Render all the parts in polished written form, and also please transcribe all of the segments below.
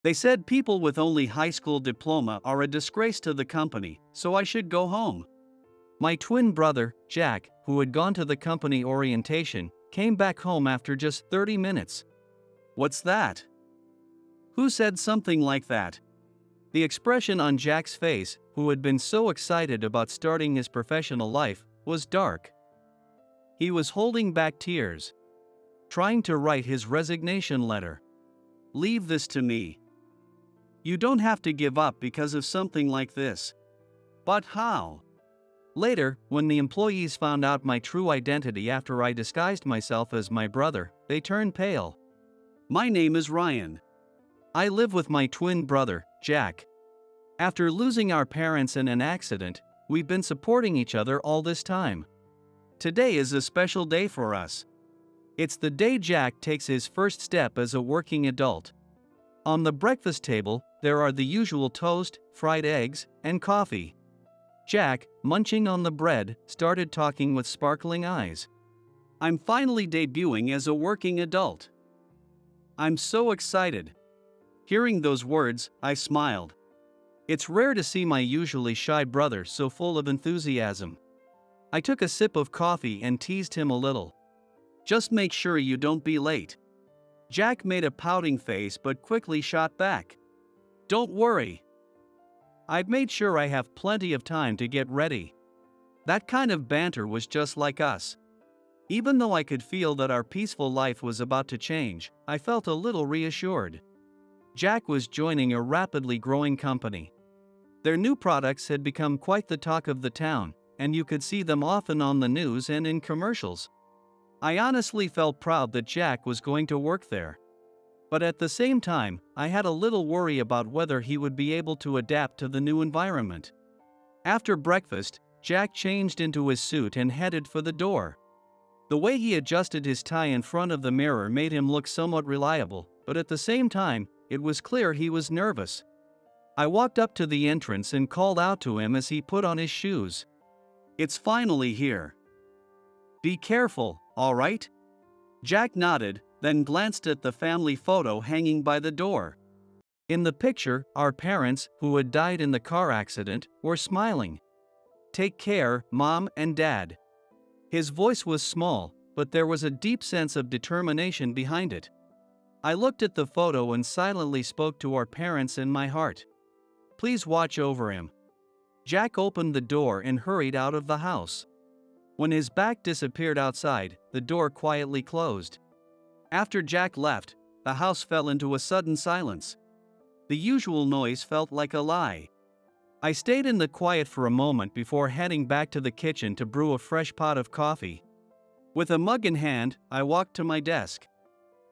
They said people with only high school diploma are a disgrace to the company, so I should go home. My twin brother, Jack, who had gone to the company orientation, came back home after just 30 minutes. What's that? Who said something like that? The expression on Jack's face, who had been so excited about starting his professional life, was dark. He was holding back tears, trying to write his resignation letter. Leave this to me. You don't have to give up because of something like this. But how? Later, when the employees found out my true identity after I disguised myself as my brother, they turned pale. My name is Ryan. I live with my twin brother, Jack. After losing our parents in an accident, we've been supporting each other all this time. Today is a special day for us. It's the day Jack takes his first step as a working adult. On the breakfast table, there are the usual toast, fried eggs, and coffee. Jack, munching on the bread, started talking with sparkling eyes. I'm finally debuting as a working adult. I'm so excited. Hearing those words, I smiled. It's rare to see my usually shy brother so full of enthusiasm. I took a sip of coffee and teased him a little. Just make sure you don't be late. Jack made a pouting face but quickly shot back. Don't worry. I've made sure I have plenty of time to get ready. That kind of banter was just like us. Even though I could feel that our peaceful life was about to change, I felt a little reassured. Jack was joining a rapidly growing company. Their new products had become quite the talk of the town, and you could see them often on the news and in commercials. I honestly felt proud that Jack was going to work there. But at the same time, I had a little worry about whether he would be able to adapt to the new environment. After breakfast, Jack changed into his suit and headed for the door. The way he adjusted his tie in front of the mirror made him look somewhat reliable, but at the same time, it was clear he was nervous. I walked up to the entrance and called out to him as he put on his shoes. It's finally here. Be careful, all right? Jack nodded, then glanced at the family photo hanging by the door. In the picture, our parents, who had died in the car accident, were smiling. Take care, Mom and Dad. His voice was small, but there was a deep sense of determination behind it. I looked at the photo and silently spoke to our parents in my heart. Please watch over him. Jack opened the door and hurried out of the house. When his back disappeared outside, the door quietly closed. After Jack left, the house fell into a sudden silence. The usual noise felt like a lie. I stayed in the quiet for a moment before heading back to the kitchen to brew a fresh pot of coffee. With a mug in hand, I walked to my desk.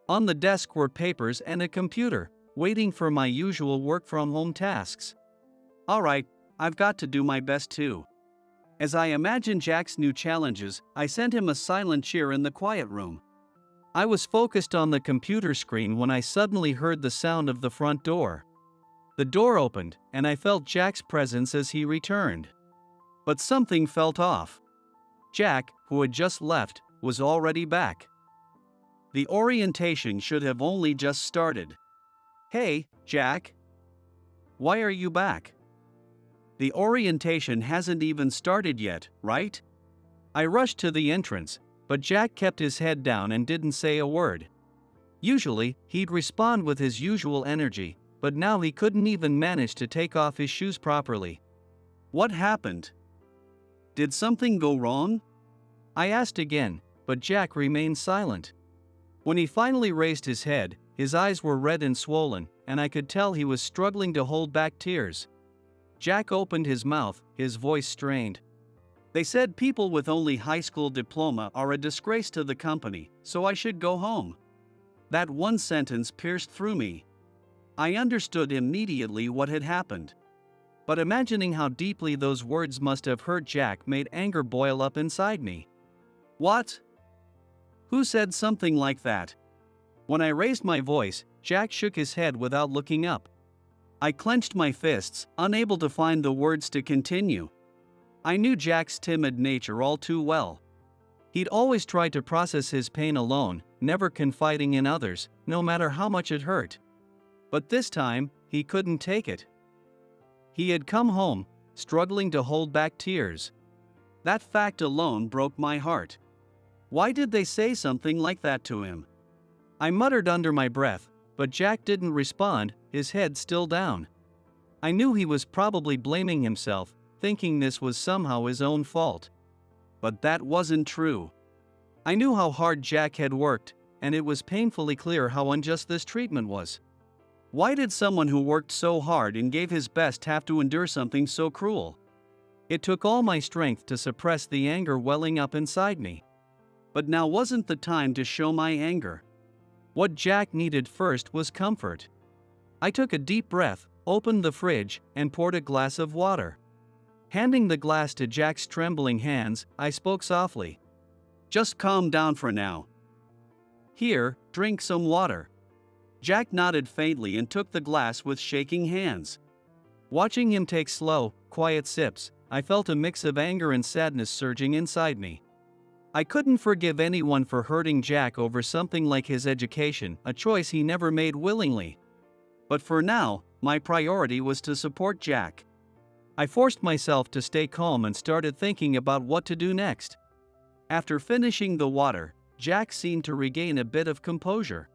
On the desk were papers and a computer, waiting for my usual work-from-home tasks. All right, I've got to do my best too. As I imagined Jack's new challenges, I sent him a silent cheer in the quiet room. I was focused on the computer screen when I suddenly heard the sound of the front door. The door opened, and I felt Jack's presence as he returned. But something felt off. Jack, who had just left, was already back. The orientation should have only just started. Hey, Jack. Why are you back? The orientation hasn't even started yet, right? I rushed to the entrance, but Jack kept his head down and didn't say a word. Usually, he'd respond with his usual energy, but now he couldn't even manage to take off his shoes properly. What happened? Did something go wrong? I asked again, but Jack remained silent. When he finally raised his head, his eyes were red and swollen, and I could tell he was struggling to hold back tears. Jack opened his mouth, his voice strained. They said people with only high school diploma are a disgrace to the company, so I should go home. That one sentence pierced through me. I understood immediately what had happened. But imagining how deeply those words must have hurt Jack made anger boil up inside me. What? Who said something like that? When I raised my voice, Jack shook his head without looking up. I clenched my fists, unable to find the words to continue. I knew Jack's timid nature all too well. He'd always tried to process his pain alone, never confiding in others, no matter how much it hurt. But this time, he couldn't take it. He had come home, struggling to hold back tears. That fact alone broke my heart. Why did they say something like that to him? I muttered under my breath, but Jack didn't respond, his head still down. I knew he was probably blaming himself, thinking this was somehow his own fault. But that wasn't true. I knew how hard Jack had worked, and it was painfully clear how unjust this treatment was. Why did someone who worked so hard and gave his best have to endure something so cruel? It took all my strength to suppress the anger welling up inside me. But now wasn't the time to show my anger. What Jack needed first was comfort. I took a deep breath, opened the fridge, and poured a glass of water. Handing the glass to Jack's trembling hands, I spoke softly. "Just calm down for now. Here, drink some water." Jack nodded faintly and took the glass with shaking hands. Watching him take slow, quiet sips, I felt a mix of anger and sadness surging inside me. I couldn't forgive anyone for hurting Jack over something like his education, a choice he never made willingly. But for now, my priority was to support Jack. I forced myself to stay calm and started thinking about what to do next. After finishing the water, Jack seemed to regain a bit of composure.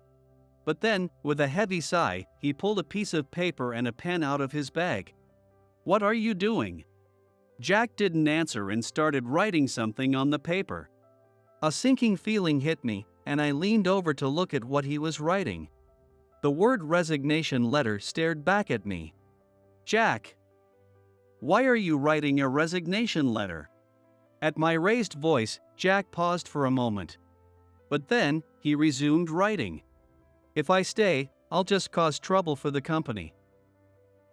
But then, with a heavy sigh, he pulled a piece of paper and a pen out of his bag. "What are you doing?" Jack didn't answer and started writing something on the paper. A sinking feeling hit me, and I leaned over to look at what he was writing. The word resignation letter stared back at me. "Jack, why are you writing a resignation letter?" At my raised voice, Jack paused for a moment. But then, he resumed writing. "If I stay, I'll just cause trouble for the company.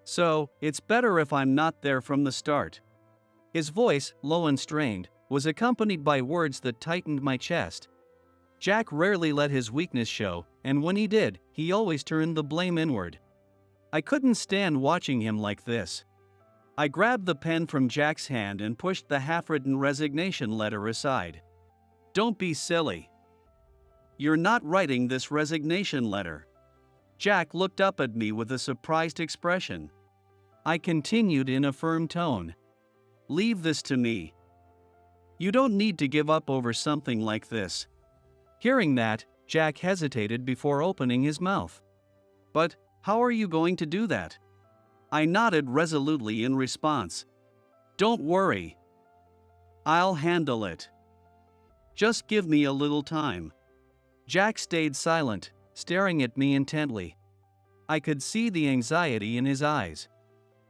So, it's better if I'm not there from the start." His voice, low and strained, was accompanied by words that tightened my chest. Jack rarely let his weakness show, and when he did, he always turned the blame inward. I couldn't stand watching him like this. I grabbed the pen from Jack's hand and pushed the half-written resignation letter aside. "Don't be silly. You're not writing this resignation letter." Jack looked up at me with a surprised expression. I continued in a firm tone. "Leave this to me. You don't need to give up over something like this." Hearing that, Jack hesitated before opening his mouth. "But how are you going to do that?" I nodded resolutely in response. "Don't worry. I'll handle it. Just give me a little time." Jack stayed silent, staring at me intently. I could see the anxiety in his eyes.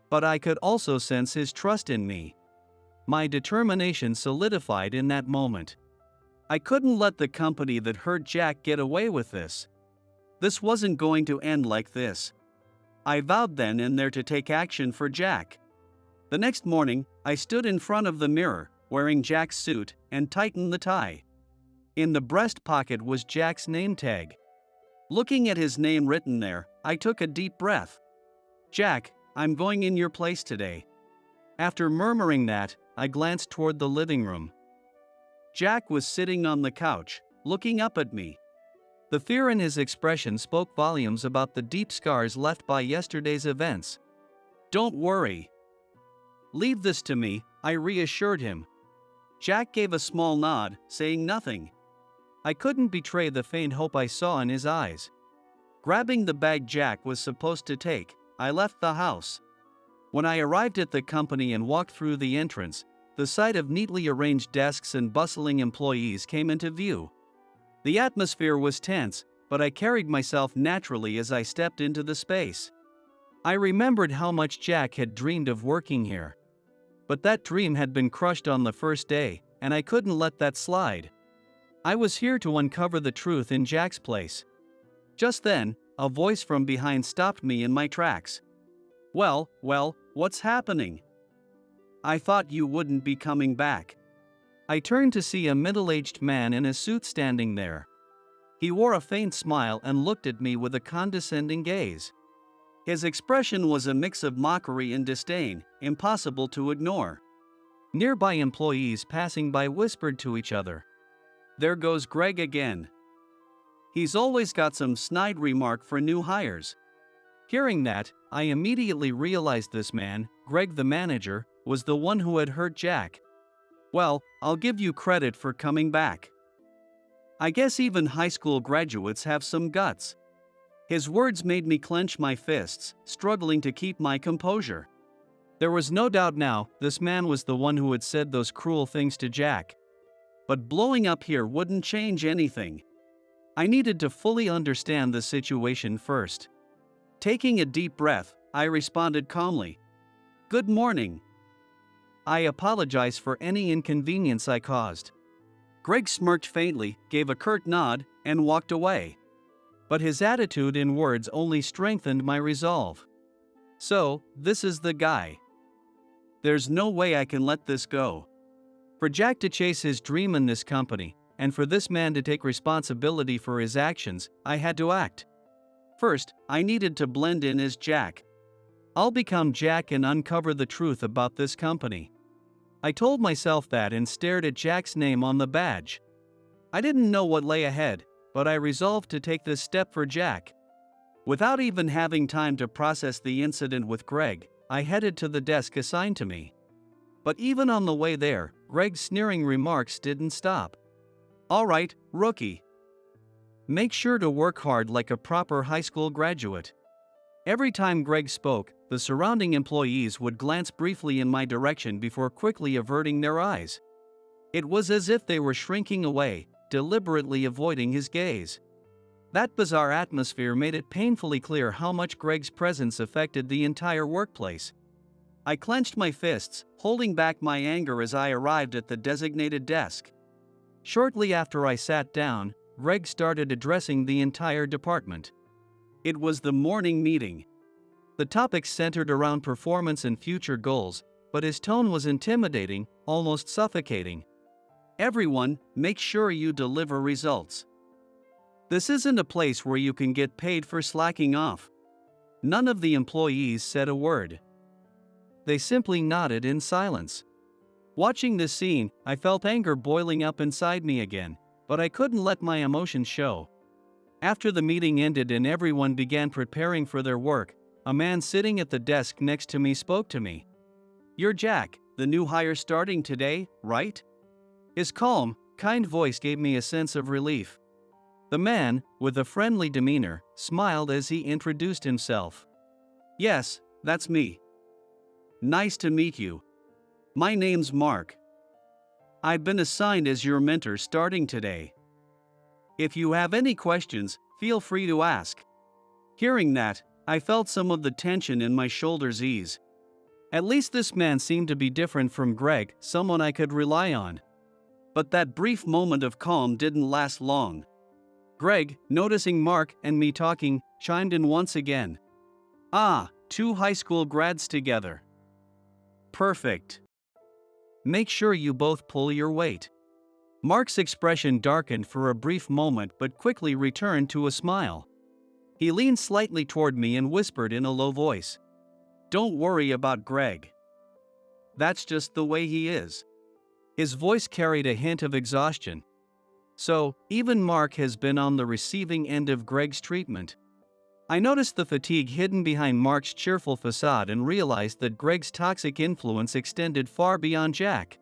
But I could also sense his trust in me. My determination solidified in that moment. I couldn't let the company that hurt Jack get away with this. This wasn't going to end like this. I vowed then and there to take action for Jack. The next morning, I stood in front of the mirror, wearing Jack's suit, and tightened the tie. In the breast pocket was Jack's name tag. Looking at his name written there, I took a deep breath. "Jack, I'm going in your place today." After murmuring that, I glanced toward the living room. Jack was sitting on the couch, looking up at me. The fear in his expression spoke volumes about the deep scars left by yesterday's events. "Don't worry. Leave this to me," I reassured him. Jack gave a small nod, saying nothing. I couldn't betray the faint hope I saw in his eyes. Grabbing the bag Jack was supposed to take, I left the house. When I arrived at the company and walked through the entrance, the sight of neatly arranged desks and bustling employees came into view. The atmosphere was tense, but I carried myself naturally as I stepped into the space. I remembered how much Jack had dreamed of working here. But that dream had been crushed on the first day, and I couldn't let that slide. I was here to uncover the truth in Jack's place. Just then, a voice from behind stopped me in my tracks. Well, what's happening? I thought you wouldn't be coming back." I turned to see a middle-aged man in a suit standing there. He wore a faint smile and looked at me with a condescending gaze. His expression was a mix of mockery and disdain, impossible to ignore. Nearby employees passing by whispered to each other, "There goes Greg again. He's always got some snide remark for new hires." Hearing that, I immediately realized this man, Greg the manager, was the one who had hurt Jack. Well, I'll give you credit for coming back. I guess even high school graduates have some guts. His words made me clench my fists, struggling to keep my composure. There was no doubt now, this man was the one who had said those cruel things to Jack. But blowing up here wouldn't change anything. I needed to fully understand the situation first. Taking a deep breath, I responded calmly. "Good morning. I apologize for any inconvenience I caused." Greg smirked faintly, gave a curt nod, and walked away. But his attitude and words only strengthened my resolve. So, this is the guy. There's no way I can let this go. For Jack to chase his dream in this company, and for this man to take responsibility for his actions, I had to act. First, I needed to blend in as Jack. I'll become Jack and uncover the truth about this company. I told myself that and stared at Jack's name on the badge. I didn't know what lay ahead, but I resolved to take this step for Jack. Without even having time to process the incident with Greg, I headed to the desk assigned to me. But even on the way there, Greg's sneering remarks didn't stop. "All right, rookie. Make sure to work hard like a proper high school graduate." Every time Greg spoke, the surrounding employees would glance briefly in my direction before quickly averting their eyes. It was as if they were shrinking away, deliberately avoiding his gaze. That bizarre atmosphere made it painfully clear how much Greg's presence affected the entire workplace. I clenched my fists, holding back my anger as I arrived at the designated desk. Shortly after I sat down, Greg started addressing the entire department. It was the morning meeting. The topics centered around performance and future goals, but his tone was intimidating, almost suffocating. "Everyone, make sure you deliver results. This isn't a place where you can get paid for slacking off." None of the employees said a word. They simply nodded in silence. Watching this scene, I felt anger boiling up inside me again, but I couldn't let my emotions show. After the meeting ended and everyone began preparing for their work, a man sitting at the desk next to me spoke to me. "You're Jack, the new hire starting today, right?" His calm, kind voice gave me a sense of relief. The man, with a friendly demeanor, smiled as he introduced himself. "Yes, that's me. Nice to meet you. My name's Mark. I've been assigned as your mentor starting today. If you have any questions, feel free to ask." Hearing that, I felt some of the tension in my shoulders ease. At least this man seemed to be different from Greg, someone I could rely on. But that brief moment of calm didn't last long. Greg, noticing Mark and me talking, chimed in once again. "Ah, two high school grads together. Perfect. Make sure you both pull your weight." Mark's expression darkened for a brief moment but quickly returned to a smile. He leaned slightly toward me and whispered in a low voice, "Don't worry about Greg. That's just the way he is." His voice carried a hint of exhaustion. So, even Mark has been on the receiving end of Greg's treatment. I noticed the fatigue hidden behind Mark's cheerful facade and realized that Greg's toxic influence extended far beyond Jack.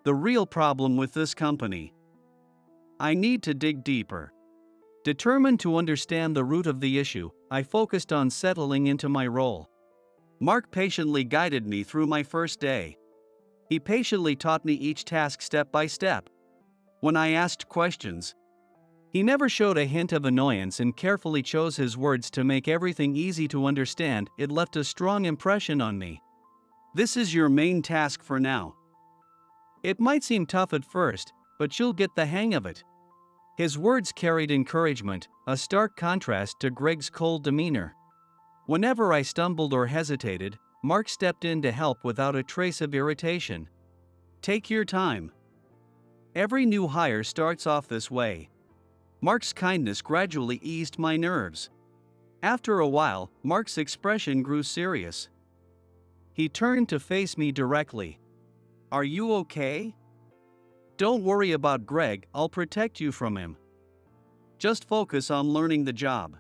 The real problem with this company. I need to dig deeper. Determined to understand the root of the issue, I focused on settling into my role. Mark patiently guided me through my first day. He patiently taught me each task step by step. When I asked questions, he never showed a hint of annoyance and carefully chose his words to make everything easy to understand. It left a strong impression on me. "This is your main task for now. It might seem tough at first, but you'll get the hang of it." His words carried encouragement, a stark contrast to Greg's cold demeanor. Whenever I stumbled or hesitated, Mark stepped in to help without a trace of irritation. "Take your time. Every new hire starts off this way." Mark's kindness gradually eased my nerves. After a while, Mark's expression grew serious. He turned to face me directly. "Are you okay? Don't worry about Greg, I'll protect you from him. Just focus on learning the job."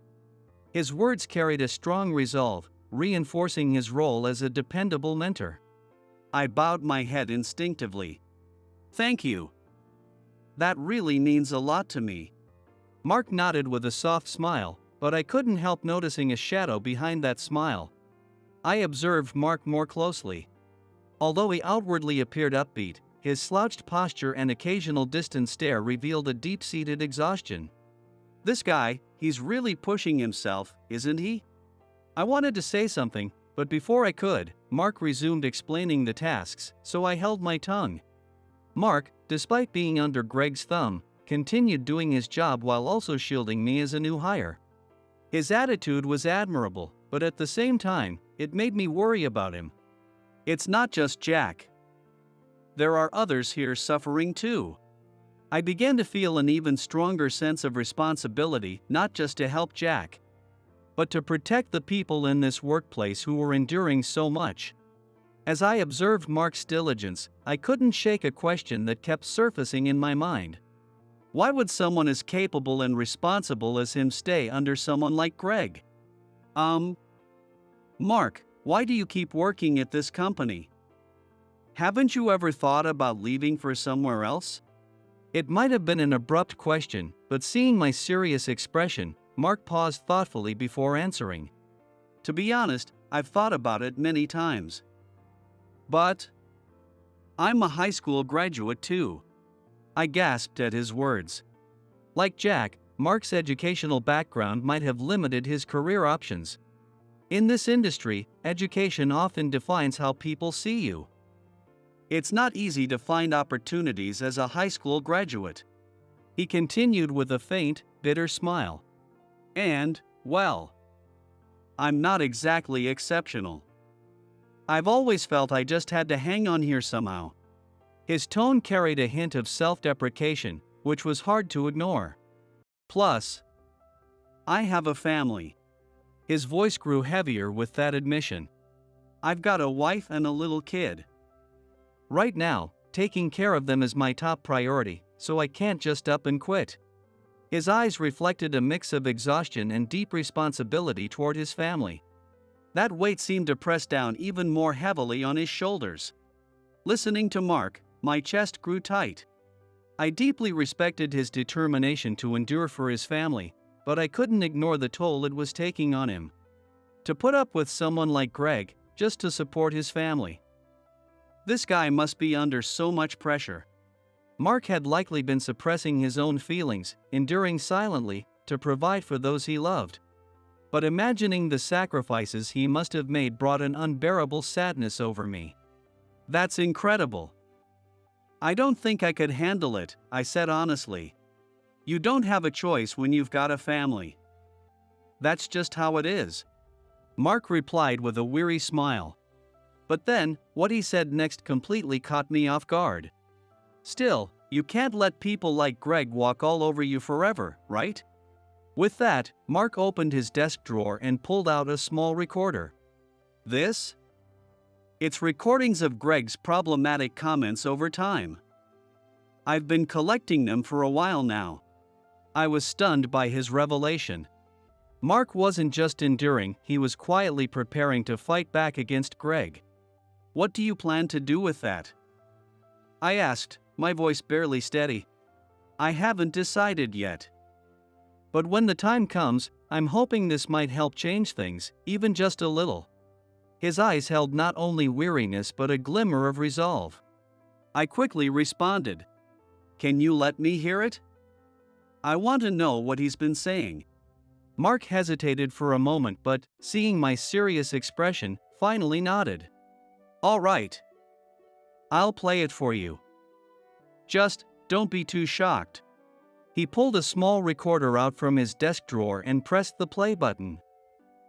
His words carried a strong resolve, reinforcing his role as a dependable mentor. I bowed my head instinctively. Thank you. That really means a lot to me. Mark nodded with a soft smile, but I couldn't help noticing a shadow behind that smile. I observed Mark more closely. Although he outwardly appeared upbeat, his slouched posture and occasional distant stare revealed a deep-seated exhaustion. This guy, he's really pushing himself, isn't he? I wanted to say something, but before I could, Mark resumed explaining the tasks, so I held my tongue. Mark, despite being under Greg's thumb, continued doing his job while also shielding me as a new hire. His attitude was admirable, but at the same time, it made me worry about him. It's not just Jack. There are others here suffering too. I began to feel an even stronger sense of responsibility, not just to help Jack, but to protect the people in this workplace who were enduring so much. As I observed Mark's diligence, I couldn't shake a question that kept surfacing in my mind. Why would someone as capable and responsible as him stay under someone like Greg? Mark, why do you keep working at this company? Haven't you ever thought about leaving for somewhere else? It might have been an abrupt question, but seeing my serious expression, Mark paused thoughtfully before answering. To be honest, I've thought about it many times. But I'm a high school graduate too. I gasped at his words. Like Jack, Mark's educational background might have limited his career options. In this industry, education often defines how people see you. It's not easy to find opportunities as a high school graduate. He continued with a faint, bitter smile. And, well, I'm not exactly exceptional. I've always felt I just had to hang on here somehow. His tone carried a hint of self-deprecation, which was hard to ignore. Plus, I have a family. His voice grew heavier with that admission. I've got a wife and a little kid. Right now, taking care of them is my top priority, so I can't just up and quit. His eyes reflected a mix of exhaustion and deep responsibility toward his family. That weight seemed to press down even more heavily on his shoulders. Listening to Mark, my chest grew tight. I deeply respected his determination to endure for his family, but I couldn't ignore the toll it was taking on him. To put up with someone like Greg, just to support his family. This guy must be under so much pressure. Mark had likely been suppressing his own feelings, enduring silently, to provide for those he loved. But imagining the sacrifices he must have made brought an unbearable sadness over me. That's incredible. I don't think I could handle it, I said honestly. You don't have a choice when you've got a family. That's just how it is. Mark replied with a weary smile. But then, what he said next completely caught me off guard. Still, you can't let people like Greg walk all over you forever, right? With that, Mark opened his desk drawer and pulled out a small recorder. This? It's recordings of Greg's problematic comments over time. I've been collecting them for a while now. I was stunned by his revelation. Mark wasn't just enduring, he was quietly preparing to fight back against Greg. What do you plan to do with that? I asked, my voice barely steady. I haven't decided yet. But when the time comes, I'm hoping this might help change things, even just a little. His eyes held not only weariness but a glimmer of resolve. I quickly responded. Can you let me hear it? I want to know what he's been saying. Mark hesitated for a moment but, seeing my serious expression, finally nodded. All right. I'll play it for you. Just, don't be too shocked. He pulled a small recorder out from his desk drawer and pressed the play button.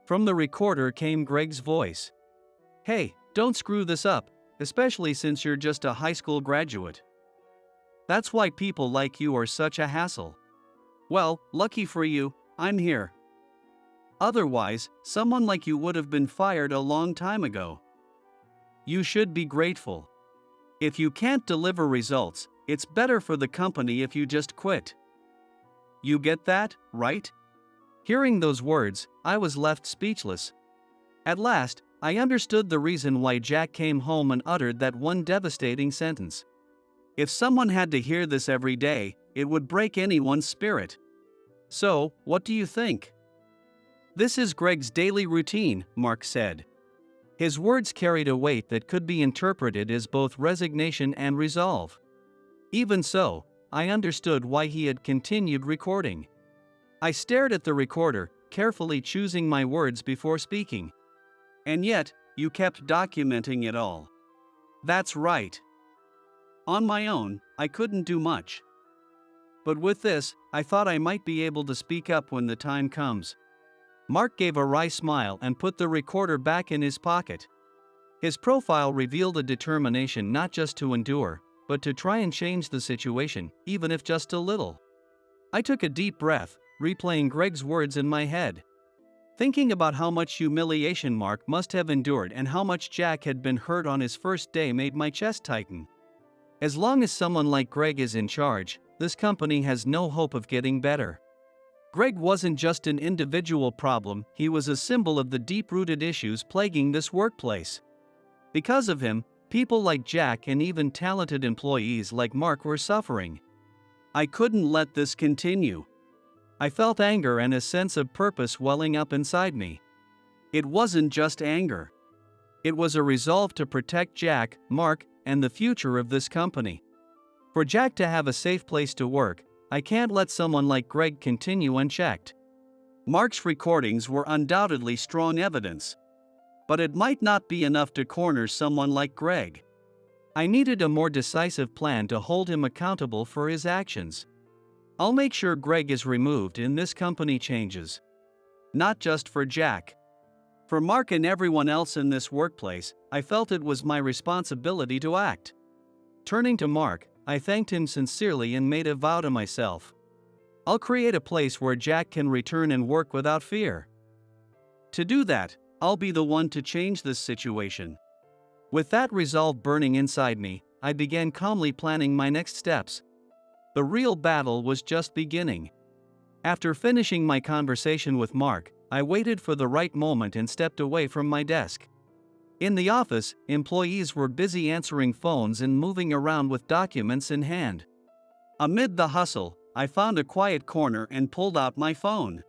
From the recorder came Greg's voice. Hey, don't screw this up, especially since you're just a high school graduate. That's why people like you are such a hassle. Well, lucky for you, I'm here. Otherwise, someone like you would have been fired a long time ago. You should be grateful. If you can't deliver results, it's better for the company if you just quit. You get that, right? Hearing those words, I was left speechless. At last, I understood the reason why Jack came home and uttered that one devastating sentence. If someone had to hear this every day, it would break anyone's spirit. So, what do you think? This is Greg's daily routine, Mark said. His words carried a weight that could be interpreted as both resignation and resolve. Even so, I understood why he had continued recording. I stared at the recorder, carefully choosing my words before speaking. And yet, you kept documenting it all. That's right. On my own, I couldn't do much. But with this, I thought I might be able to speak up when the time comes. Mark gave a wry smile and put the recorder back in his pocket. His profile revealed a determination not just to endure, but to try and change the situation, even if just a little. I took a deep breath, replaying Greg's words in my head. Thinking about how much humiliation Mark must have endured and how much Jack had been hurt on his first day made my chest tighten. As long as someone like Greg is in charge, this company has no hope of getting better. Greg wasn't just an individual problem, he was a symbol of the deep-rooted issues plaguing this workplace. Because of him, people like Jack and even talented employees like Mark were suffering. I couldn't let this continue. I felt anger and a sense of purpose welling up inside me. It wasn't just anger. It was a resolve to protect Jack, Mark, and the future of this company. For Jack to have a safe place to work, I can't let someone like Greg continue unchecked. Mark's recordings were undoubtedly strong evidence. But it might not be enough to corner someone like Greg. I needed a more decisive plan to hold him accountable for his actions. I'll make sure Greg is removed and this company changes. Not just for Jack. For Mark and everyone else in this workplace, I felt it was my responsibility to act. Turning to Mark, I thanked him sincerely and made a vow to myself. I'll create a place where Jack can return and work without fear. To do that, I'll be the one to change this situation. With that resolve burning inside me, I began calmly planning my next steps. The real battle was just beginning. After finishing my conversation with Mark, I waited for the right moment and stepped away from my desk. In the office, employees were busy answering phones and moving around with documents in hand. Amid the hustle, I found a quiet corner and pulled out my phone.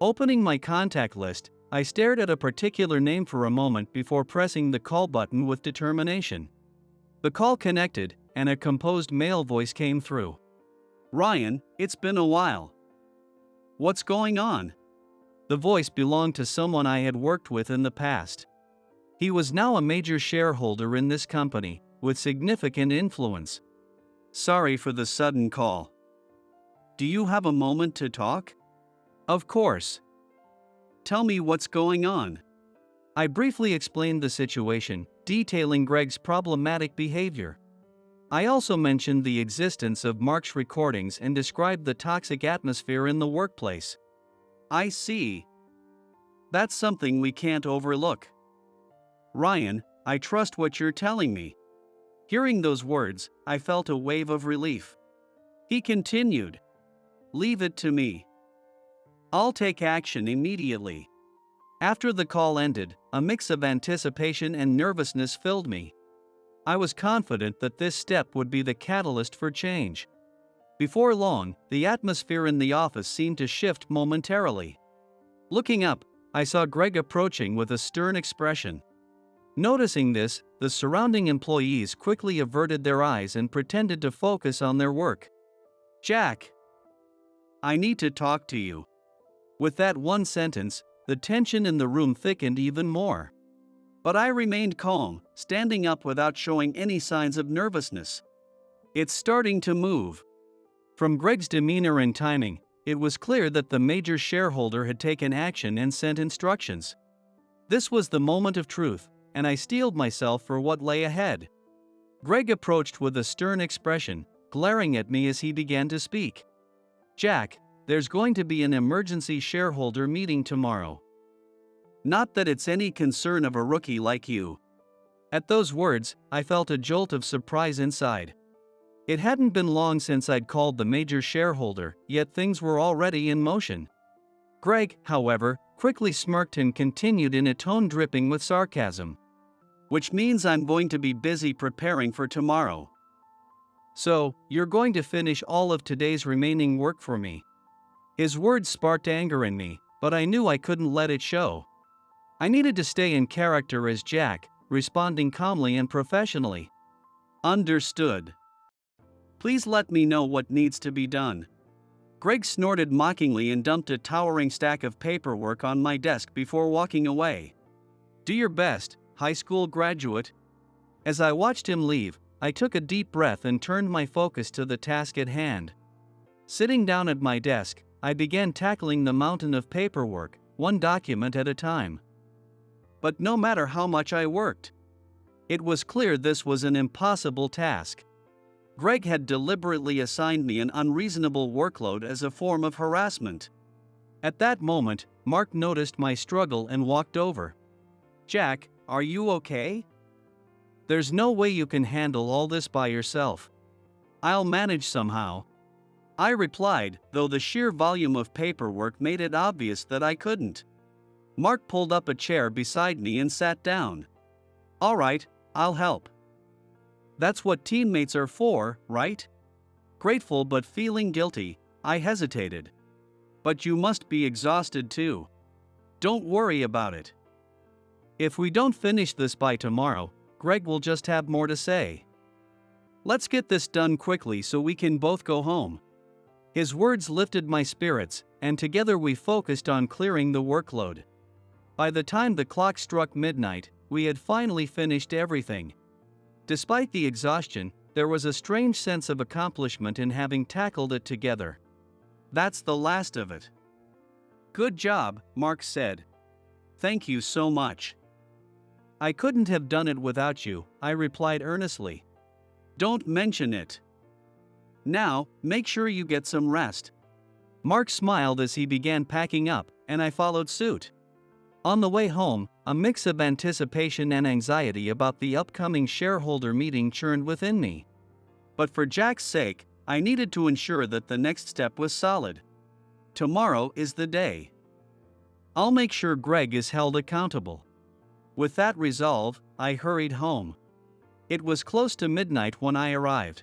Opening my contact list, I stared at a particular name for a moment before pressing the call button with determination. The call connected, and a composed male voice came through. "Ryan, it's been a while. What's going on?" The voice belonged to someone I had worked with in the past. He was now a major shareholder in this company, with significant influence. "Sorry for the sudden call. Do you have a moment to talk?" "Of course. Tell me what's going on." I briefly explained the situation, detailing Greg's problematic behavior. I also mentioned the existence of Mark's recordings and described the toxic atmosphere in the workplace. "I see. That's something we can't overlook. Ryan, I trust what you're telling me." Hearing those words, I felt a wave of relief. He continued, "Leave it to me. I'll take action immediately." After the call ended, a mix of anticipation and nervousness filled me. I was confident that this step would be the catalyst for change. Before long, the atmosphere in the office seemed to shift momentarily. Looking up, I saw Greg approaching with a stern expression. Noticing this, the surrounding employees quickly averted their eyes and pretended to focus on their work. "Jack, I need to talk to you." With that one sentence, the tension in the room thickened even more. But I remained calm, standing up without showing any signs of nervousness. "It's starting to move." From Greg's demeanor and timing, it was clear that the major shareholder had taken action and sent instructions. This was the moment of truth, and I steeled myself for what lay ahead. Greg approached with a stern expression, glaring at me as he began to speak. "Jack, there's going to be an emergency shareholder meeting tomorrow. Not that it's any concern of a rookie like you." At those words, I felt a jolt of surprise inside. It hadn't been long since I'd called the major shareholder, yet things were already in motion. Greg, however, quickly smirked and continued in a tone dripping with sarcasm. Which means I'm going to be busy preparing for tomorrow. So, you're going to finish all of today's remaining work for me. His words sparked anger in me, but I knew I couldn't let it show. I needed to stay in character as Jack, responding calmly and professionally. Understood. Please let me know what needs to be done. Greg snorted mockingly and dumped a towering stack of paperwork on my desk before walking away. Do your best, high school graduate. As I watched him leave, I took a deep breath and turned my focus to the task at hand. Sitting down at my desk, I began tackling the mountain of paperwork, one document at a time. But no matter how much I worked, it was clear this was an impossible task. Greg had deliberately assigned me an unreasonable workload as a form of harassment. At that moment, Mark noticed my struggle and walked over. Jack, are you okay? There's no way you can handle all this by yourself. I'll manage somehow. I replied, though the sheer volume of paperwork made it obvious that I couldn't. Mark pulled up a chair beside me and sat down. All right, I'll help. That's what teammates are for, right? Grateful but feeling guilty, I hesitated. But you must be exhausted too. Don't worry about it. If we don't finish this by tomorrow, Greg will just have more to say. Let's get this done quickly so we can both go home. His words lifted my spirits, and together we focused on clearing the workload. By the time the clock struck midnight, we had finally finished everything. Despite the exhaustion, there was a strange sense of accomplishment in having tackled it together. That's the last of it. Good job, Mark said. Thank you so much. I couldn't have done it without you, I replied earnestly. Don't mention it. Now, make sure you get some rest. Mark smiled as he began packing up, and I followed suit. On the way home, a mix of anticipation and anxiety about the upcoming shareholder meeting churned within me. But for Jack's sake, I needed to ensure that the next step was solid. Tomorrow is the day. I'll make sure Greg is held accountable. With that resolve, I hurried home. It was close to midnight when I arrived.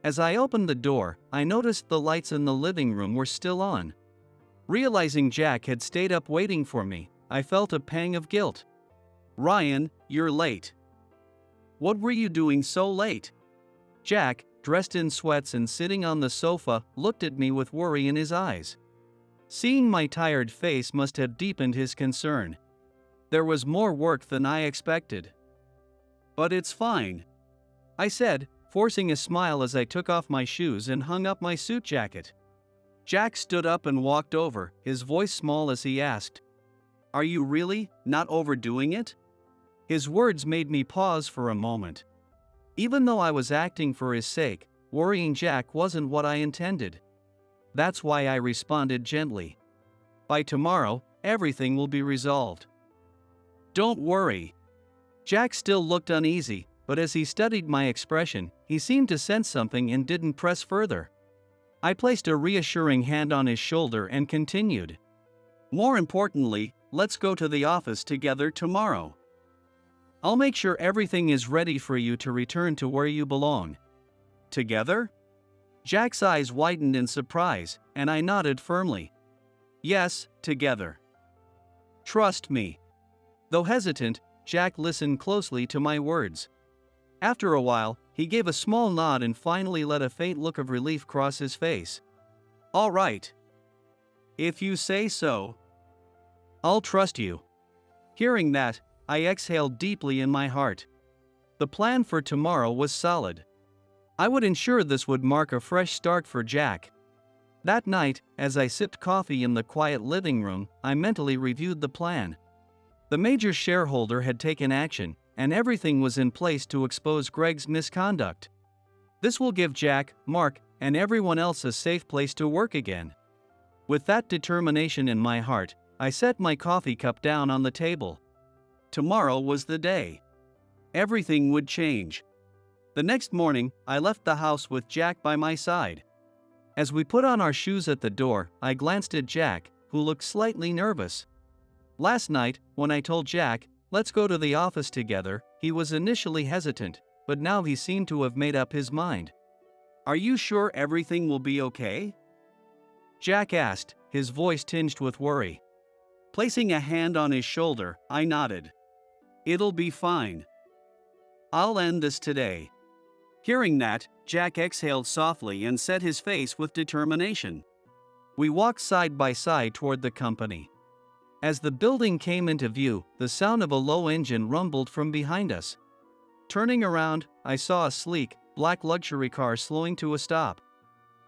As I opened the door, I noticed the lights in the living room were still on. Realizing Jack had stayed up waiting for me, I felt a pang of guilt. Ryan, you're late. What were you doing so late? Jack, dressed in sweats and sitting on the sofa, looked at me with worry in his eyes. Seeing my tired face must have deepened his concern. There was more work than I expected. But it's fine, I said, forcing a smile as I took off my shoes and hung up my suit jacket. Jack stood up and walked over, his voice small as he asked, Are you really not overdoing it? His words made me pause for a moment. Even though I was acting for his sake, worrying Jack wasn't what I intended. That's why I responded gently. By tomorrow, everything will be resolved. Don't worry. Jack still looked uneasy, but as he studied my expression, he seemed to sense something and didn't press further. I placed a reassuring hand on his shoulder and continued. More importantly, let's go to the office together tomorrow. I'll make sure everything is ready for you to return to where you belong. Together? Jack's eyes widened in surprise, and I nodded firmly. Yes, together. Trust me. Though hesitant, Jack listened closely to my words. After a while, he gave a small nod and finally let a faint look of relief cross his face. All right. If you say so. I'll trust you. Hearing that, I exhaled deeply in my heart. The plan for tomorrow was solid. I would ensure this would mark a fresh start for Jack. That night, as I sipped coffee in the quiet living room, I mentally reviewed the plan. The major shareholder had taken action, and everything was in place to expose Greg's misconduct. This will give Jack, Mark, and everyone else a safe place to work again. With that determination in my heart, I set my coffee cup down on the table. Tomorrow was the day. Everything would change. The next morning, I left the house with Jack by my side. As we put on our shoes at the door, I glanced at Jack, who who looked slightly nervous. Last night, when I told Jack, let's go to the office together, he was initially hesitant, but now he seemed to have made up his mind. Are you sure everything will be okay? Jack asked, his voice tinged with worry. Placing a hand on his shoulder, I nodded. It'll be fine. I'll end this today. Hearing that, Jack exhaled softly and set his face with determination. We walked side by side toward the company. As the building came into view, the sound of a low engine rumbled from behind us. Turning around, I saw a sleek, black luxury car slowing to a stop.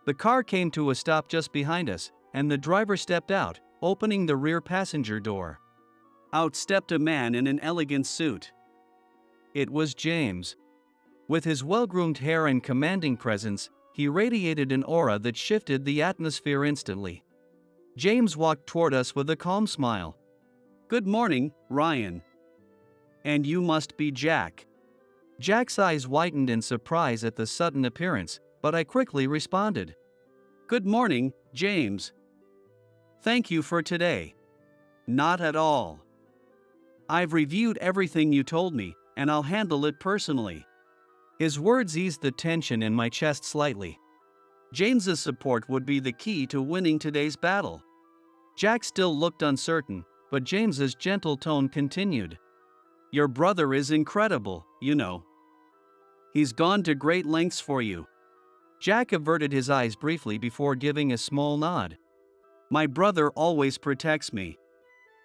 The car came to a stop just behind us, and the driver stepped out, opening the rear passenger door. Out stepped a man in an elegant suit. It was James. With his well-groomed hair and commanding presence, he radiated an aura that shifted the atmosphere instantly. James walked toward us with a calm smile. Good morning, Ryan. And you must be Jack. Jack's eyes widened in surprise at the sudden appearance, but I quickly responded. Good morning, James. Thank you for today. Not at all. I've reviewed everything you told me, and I'll handle it personally. His words eased the tension in my chest slightly. James's support would be the key to winning today's battle. Jack still looked uncertain, but James's gentle tone continued. Your brother is incredible, you know. He's gone to great lengths for you. Jack averted his eyes briefly before giving a small nod. My brother always protects me.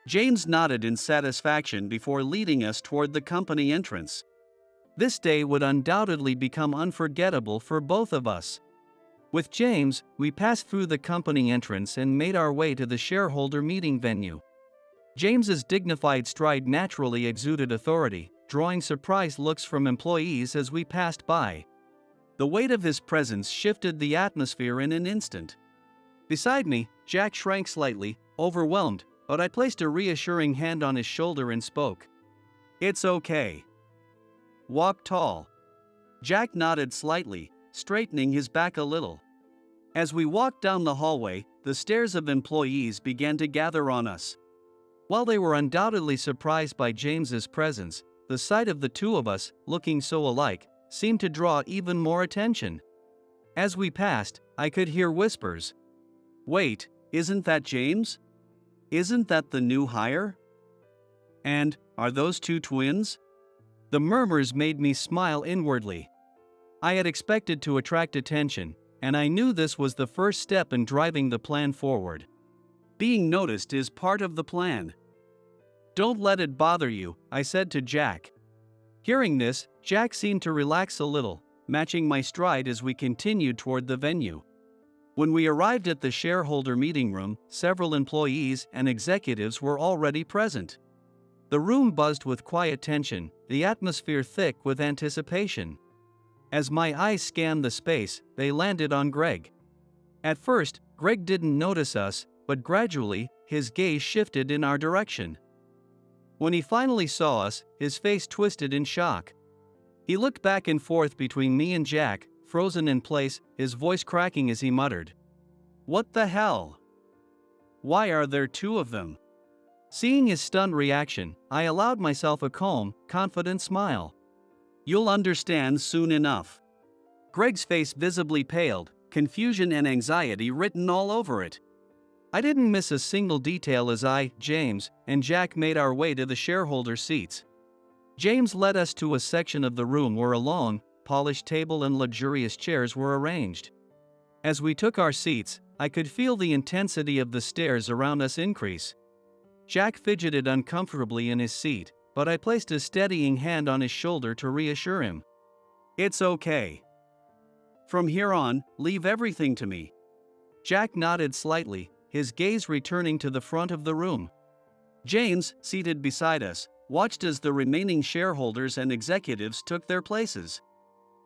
James nodded in satisfaction before leading us toward the company entrance. This day would undoubtedly become unforgettable for both of us. With James, we passed through the company entrance and made our way to the shareholder meeting venue. James's dignified stride naturally exuded authority, drawing surprised looks from employees as we passed by. The weight of his presence shifted the atmosphere in an instant. Beside me, Jack shrank slightly, overwhelmed, but I placed a reassuring hand on his shoulder and spoke. It's okay. Walk tall. Jack nodded slightly, straightening his back a little. As we walked down the hallway, the stares of employees began to gather on us. While they were undoubtedly surprised by James's presence, the sight of the two of us, looking so alike, seemed to draw even more attention. As we passed, I could hear whispers. Wait, isn't that James? Isn't that the new hire? And, are those two twins? The murmurs made me smile inwardly. I had expected to attract attention, and I knew this was the first step in driving the plan forward. Being noticed is part of the plan. Don't let it bother you, I said to Jack. Hearing this, Jack seemed to relax a little, matching my stride as we continued toward the venue. When we arrived at the shareholder meeting room, several employees and executives were already present. The room buzzed with quiet tension, the atmosphere thick with anticipation. As my eyes scanned the space, they landed on Greg. At first, Greg didn't notice us, but gradually, his gaze shifted in our direction. When he finally saw us, his face twisted in shock. He looked back and forth between me and Jack, frozen in place, his voice cracking as he muttered. What the hell? Why are there two of them? Seeing his stunned reaction, I allowed myself a calm, confident smile. You'll understand soon enough. Greg's face visibly paled, confusion and anxiety written all over it. I didn't miss a single detail as I, James, and Jack made our way to the shareholder seats. James led us to a section of the room where a long, polished table and luxurious chairs were arranged. As we took our seats, I could feel the intensity of the stares around us increase. Jack fidgeted uncomfortably in his seat, but I placed a steadying hand on his shoulder to reassure him. It's okay. From here on, leave everything to me. Jack nodded slightly, his gaze returning to the front of the room. James, seated beside us, watched as the remaining shareholders and executives took their places.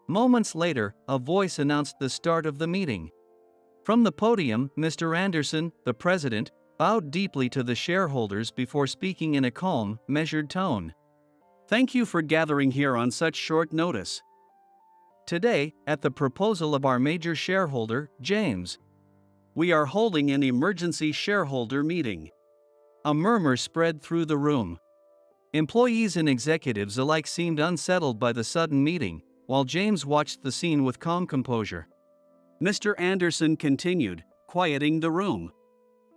Moments later, a voice announced the start of the meeting. From the podium, Mr. Anderson, the president, bowed deeply to the shareholders before speaking in a calm, measured tone. Thank you for gathering here on such short notice. Today, at the proposal of our major shareholder, James, We are holding an emergency shareholder meeting." A murmur spread through the room. Employees and executives alike seemed unsettled by the sudden meeting, while James watched the scene with calm composure. Mr. Anderson continued, quieting the room.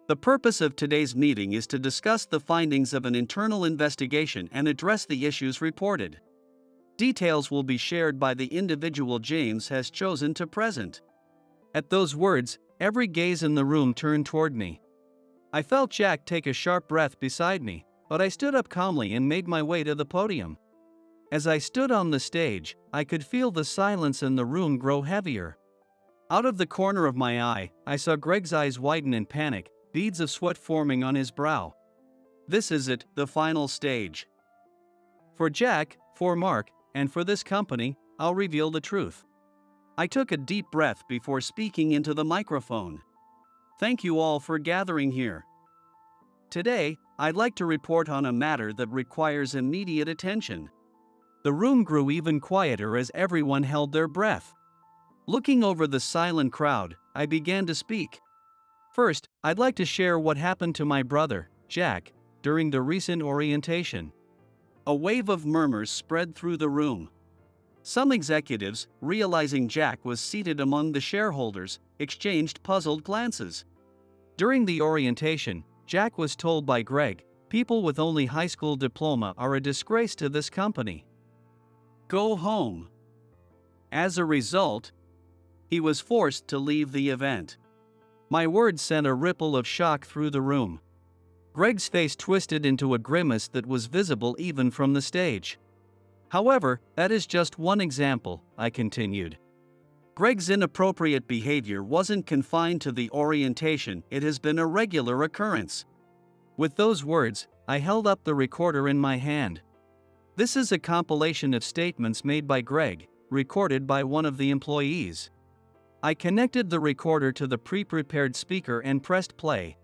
"The purpose of today's meeting is to discuss the findings of an internal investigation and address the issues reported. Details will be shared by the individual James has chosen to present." At those words, every gaze in the room turned toward me. I felt Jack take a sharp breath beside me, but I stood up calmly and made my way to the podium. As I stood on the stage, I could feel the silence in the room grow heavier. Out of the corner of my eye, I saw Greg's eyes widen in panic, beads of sweat forming on his brow. This is it, the final stage. For Jack, for Mark, and for this company, I'll reveal the truth. I took a deep breath before speaking into the microphone. Thank you all for gathering here. Today, I'd like to report on a matter that requires immediate attention. The room grew even quieter as everyone held their breath. Looking over the silent crowd, I began to speak. First, I'd like to share what happened to my brother, Jack, during the recent orientation. A wave of murmurs spread through the room. Some executives, realizing Jack was seated among the shareholders, exchanged puzzled glances. During the orientation, Jack was told by Greg, "People with only high school diploma are a disgrace to this company. Go home." As a result, he was forced to leave the event. My words sent a ripple of shock through the room. Greg's face twisted into a grimace that was visible even from the stage. "However, that is just one example," I continued. "Greg's inappropriate behavior wasn't confined to the orientation, it has been a regular occurrence." With those words, I held up the recorder in my hand. This is a compilation of statements made by Greg, recorded by one of the employees. I connected the recorder to the pre-prepared speaker and pressed play.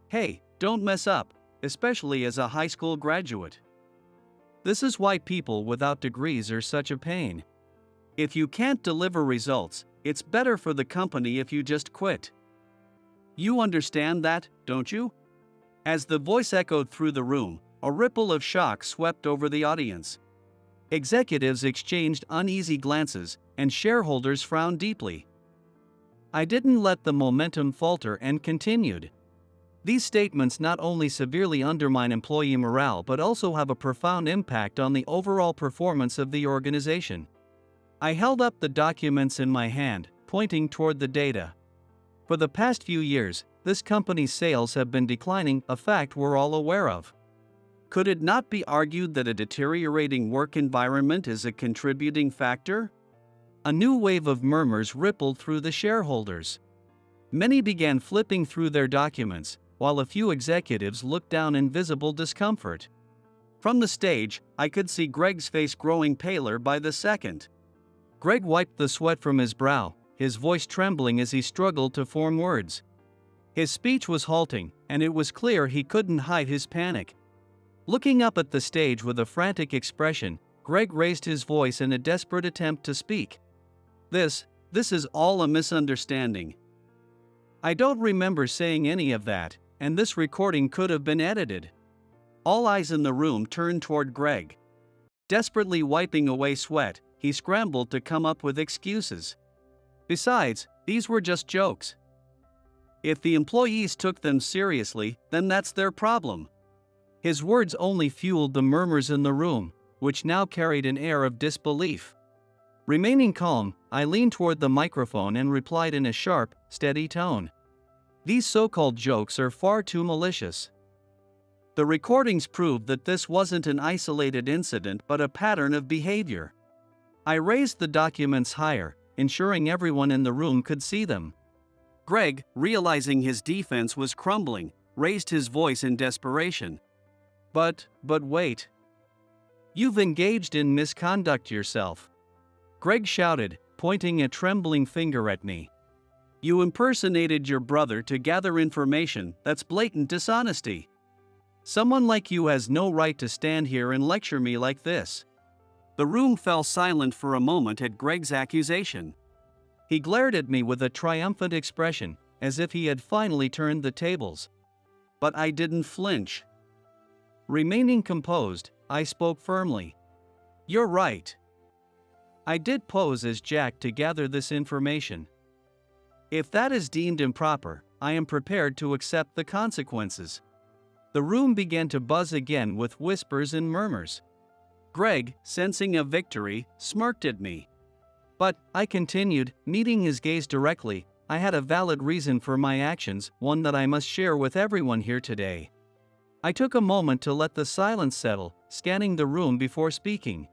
"Hey, don't mess up, especially as a high school graduate. This is why people without degrees are such a pain. If you can't deliver results, it's better for the company if you just quit. You understand that, don't you?" As the voice echoed through the room, a ripple of shock swept over the audience. Executives exchanged uneasy glances, and shareholders frowned deeply. I didn't let the momentum falter and continued. "These statements not only severely undermine employee morale but also have a profound impact on the overall performance of the organization." I held up the documents in my hand, pointing toward the data. For the past few years, this company's sales have been declining, a fact we're all aware of. Could it not be argued that a deteriorating work environment is a contributing factor? A new wave of murmurs rippled through the shareholders. Many began flipping through their documents, while a few executives looked down in visible discomfort. From the stage, I could see Greg's face growing paler by the second. Greg wiped the sweat from his brow, his voice trembling as he struggled to form words. His speech was halting, and it was clear he couldn't hide his panic. Looking up at the stage with a frantic expression, Greg raised his voice in a desperate attempt to speak. This is all a misunderstanding. I don't remember saying any of that, and this recording could have been edited." All eyes in the room turned toward Greg. Desperately wiping away sweat, he scrambled to come up with excuses. Besides, these were just jokes. If the employees took them seriously, then that's their problem. His words only fueled the murmurs in the room, which now carried an air of disbelief. Remaining calm, I leaned toward the microphone and replied in a sharp, steady tone. "These so-called jokes are far too malicious. The recordings prove that this wasn't an isolated incident but a pattern of behavior." I raised the documents higher, ensuring everyone in the room could see them. Greg, realizing his defense was crumbling, raised his voice in desperation. But wait. You've engaged in misconduct yourself." Greg shouted, pointing a trembling finger at me. "You impersonated your brother to gather information, that's blatant dishonesty. Someone like you has no right to stand here and lecture me like this." The room fell silent for a moment at Greg's accusation. He glared at me with a triumphant expression, as if he had finally turned the tables. But I didn't flinch. Remaining composed, I spoke firmly. "You're right. I did pose as Jack to gather this information. If that is deemed improper, I am prepared to accept the consequences." The room began to buzz again with whispers and murmurs. Greg, sensing a victory, smirked at me. But, I continued, meeting his gaze directly, I had a valid reason for my actions, one that I must share with everyone here today. I took a moment to let the silence settle, scanning the room before speaking.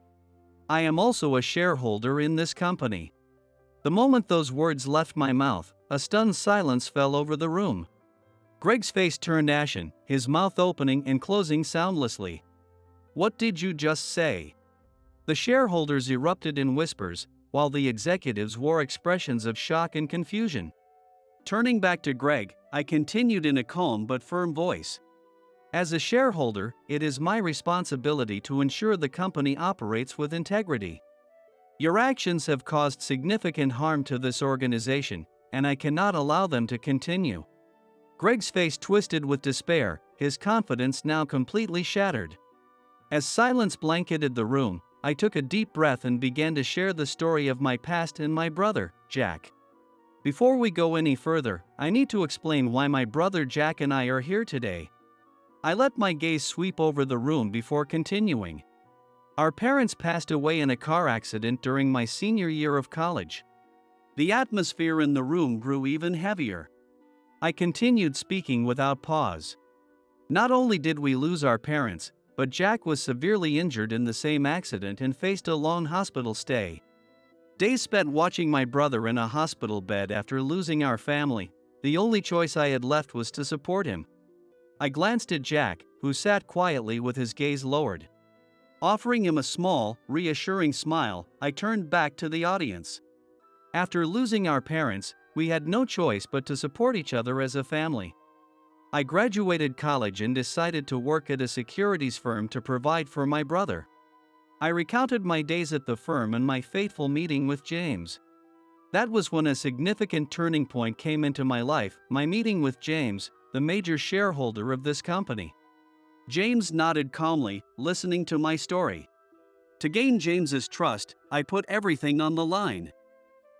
I am also a shareholder in this company. The moment those words left my mouth, a stunned silence fell over the room. Greg's face turned ashen, his mouth opening and closing soundlessly. "What did you just say?" The shareholders erupted in whispers, while the executives wore expressions of shock and confusion. Turning back to Greg, I continued in a calm but firm voice. "As a shareholder, it is my responsibility to ensure the company operates with integrity. Your actions have caused significant harm to this organization, and I cannot allow them to continue." Greg's face twisted with despair, his confidence now completely shattered. As silence blanketed the room, I took a deep breath and began to share the story of my past and my brother, Jack. Before we go any further, I need to explain why my brother Jack and I are here today. I let my gaze sweep over the room before continuing. Our parents passed away in a car accident during my senior year of college. The atmosphere in the room grew even heavier. I continued speaking without pause. Not only did we lose our parents, but Jack was severely injured in the same accident and faced a long hospital stay. Days spent watching my brother in a hospital bed after losing our family, the only choice I had left was to support him. I glanced at Jack, who sat quietly with his gaze lowered. Offering him a small, reassuring smile, I turned back to the audience. After losing our parents, we had no choice but to support each other as a family. I graduated college and decided to work at a securities firm to provide for my brother. I recounted my days at the firm and my fateful meeting with James. That was when a significant turning point came into my life, my meeting with James, the major shareholder of this company. James nodded calmly, listening to my story. To gain James's trust, I put everything on the line.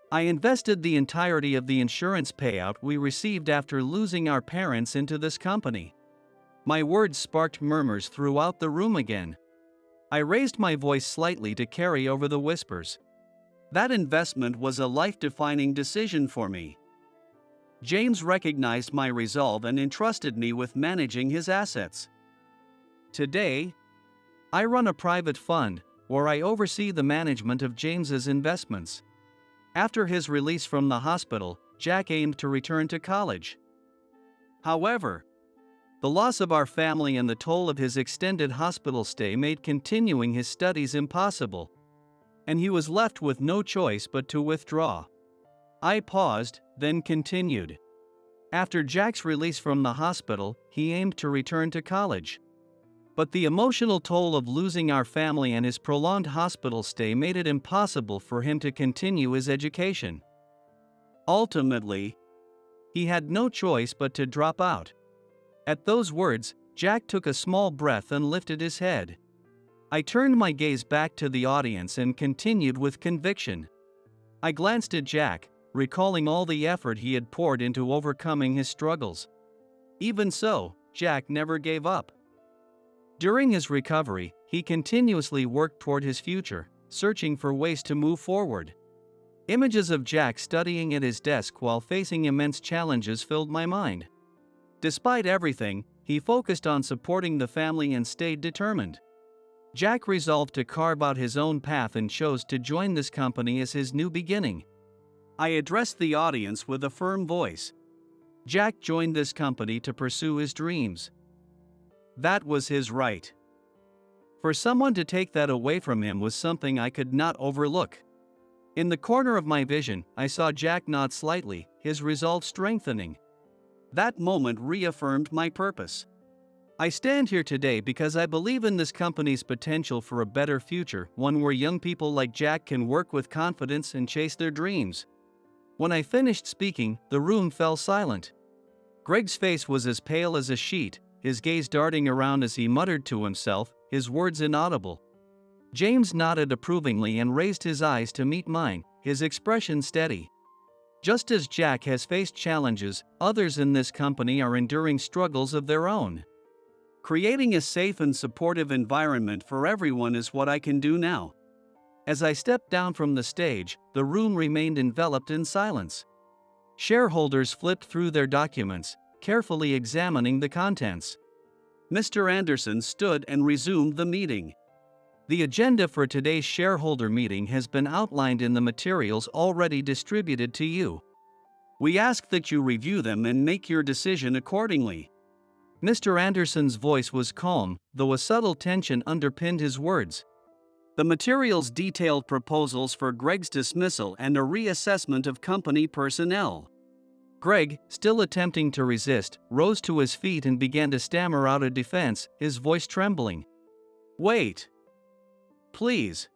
I invested the entirety of the insurance payout we received after losing our parents into this company. My words sparked murmurs throughout the room again. I raised my voice slightly to carry over the whispers. That investment was a life-defining decision for me. James recognized my resolve and entrusted me with managing his assets. Today, I run a private fund, where I oversee the management of James's investments. After his release from the hospital, Jack aimed to return to college. However, the loss of our family and the toll of his extended hospital stay made continuing his studies impossible, and he was left with no choice but to withdraw. I paused, then continued. After Jack's release from the hospital, he aimed to return to college. But the emotional toll of losing our family and his prolonged hospital stay made it impossible for him to continue his education. Ultimately, he had no choice but to drop out. At those words, Jack took a small breath and lifted his head. I turned my gaze back to the audience and continued with conviction. I glanced at Jack, recalling all the effort he had poured into overcoming his struggles. Even so, Jack never gave up. During his recovery, he continuously worked toward his future, searching for ways to move forward. Images of Jack studying at his desk while facing immense challenges filled my mind. Despite everything, he focused on supporting the family and stayed determined. Jack resolved to carve out his own path and chose to join this company as his new beginning. I addressed the audience with a firm voice. Jack joined this company to pursue his dreams. That was his right. For someone to take that away from him was something I could not overlook. In the corner of my vision, I saw Jack nod slightly, his resolve strengthening. That moment reaffirmed my purpose. I stand here today because I believe in this company's potential for a better future, one where young people like Jack can work with confidence and chase their dreams. When I finished speaking, the room fell silent. Greg's face was as pale as a sheet, his gaze darting around as he muttered to himself, his words inaudible. James nodded approvingly and raised his eyes to meet mine, his expression steady. Just as Jack has faced challenges, others in this company are enduring struggles of their own. Creating a safe and supportive environment for everyone is what I can do now. As I stepped down from the stage, the room remained enveloped in silence. Shareholders flipped through their documents, carefully examining the contents. Mr. Anderson stood and resumed the meeting. The agenda for today's shareholder meeting has been outlined in the materials already distributed to you. We ask that you review them and make your decision accordingly. Mr. Anderson's voice was calm, though a subtle tension underpinned his words. The materials detailed proposals for Greg's dismissal and a reassessment of company personnel. Greg, still attempting to resist, rose to his feet and began to stammer out a defense, his voice trembling. Wait. Please.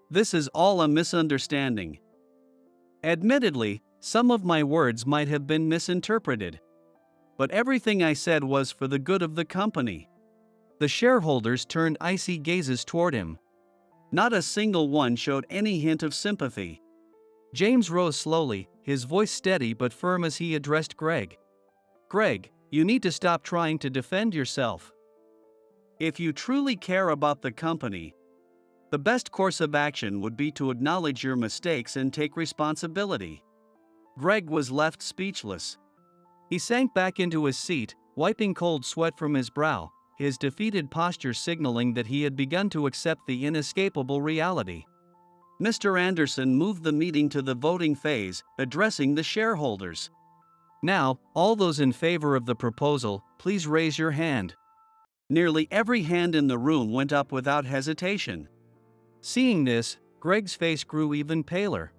This is all a misunderstanding. Admittedly, some of my words might have been misinterpreted. But everything I said was for the good of the company. The shareholders turned icy gazes toward him. Not a single one showed any hint of sympathy. James rose slowly, his voice steady but firm as he addressed Greg. Greg, you need to stop trying to defend yourself. If you truly care about the company, the best course of action would be to acknowledge your mistakes and take responsibility. Greg was left speechless. He sank back into his seat, wiping cold sweat from his brow, his defeated posture signaling that he had begun to accept the inescapable reality. Mr. Anderson moved the meeting to the voting phase, addressing the shareholders. Now, all those in favor of the proposal, please raise your hand. Nearly every hand in the room went up without hesitation. Seeing this, Greg's face grew even paler.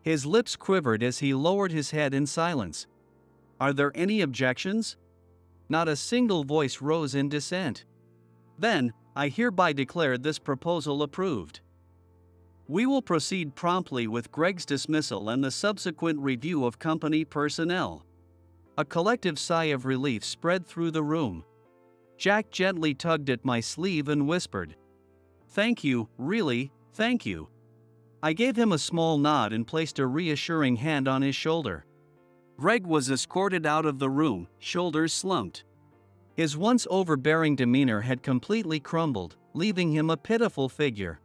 His lips quivered as he lowered his head in silence. Are there any objections? Not a single voice rose in dissent. Then, I hereby declare this proposal approved. We will proceed promptly with Greg's dismissal and the subsequent review of company personnel. A collective sigh of relief spread through the room. Jack gently tugged at my sleeve and whispered, "Thank you, really, thank you." I gave him a small nod and placed a reassuring hand on his shoulder. Greg was escorted out of the room, shoulders slumped. His once overbearing demeanor had completely crumbled, leaving him a pitiful figure.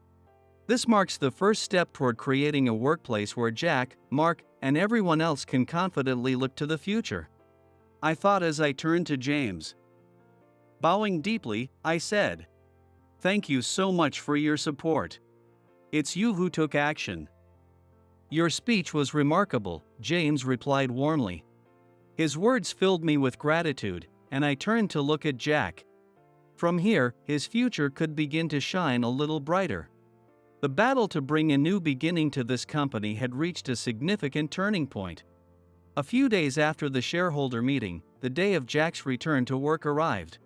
This marks the first step toward creating a workplace where Jack, Mark, and everyone else can confidently look to the future. I thought as I turned to James. Bowing deeply, I said, "Thank you so much for your support. It's you who took action." "Your speech was remarkable," James replied warmly. His words filled me with gratitude, and I turned to look at Jack. From here, his future could begin to shine a little brighter. The battle to bring a new beginning to this company had reached a significant turning point. A few days after the shareholder meeting, the day of Jack's return to work arrived.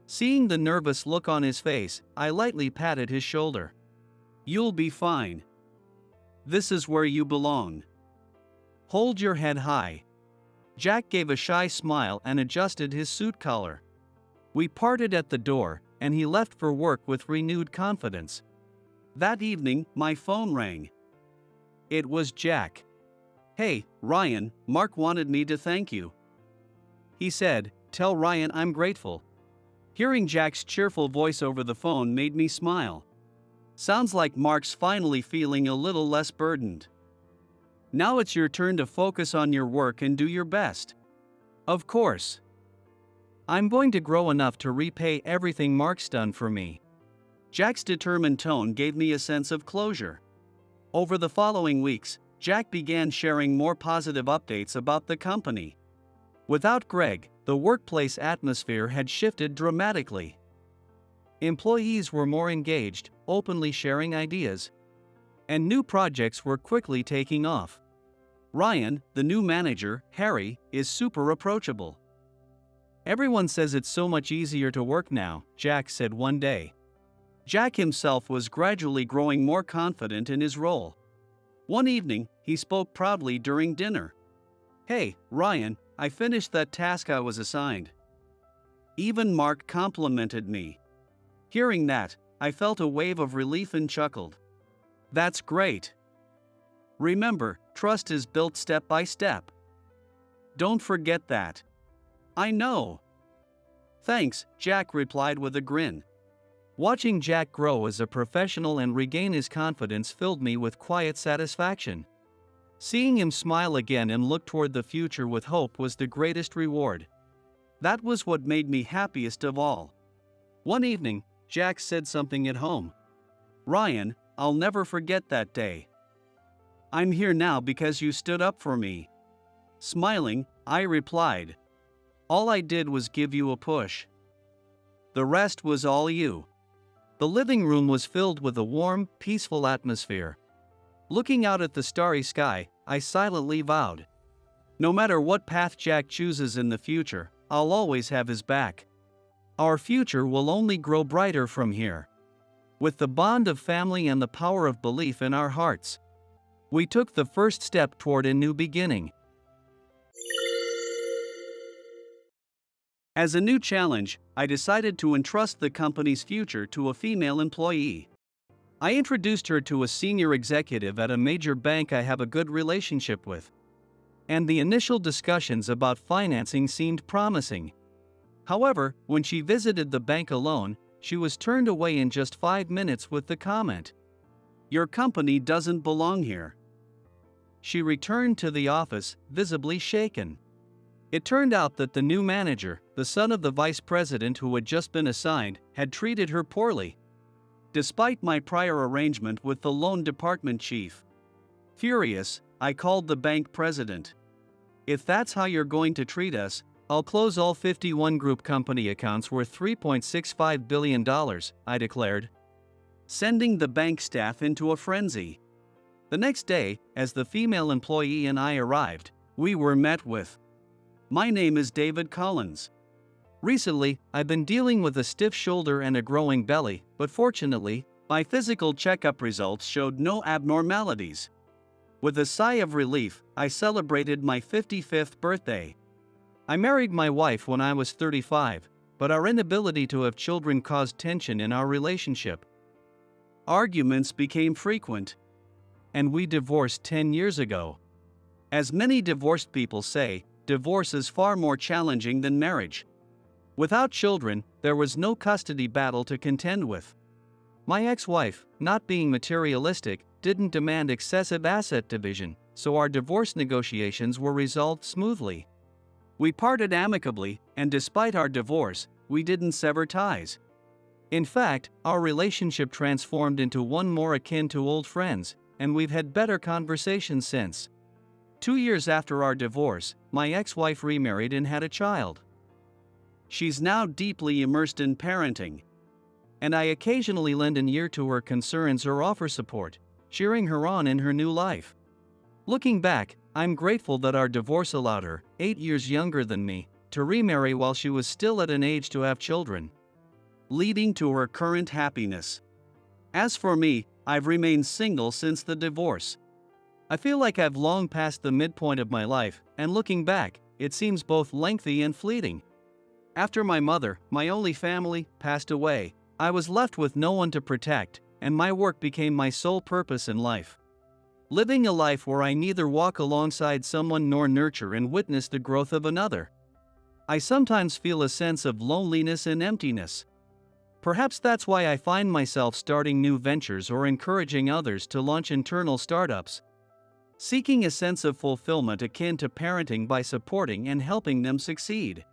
Seeing the nervous look on his face, I lightly patted his shoulder. "You'll be fine. This is where you belong. Hold your head high." Jack gave a shy smile and adjusted his suit collar. We parted at the door, and he left for work with renewed confidence. That evening, my phone rang. It was Jack. "Hey, Ryan, Mark wanted me to thank you," he said. "Tell Ryan I'm grateful." Hearing Jack's cheerful voice over the phone made me smile. Sounds like Mark's finally feeling a little less burdened. Now it's your turn to focus on your work and do your best. Of course. I'm going to grow enough to repay everything Mark's done for me. Jack's determined tone gave me a sense of closure. Over the following weeks, Jack began sharing more positive updates about the company. Without Greg, the workplace atmosphere had shifted dramatically. Employees were more engaged, openly sharing ideas. And new projects were quickly taking off. Ryan, the new manager, Harry, is super approachable. "Everyone says it's so much easier to work now," Jack said one day. Jack himself was gradually growing more confident in his role. One evening, he spoke proudly during dinner. "Hey, Ryan, I finished that task I was assigned." Even Mark complimented me. Hearing that, I felt a wave of relief and chuckled. "That's great. Remember, trust is built step by step. Don't forget that." "I know." "Thanks," Jack replied with a grin. Watching Jack grow as a professional and regain his confidence filled me with quiet satisfaction. Seeing him smile again and look toward the future with hope was the greatest reward. That was what made me happiest of all. One evening, Jack said something at home. "Ryan, I'll never forget that day. I'm here now because you stood up for me." Smiling, I replied, "All I did was give you a push. The rest was all you." The living room was filled with a warm, peaceful atmosphere. Looking out at the starry sky, I silently vowed, no matter what path Jack chooses in the future, I'll always have his back. Our future will only grow brighter from here. With the bond of family and the power of belief in our hearts, we took the first step toward a new beginning. As a new challenge, I decided to entrust the company's future to a female employee. I introduced her to a senior executive at a major bank I have a good relationship with. And the initial discussions about financing seemed promising. However, when she visited the bank alone, she was turned away in just 5 minutes with the comment, "Your company doesn't belong here." She returned to the office, visibly shaken. It turned out that the new manager, the son of the vice president who had just been assigned, had treated her poorly, despite my prior arrangement with the loan department chief. Furious, I called the bank president. "If that's how you're going to treat us, I'll close all 51 group company accounts worth $3.65 billion, I declared, sending the bank staff into a frenzy. The next day, as the female employee and I arrived, we were met with, "My name is David Collins. Recently, I've been dealing with a stiff shoulder and a growing belly, but fortunately, my physical checkup results showed no abnormalities." With a sigh of relief, I celebrated my 55th birthday. I married my wife when I was 35, but our inability to have children caused tension in our relationship. Arguments became frequent, and we divorced 10 years ago. As many divorced people say, divorce is far more challenging than marriage. Without children, there was no custody battle to contend with. My ex-wife, not being materialistic, didn't demand excessive asset division, so our divorce negotiations were resolved smoothly. We parted amicably, and despite our divorce, we didn't sever ties. In fact, our relationship transformed into one more akin to old friends, and we've had better conversations since. 2 years after our divorce, my ex-wife remarried and had a child. She's now deeply immersed in parenting, and I occasionally lend an ear to her concerns or offer support, cheering her on in her new life. Looking back, I'm grateful that our divorce allowed her, 8 years younger than me, to remarry while she was still at an age to have children, leading to her current happiness. As for me, I've remained single since the divorce. I feel like I've long passed the midpoint of my life, and looking back, it seems both lengthy and fleeting. After my mother, my only family, passed away, I was left with no one to protect, and my work became my sole purpose in life. Living a life where I neither walk alongside someone nor nurture and witness the growth of another. I sometimes feel a sense of loneliness and emptiness. Perhaps that's why I find myself starting new ventures or encouraging others to launch internal startups, seeking a sense of fulfillment akin to parenting by supporting and helping them succeed.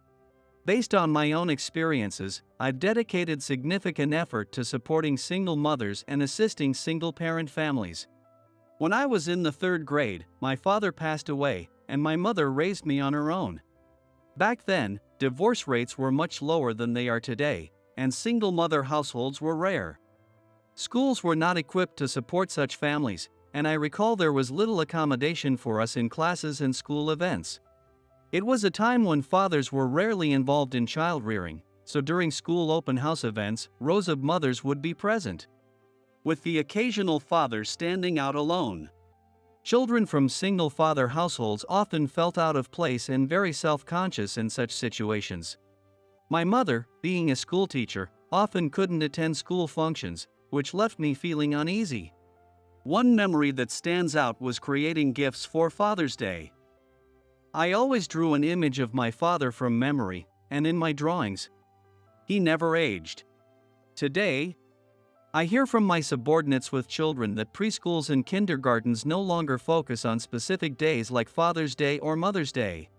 Based on my own experiences, I've dedicated significant effort to supporting single mothers and assisting single-parent families. When I was in the 3rd grade, my father passed away, and my mother raised me on her own. Back then, divorce rates were much lower than they are today, and single-mother households were rare. Schools were not equipped to support such families, and I recall there was little accommodation for us in classes and school events. It was a time when fathers were rarely involved in child-rearing, so during school open house events, rows of mothers would be present, with the occasional father standing out alone. Children from single-father households often felt out of place and very self-conscious in such situations. My mother, being a schoolteacher, often couldn't attend school functions, which left me feeling uneasy. One memory that stands out was creating gifts for Father's Day. I always drew an image of my father from memory, and in my drawings, he never aged. Today, I hear from my subordinates with children that preschools and kindergartens no longer focus on specific days like Father's Day or Mother's Day.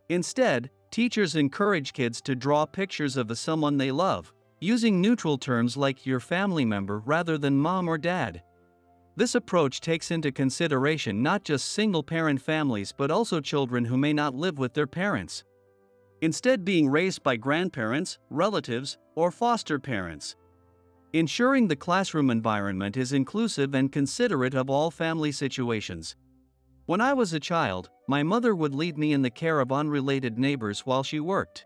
Instead, teachers encourage kids to draw pictures of someone they love, using neutral terms like your family member rather than mom or dad. This approach takes into consideration not just single-parent families but also children who may not live with their parents, instead being raised by grandparents, relatives, or foster parents. Ensuring the classroom environment is inclusive and considerate of all family situations. When I was a child, my mother would leave me in the care of unrelated neighbors while she worked.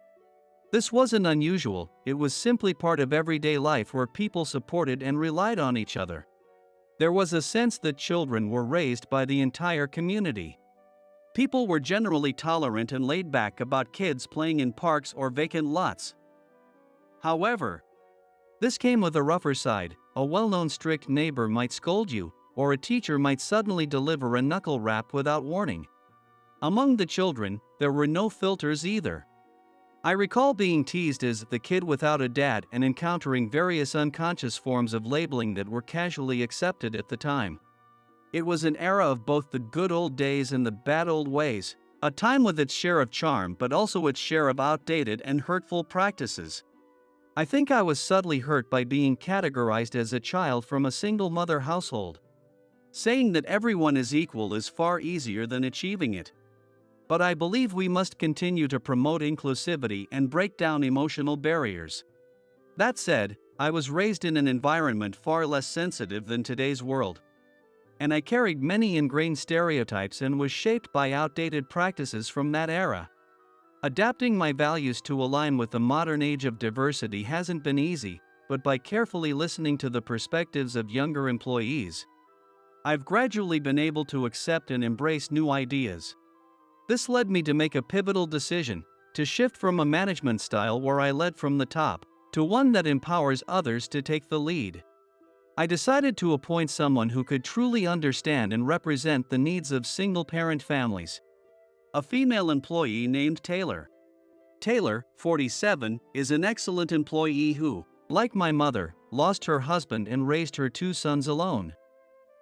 This wasn't unusual, it was simply part of everyday life where people supported and relied on each other. There was a sense that children were raised by the entire community. People were generally tolerant and laid back about kids playing in parks or vacant lots. However, this came with a rougher side. A well-known strict neighbor might scold you, or a teacher might suddenly deliver a knuckle rap without warning. Among the children, there were no filters either. I recall being teased as the kid without a dad and encountering various unconscious forms of labeling that were casually accepted at the time. It was an era of both the good old days and the bad old ways, a time with its share of charm but also its share of outdated and hurtful practices. I think I was subtly hurt by being categorized as a child from a single-mother household. Saying that everyone is equal is far easier than achieving it. But I believe we must continue to promote inclusivity and break down emotional barriers. That said, I was raised in an environment far less sensitive than today's world. And I carried many ingrained stereotypes and was shaped by outdated practices from that era. Adapting my values to align with the modern age of diversity hasn't been easy, but by carefully listening to the perspectives of younger employees, I've gradually been able to accept and embrace new ideas. This led me to make a pivotal decision, to shift from a management style where I led from the top, to one that empowers others to take the lead. I decided to appoint someone who could truly understand and represent the needs of single-parent families. A female employee named Taylor. Taylor, 47, is an excellent employee who, like my mother, lost her husband and raised her two sons alone.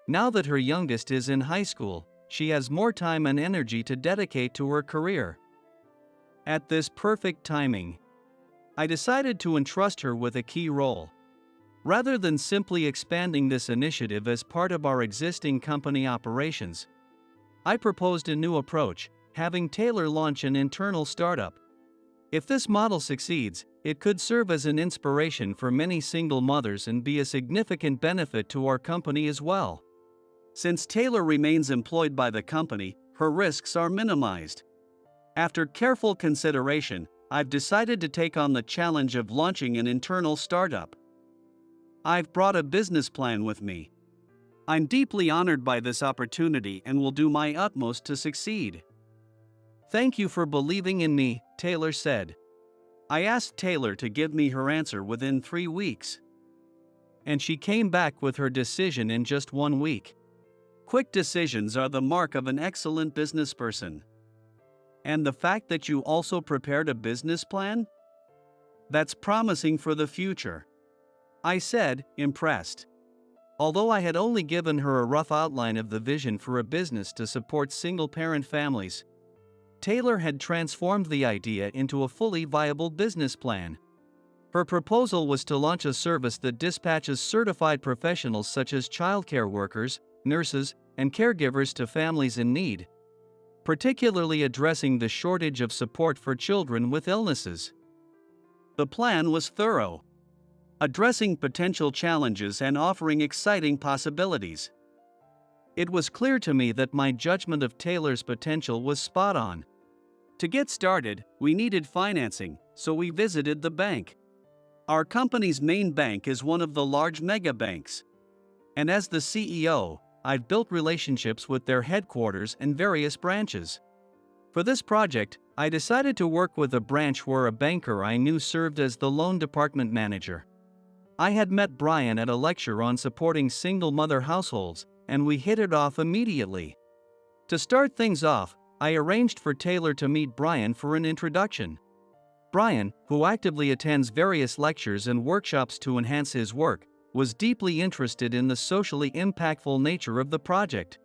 Now that her youngest is in high school, she has more time and energy to dedicate to her career. At this perfect timing, I decided to entrust her with a key role. Rather than simply expanding this initiative as part of our existing company operations, I proposed a new approach, having Taylor launch an internal startup. If this model succeeds, it could serve as an inspiration for many single mothers and be a significant benefit to our company as well. Since Taylor remains employed by the company, her risks are minimized. After careful consideration, I've decided to take on the challenge of launching an internal startup. I've brought a business plan with me. I'm deeply honored by this opportunity and will do my utmost to succeed. Thank you for believing in me, Taylor said. I asked Taylor to give me her answer within 3 weeks. And she came back with her decision in just 1 week. Quick decisions are the mark of an excellent business person. And the fact that you also prepared a business plan? That's promising for the future, I said, impressed. Although I had only given her a rough outline of the vision for a business to support single-parent families, Taylor had transformed the idea into a fully viable business plan. Her proposal was to launch a service that dispatches certified professionals such as childcare workers, nurses, and caregivers to families in need, particularly addressing the shortage of support for children with illnesses. The plan was thorough, addressing potential challenges and offering exciting possibilities. It was clear to me that my judgment of Taylor's potential was spot on. To get started, we needed financing, so we visited the bank. Our company's main bank is one of the large mega banks. And as the CEO, I'd built relationships with their headquarters and various branches. For this project, I decided to work with a branch where a banker I knew served as the loan department manager. I had met Brian at a lecture on supporting single mother households, and we hit it off immediately. To start things off, I arranged for Taylor to meet Brian for an introduction. Brian, who actively attends various lectures and workshops to enhance his work, was deeply interested in the socially impactful nature of the project.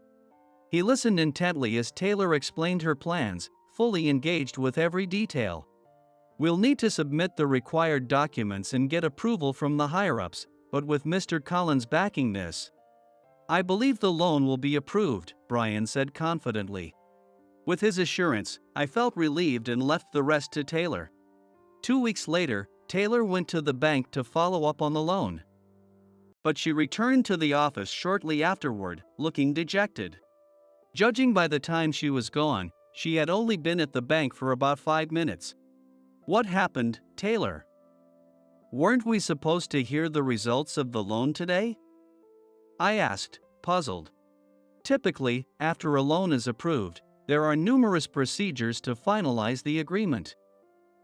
He listened intently as Taylor explained her plans, fully engaged with every detail. "We'll need to submit the required documents and get approval from the higher-ups, but with Mr. Collins backing this, I believe the loan will be approved," Brian said confidently. With his assurance, I felt relieved and left the rest to Taylor. 2 weeks later, Taylor went to the bank to follow up on the loan. But she returned to the office shortly afterward, looking dejected. Judging by the time she was gone, she had only been at the bank for about 5 minutes. "What happened, Taylor? Weren't we supposed to hear the results of the loan today?" I asked, puzzled. Typically, after a loan is approved, there are numerous procedures to finalize the agreement.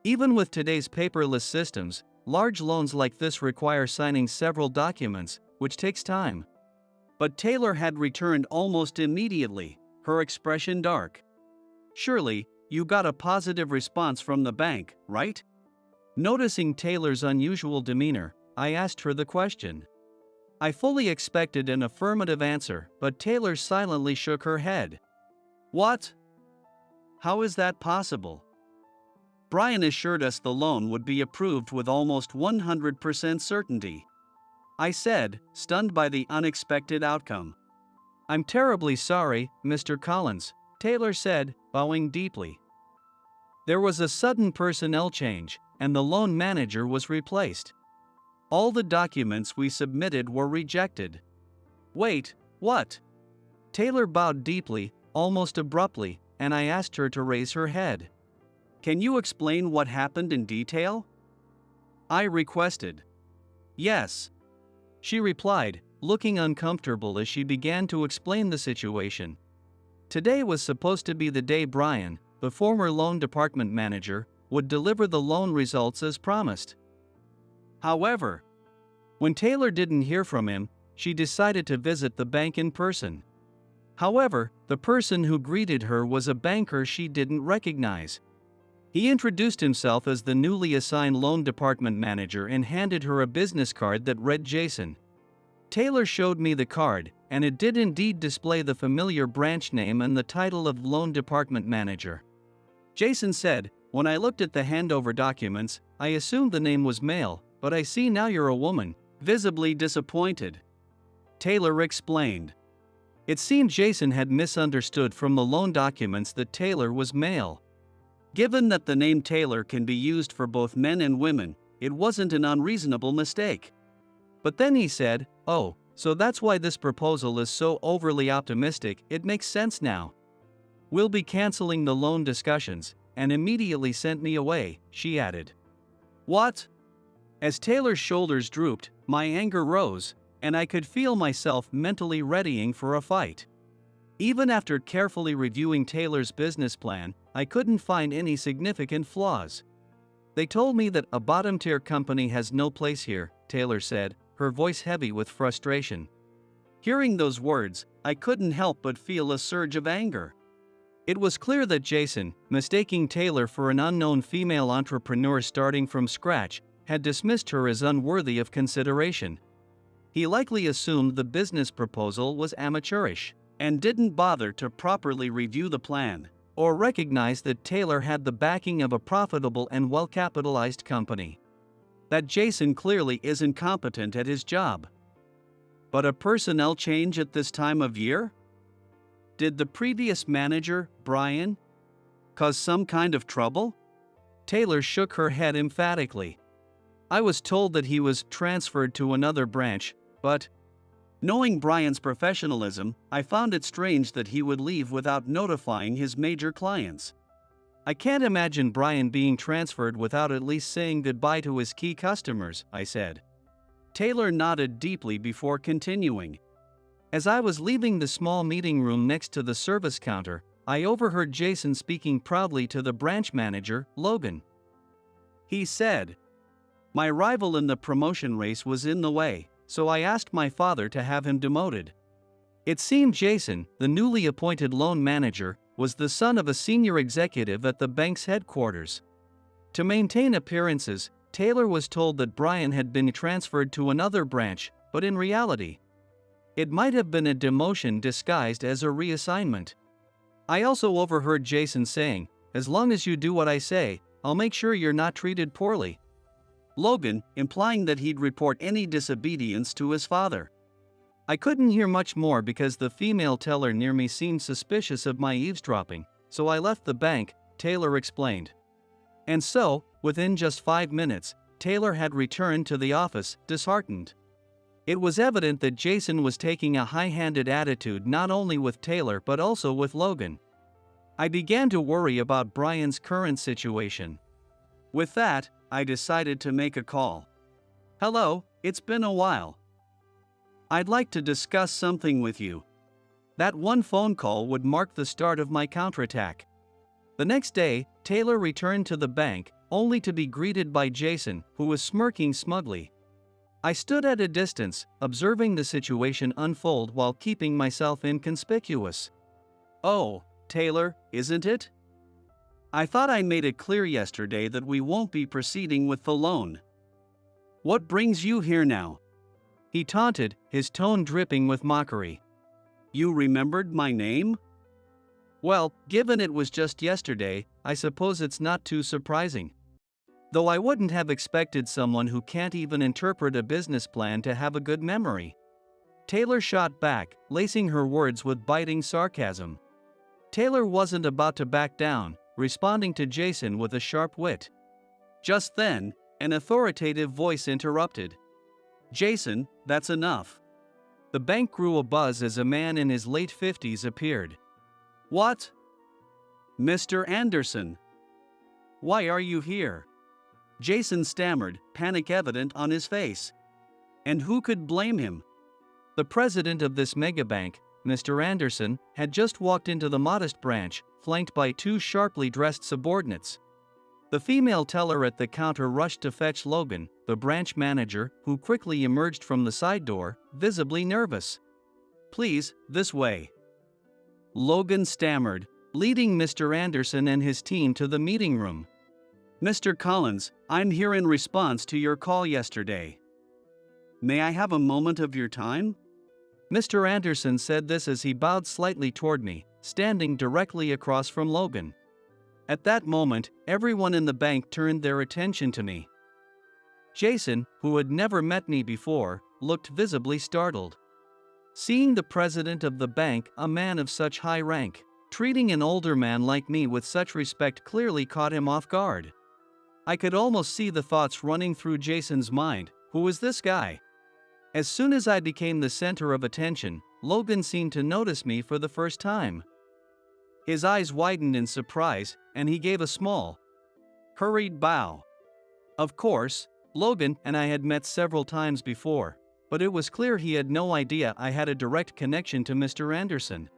Even with today's paperless systems, large loans like this require signing several documents, which takes time. But Taylor had returned almost immediately, her expression dark. "Surely, you got a positive response from the bank, right?" Noticing Taylor's unusual demeanor, I asked her the question. I fully expected an affirmative answer, but Taylor silently shook her head. "What? How is that possible? Brian assured us the loan would be approved with almost 100% certainty," I said, stunned by the unexpected outcome. "I'm terribly sorry, Mr. Collins," Taylor said, bowing deeply. There was a sudden personnel change, and the loan manager was replaced. All the documents we submitted were rejected. "Wait, what?" Taylor bowed deeply, almost abruptly, and I asked her to raise her head. "Can you explain what happened in detail?" I requested. "Yes," she replied, looking uncomfortable as she began to explain the situation. Today was supposed to be the day Brian, the former loan department manager, would deliver the loan results as promised. However, when Taylor didn't hear from him, she decided to visit the bank in person. However, the person who greeted her was a banker she didn't recognize. He introduced himself as the newly assigned loan department manager and handed her a business card that read Jason. Taylor showed me the card, and it did indeed display the familiar branch name and the title of loan department manager. Jason said, "When I looked at the handover documents, I assumed the name was male, but I see now you're a woman," visibly disappointed. Taylor explained. It seemed Jason had misunderstood from the loan documents that Taylor was male. Given that the name Taylor can be used for both men and women, it wasn't an unreasonable mistake. But then he said, "Oh, so that's why this proposal is so overly optimistic, it makes sense now. We'll be canceling the loan discussions," and immediately sent me away, she added. "What?" As Taylor's shoulders drooped, my anger rose, and I could feel myself mentally readying for a fight. Even after carefully reviewing Taylor's business plan, I couldn't find any significant flaws. "They told me that a bottom-tier company has no place here," Taylor said, her voice heavy with frustration. Hearing those words, I couldn't help but feel a surge of anger. It was clear that Jason, mistaking Taylor for an unknown female entrepreneur starting from scratch, had dismissed her as unworthy of consideration. He likely assumed the business proposal was amateurish, and didn't bother to properly review the plan, or recognize that Taylor had the backing of a profitable and well-capitalized company. That Jason clearly isn't competent at his job. But a personnel change at this time of year? Did the previous manager, Brian, cause some kind of trouble? Taylor shook her head emphatically. I was told that he was transferred to another branch, but knowing Brian's professionalism, I found it strange that he would leave without notifying his major clients. I can't imagine Brian being transferred without at least saying goodbye to his key customers, I said. Taylor nodded deeply before continuing. As I was leaving the small meeting room next to the service counter, I overheard Jason speaking proudly to the branch manager, Logan. He said, "My rival in the promotion race was in the way, so I asked my father to have him demoted." It seemed Jason, the newly appointed loan manager, was the son of a senior executive at the bank's headquarters. To maintain appearances, Taylor was told that Brian had been transferred to another branch, but in reality, it might have been a demotion disguised as a reassignment. I also overheard Jason saying, "As long as you do what I say, I'll make sure you're not treated poorly." Logan, implying that he'd report any disobedience to his father. I couldn't hear much more because the female teller near me seemed suspicious of my eavesdropping, so I left the bank, Taylor explained. And so, within just 5 minutes, Taylor had returned to the office, disheartened. It was evident that Jason was taking a high-handed attitude not only with Taylor but also with Logan. I began to worry about Brian's current situation. With that, I decided to make a call. "Hello, it's been a while. I'd like to discuss something with you." That one phone call would mark the start of my counterattack. The next day, Taylor returned to the bank, only to be greeted by Jason, who was smirking smugly. I stood at a distance, observing the situation unfold while keeping myself inconspicuous. "Oh, Taylor, isn't it? I thought I made it clear yesterday that we won't be proceeding with the loan. What brings you here now?" He taunted, his tone dripping with mockery. "You remembered my name? Well, given it was just yesterday, I suppose it's not too surprising. Though I wouldn't have expected someone who can't even interpret a business plan to have a good memory." Taylor shot back, lacing her words with biting sarcasm. Taylor wasn't about to back down, responding to Jason with a sharp wit. Just then, an authoritative voice interrupted. "Jason, that's enough." The bank grew abuzz as a man in his late 50s appeared. "What? Mr. Anderson? Why are you here?" Jason stammered, panic evident on his face. And who could blame him? The president of this megabank, Mr. Anderson, had just walked into the modest branch, flanked by 2 sharply dressed subordinates. The female teller at the counter rushed to fetch Logan, the branch manager, who quickly emerged from the side door, visibly nervous. "Please, this way." Logan stammered, leading Mr. Anderson and his team to the meeting room. "Mr. Collins, I'm here in response to your call yesterday. May I have a moment of your time?" Mr. Anderson said this as he bowed slightly toward me, standing directly across from Logan. At that moment, everyone in the bank turned their attention to me. Jason, who had never met me before, looked visibly startled. Seeing the president of the bank, a man of such high rank, treating an older man like me with such respect clearly caught him off guard. I could almost see the thoughts running through Jason's mind. Who is this guy? As soon as I became the center of attention, Logan seemed to notice me for the first time. His eyes widened in surprise, and he gave a small, hurried bow. Of course, Logan and I had met several times before, but it was clear he had no idea I had a direct connection to Mr. Anderson.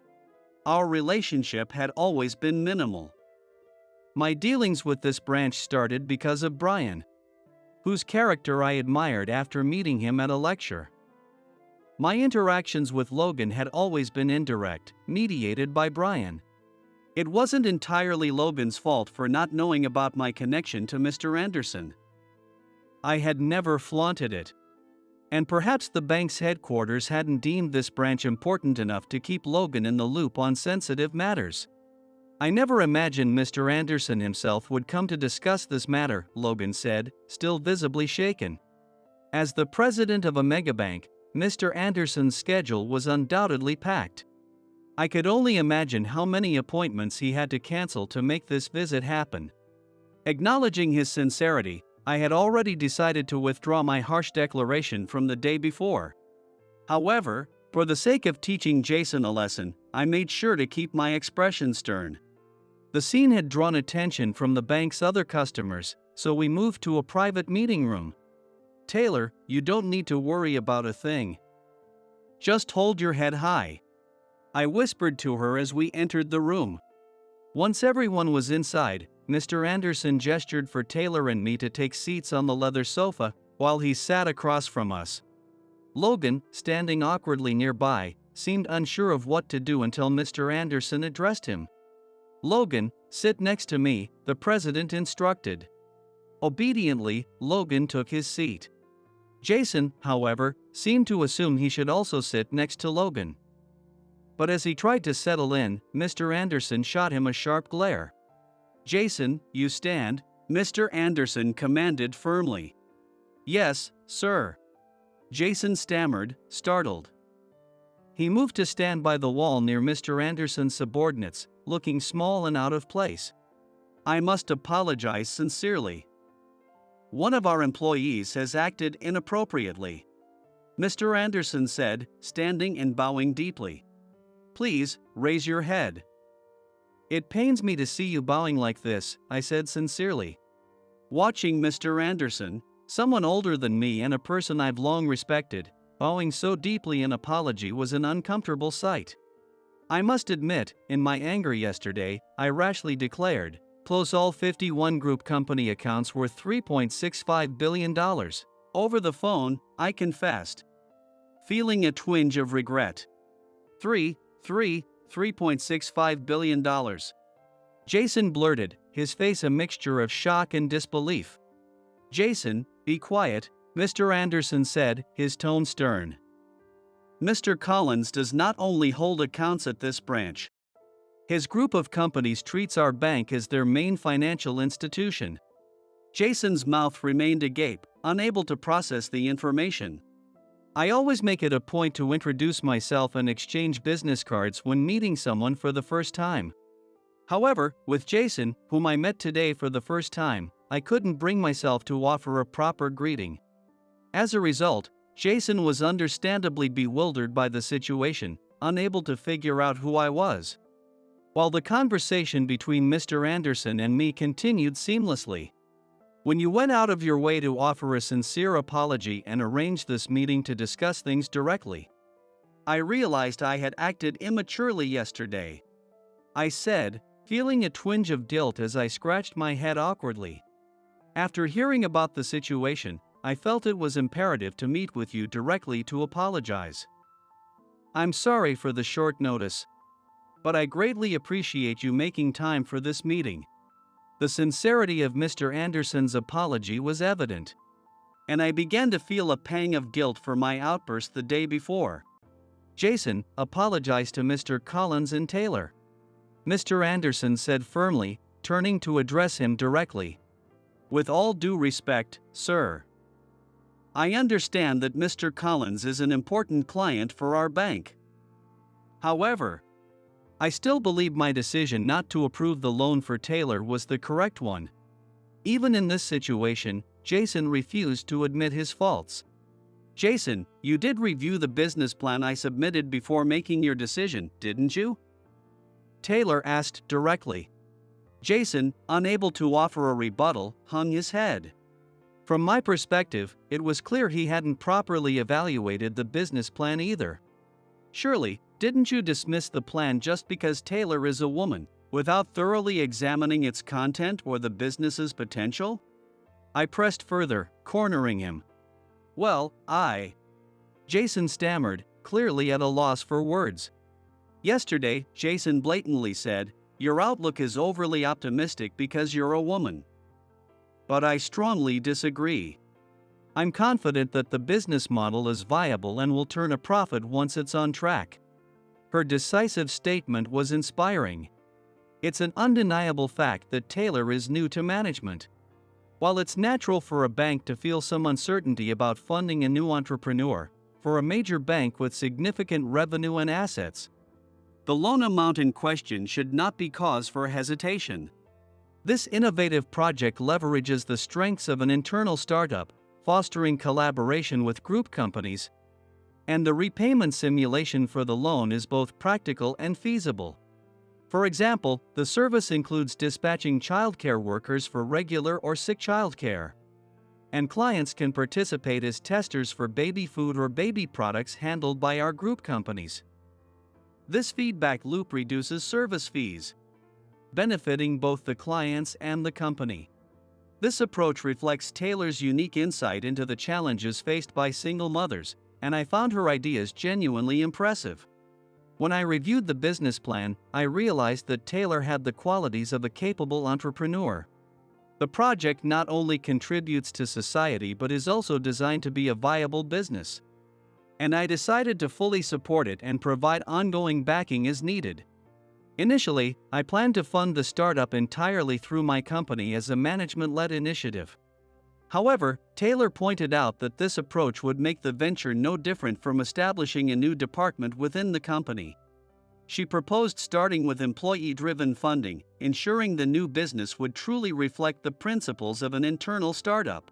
Our relationship had always been minimal. My dealings with this branch started because of Brian, whose character I admired after meeting him at a lecture. My interactions with Logan had always been indirect, mediated by Brian. It wasn't entirely Logan's fault for not knowing about my connection to Mr. Anderson. I had never flaunted it. And perhaps the bank's headquarters hadn't deemed this branch important enough to keep Logan in the loop on sensitive matters. I never imagined Mr. Anderson himself would come to discuss this matter, Logan said, still visibly shaken. As the president of a megabank, Mr. Anderson's schedule was undoubtedly packed. I could only imagine how many appointments he had to cancel to make this visit happen. Acknowledging his sincerity, I had already decided to withdraw my harsh declaration from the day before. However, for the sake of teaching Jason a lesson, I made sure to keep my expression stern. The scene had drawn attention from the bank's other customers, so we moved to a private meeting room. "Taylor, you don't need to worry about a thing," Just hold your head high," I whispered to her as we entered the room. Once everyone was inside, Mr. Anderson gestured for Taylor and me to take seats on the leather sofa while he sat across from us. Logan, standing awkwardly nearby, seemed unsure of what to do until Mr. Anderson addressed him. "Logan, sit next to me," the president instructed. Obediently, Logan took his seat. Jason, however, seemed to assume he should also sit next to Logan. But as he tried to settle in, Mr. Anderson shot him a sharp glare. "Jason, you stand," Mr. Anderson commanded firmly. "Yes, sir," Jason stammered, startled. He moved to stand by the wall near Mr. Anderson's subordinates, looking small and out of place. "I must apologize sincerely. One of our employees has acted inappropriately," Mr. Anderson said, standing and bowing deeply. "Please, raise your head." "It pains me to see you bowing like this," I said sincerely. Watching Mr. Anderson, someone older than me and a person I've long respected, bowing so deeply in apology was an uncomfortable sight. I must admit, in my anger yesterday, I rashly declared, "Close all 51 group company accounts worth $3.65 billion. Over the phone, I confessed, feeling a twinge of regret. $3.65 billion. Jason blurted, his face a mixture of shock and disbelief. "Jason, be quiet," Mr. Anderson said, his tone stern. "Mr. Collins does not only hold accounts at this branch. His group of companies treats our bank as their main financial institution." Jason's mouth remained agape, unable to process the information. I always make it a point to introduce myself and exchange business cards when meeting someone for the first time. However, with Jason, whom I met today for the first time, I couldn't bring myself to offer a proper greeting. As a result, Jason was understandably bewildered by the situation, unable to figure out who I was. While the conversation between Mr. Anderson and me continued seamlessly. "When you went out of your way to offer a sincere apology and arrange this meeting to discuss things directly, I realized I had acted immaturely yesterday," I said, feeling a twinge of guilt as I scratched my head awkwardly. "After hearing about the situation, I felt it was imperative to meet with you directly to apologize. I'm sorry for the short notice, but I greatly appreciate you making time for this meeting." The sincerity of Mr. Anderson's apology was evident, and I began to feel a pang of guilt for my outburst the day before. "Jason, apologize to Mr. Collins and Taylor," Mr. Anderson said firmly, turning to address him directly. "With all due respect, sir. I understand that Mr. Collins is an important client for our bank. However, I still believe my decision not to approve the loan for Taylor was the correct one. Even in this situation, Jason refused to admit his faults." "Jason, you did review the business plan I submitted before making your decision, didn't you?" Taylor asked directly. Jason, unable to offer a rebuttal, hung his head. From my perspective, it was clear he hadn't properly evaluated the business plan either. "Surely, didn't you dismiss the plan just because Taylor is a woman, without thoroughly examining its content or the business's potential?" I pressed further, cornering him. "Well, Jason stammered, clearly at a loss for words. "Yesterday, Jason blatantly said, 'Your outlook is overly optimistic because you're a woman.' But I strongly disagree. I'm confident that the business model is viable and will turn a profit once it's on track." Her decisive statement was inspiring. It's an undeniable fact that Taylor is new to management. While it's natural for a bank to feel some uncertainty about funding a new entrepreneur, for a major bank with significant revenue and assets, the loan amount in question should not be cause for hesitation. This innovative project leverages the strengths of an internal startup, fostering collaboration with group companies, and the repayment simulation for the loan is both practical and feasible. For example, the service includes dispatching childcare workers for regular or sick childcare. and clients can participate as testers for baby food or baby products handled by our group companies. This feedback loop reduces service fees, benefiting both the clients and the company. This approach reflects Taylor's unique insight into the challenges faced by single mothers, and I found her ideas genuinely impressive. When I reviewed the business plan, I realized that Taylor had the qualities of a capable entrepreneur. The project not only contributes to society but is also designed to be a viable business. And I decided to fully support it and provide ongoing backing as needed. Initially, I planned to fund the startup entirely through my company as a management-led initiative. However, Taylor pointed out that this approach would make the venture no different from establishing a new department within the company. She proposed starting with employee-driven funding, ensuring the new business would truly reflect the principles of an internal startup.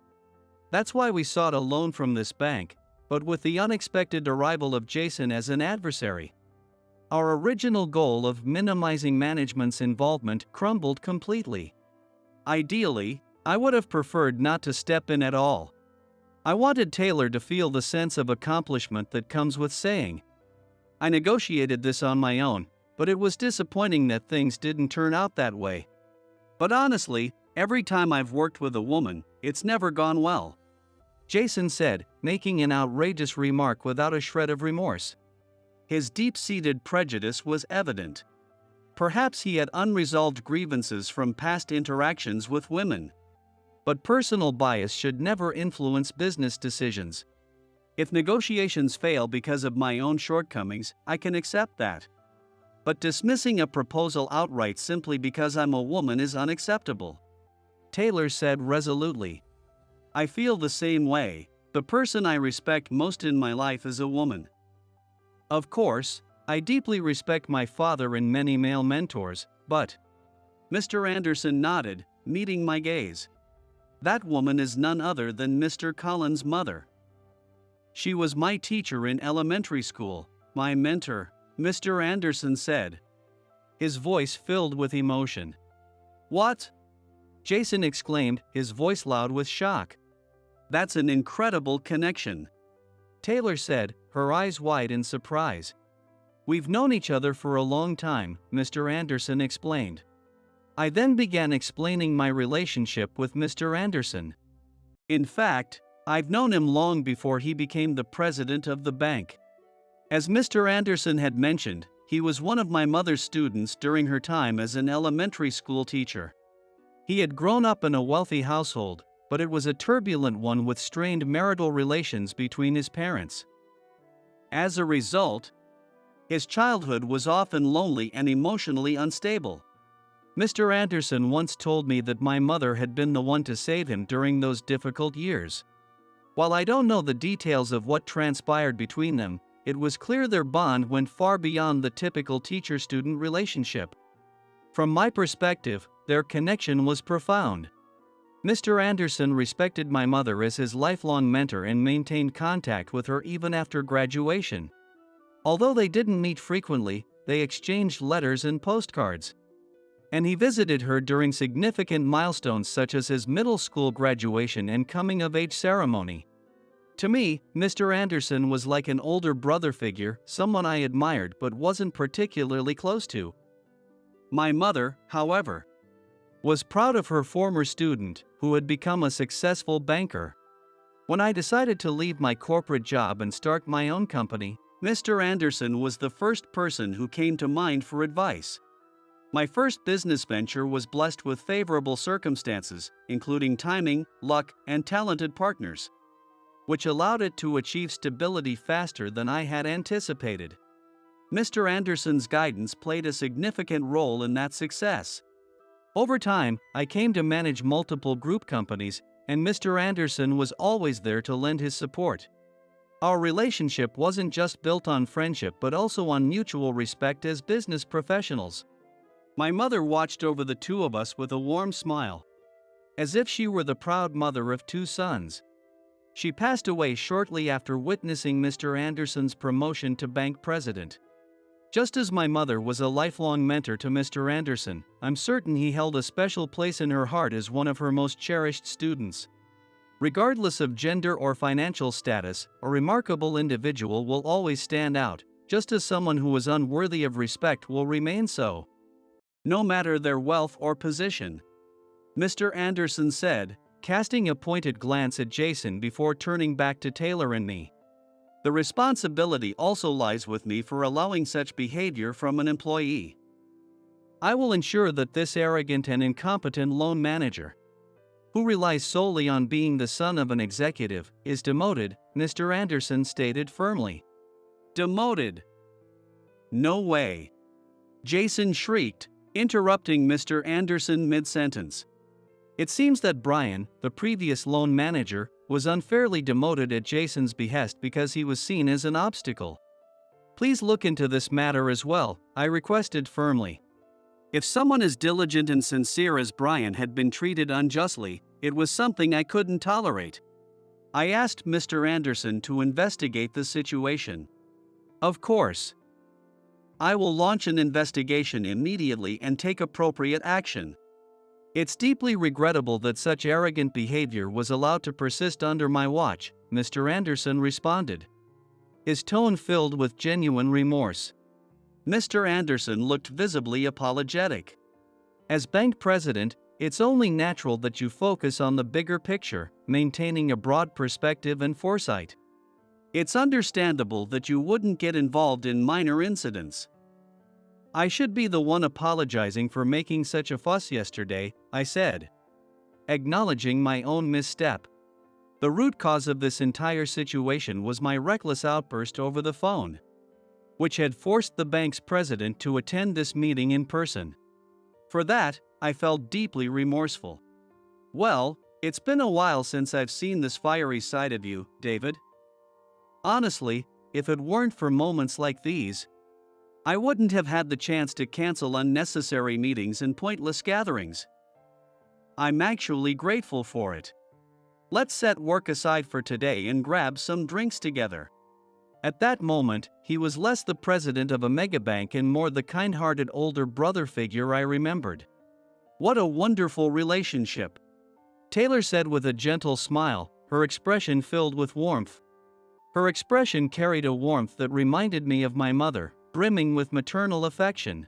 That's why we sought a loan from this bank, but with the unexpected arrival of Jason as an adversary, our original goal of minimizing management's involvement crumbled completely. Ideally, I would have preferred not to step in at all. I wanted Taylor to feel the sense of accomplishment that comes with saying, I negotiated this on my own, but it was disappointing that things didn't turn out that way. But honestly, every time I've worked with a woman, it's never gone well, Jason said, making an outrageous remark without a shred of remorse. His deep-seated prejudice was evident. Perhaps he had unresolved grievances from past interactions with women. But personal bias should never influence business decisions. If negotiations fail because of my own shortcomings, I can accept that. But dismissing a proposal outright simply because I'm a woman is unacceptable, Taylor said resolutely. I feel the same way. The person I respect most in my life is a woman. Of course, I deeply respect my father and many male mentors, but Mr. Anderson nodded, meeting my gaze. That woman is none other than Mr. Cullen's mother. She was my teacher in elementary school, my mentor, Mr. Anderson said, his voice filled with emotion. What? Jason exclaimed, his voice loud with shock. That's an incredible connection, Taylor said, her eyes wide in surprise. We've known each other for a long time, Mr. Anderson explained. I then began explaining my relationship with Mr. Anderson. In fact, I've known him long before he became the president of the bank. As Mr. Anderson had mentioned, he was one of my mother's students during her time as an elementary school teacher. He had grown up in a wealthy household, but it was a turbulent one with strained marital relations between his parents. As a result, his childhood was often lonely and emotionally unstable. Mr. Anderson once told me that my mother had been the one to save him during those difficult years. While I don't know the details of what transpired between them, it was clear their bond went far beyond the typical teacher-student relationship. From my perspective, their connection was profound. Mr. Anderson respected my mother as his lifelong mentor and maintained contact with her even after graduation. Although they didn't meet frequently, they exchanged letters and postcards. And he visited her during significant milestones such as his middle school graduation and coming-of-age ceremony. To me, Mr. Anderson was like an older brother figure, someone I admired but wasn't particularly close to. My mother, however, was proud of her former student, who had become a successful banker. When I decided to leave my corporate job and start my own company, Mr. Anderson was the first person who came to mind for advice. My first business venture was blessed with favorable circumstances, including timing, luck, and talented partners, which allowed it to achieve stability faster than I had anticipated. Mr. Anderson's guidance played a significant role in that success. Over time, I came to manage multiple group companies, and Mr. Anderson was always there to lend his support. Our relationship wasn't just built on friendship but also on mutual respect as business professionals. My mother watched over the two of us with a warm smile, as if she were the proud mother of two sons. She passed away shortly after witnessing Mr. Anderson's promotion to bank president. Just as my mother was a lifelong mentor to Mr. Anderson, I'm certain he held a special place in her heart as one of her most cherished students. Regardless of gender or financial status, a remarkable individual will always stand out, just as someone who is unworthy of respect will remain so, no matter their wealth or position," Mr. Anderson said, casting a pointed glance at Jason before turning back to Taylor and me. "The responsibility also lies with me for allowing such behavior from an employee. I will ensure that this arrogant and incompetent loan manager, who relies solely on being the son of an executive, is demoted," Mr. Anderson stated firmly. "Demoted? No way!" Jason shrieked, interrupting Mr. Anderson mid-sentence. It seems that Brian, the previous loan manager, was unfairly demoted at Jason's behest because he was seen as an obstacle. "Please look into this matter as well," I requested firmly. If someone as diligent and sincere as Brian had been treated unjustly, it was something I couldn't tolerate. I asked Mr. Anderson to investigate the situation. "Of course. I will launch an investigation immediately and take appropriate action. It's deeply regrettable that such arrogant behavior was allowed to persist under my watch," Mr. Anderson responded, his tone filled with genuine remorse. Mr. Anderson looked visibly apologetic. "As bank president, it's only natural that you focus on the bigger picture, maintaining a broad perspective and foresight. It's understandable that you wouldn't get involved in minor incidents. I should be the one apologizing for making such a fuss yesterday," I said, acknowledging my own misstep. The root cause of this entire situation was my reckless outburst over the phone, which had forced the bank's president to attend this meeting in person. For that, I felt deeply remorseful. "Well, it's been a while since I've seen this fiery side of you, David. Honestly, if it weren't for moments like these, I wouldn't have had the chance to cancel unnecessary meetings and pointless gatherings. I'm actually grateful for it. Let's set work aside for today and grab some drinks together." At that moment, he was less the president of a megabank and more the kind-hearted older brother figure I remembered. "What a wonderful relationship," Taylor said with a gentle smile, her expression filled with warmth. Her expression carried a warmth that reminded me of my mother, brimming with maternal affection.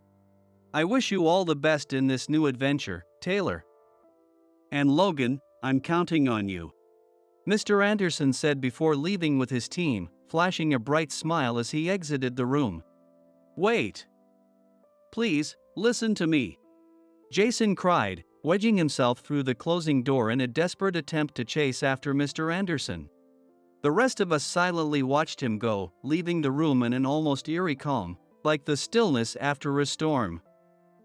"I wish you all the best in this new adventure, Taylor. And Logan, I'm counting on you," Mr. Anderson said before leaving with his team, flashing a bright smile as he exited the room. "Wait. Please, listen to me," Jason cried, wedging himself through the closing door in a desperate attempt to chase after Mr. Anderson. The rest of us silently watched him go, leaving the room in an almost eerie calm, like the stillness after a storm.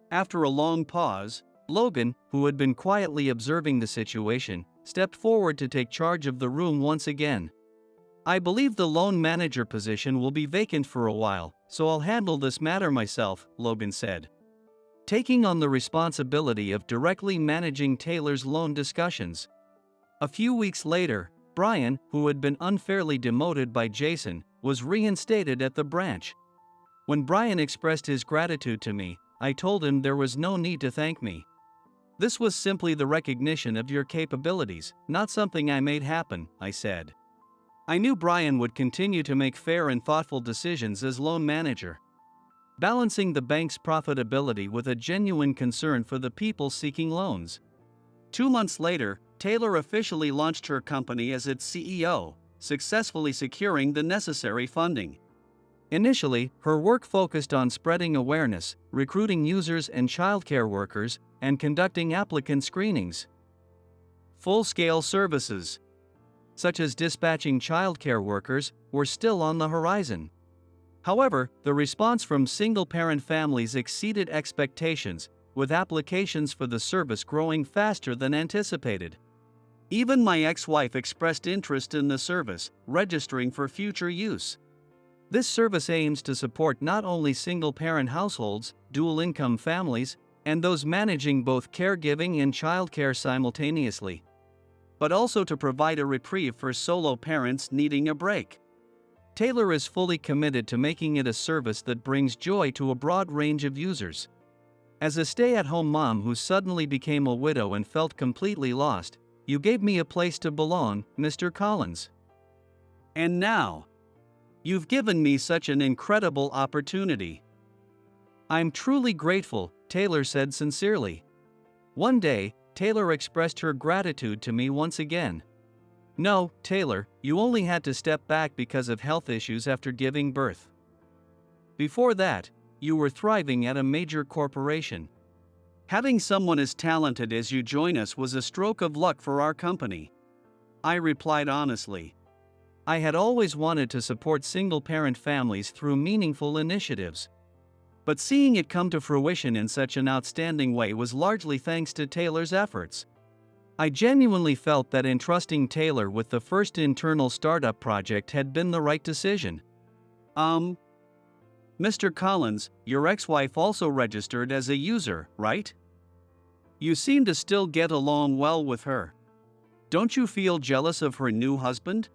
After a long pause, Logan, who had been quietly observing the situation, stepped forward to take charge of the room once again. "I believe the loan manager position will be vacant for a while, so I'll handle this matter myself," Logan said, taking on the responsibility of directly managing Taylor's loan discussions. A few weeks later, Brian, who had been unfairly demoted by Jason, was reinstated at the branch. When Brian expressed his gratitude to me, I told him there was no need to thank me. "This was simply the recognition of your capabilities, not something I made happen," I said. I knew Brian would continue to make fair and thoughtful decisions as loan manager, balancing the bank's profitability with a genuine concern for the people seeking loans. 2 months later, Taylor officially launched her company as its CEO, successfully securing the necessary funding. Initially, her work focused on spreading awareness, recruiting users and childcare workers, and conducting applicant screenings. Full-scale services, such as dispatching childcare workers, were still on the horizon. However, the response from single-parent families exceeded expectations, with applications for the service growing faster than anticipated. Even my ex-wife expressed interest in the service, registering for future use. This service aims to support not only single-parent households, dual-income families, and those managing both caregiving and childcare simultaneously, but also to provide a reprieve for solo parents needing a break. Taylor is fully committed to making it a service that brings joy to a broad range of users. As a stay-at-home mom who suddenly became a widow and felt completely lost, You gave me a place to belong, Mr. Collins. And now, you've given me such an incredible opportunity. I'm truly grateful, Taylor said sincerely. One day, Taylor expressed her gratitude to me once again. No, Taylor, you only had to step back because of health issues after giving birth. Before that, you were thriving at a major corporation. Having someone as talented as you join us was a stroke of luck for our company. I replied honestly. I had always wanted to support single-parent families through meaningful initiatives. But seeing it come to fruition in such an outstanding way was largely thanks to Taylor's efforts. I genuinely felt that entrusting Taylor with the first internal startup project had been the right decision. Mr. Collins, your ex-wife also registered as a user, right? You seem to still get along well with her. Don't you feel jealous of her new husband?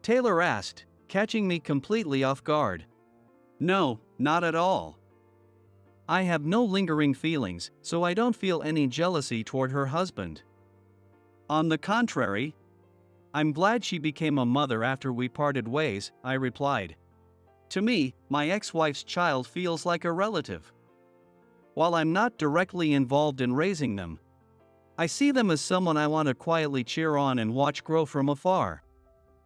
Taylor asked, catching me completely off guard. No, not at all. I have no lingering feelings, so I don't feel any jealousy toward her husband. On the contrary, I'm glad she became a mother after we parted ways, I replied. To me, my ex-wife's child feels like a relative. While I'm not directly involved in raising them, I see them as someone I want to quietly cheer on and watch grow from afar.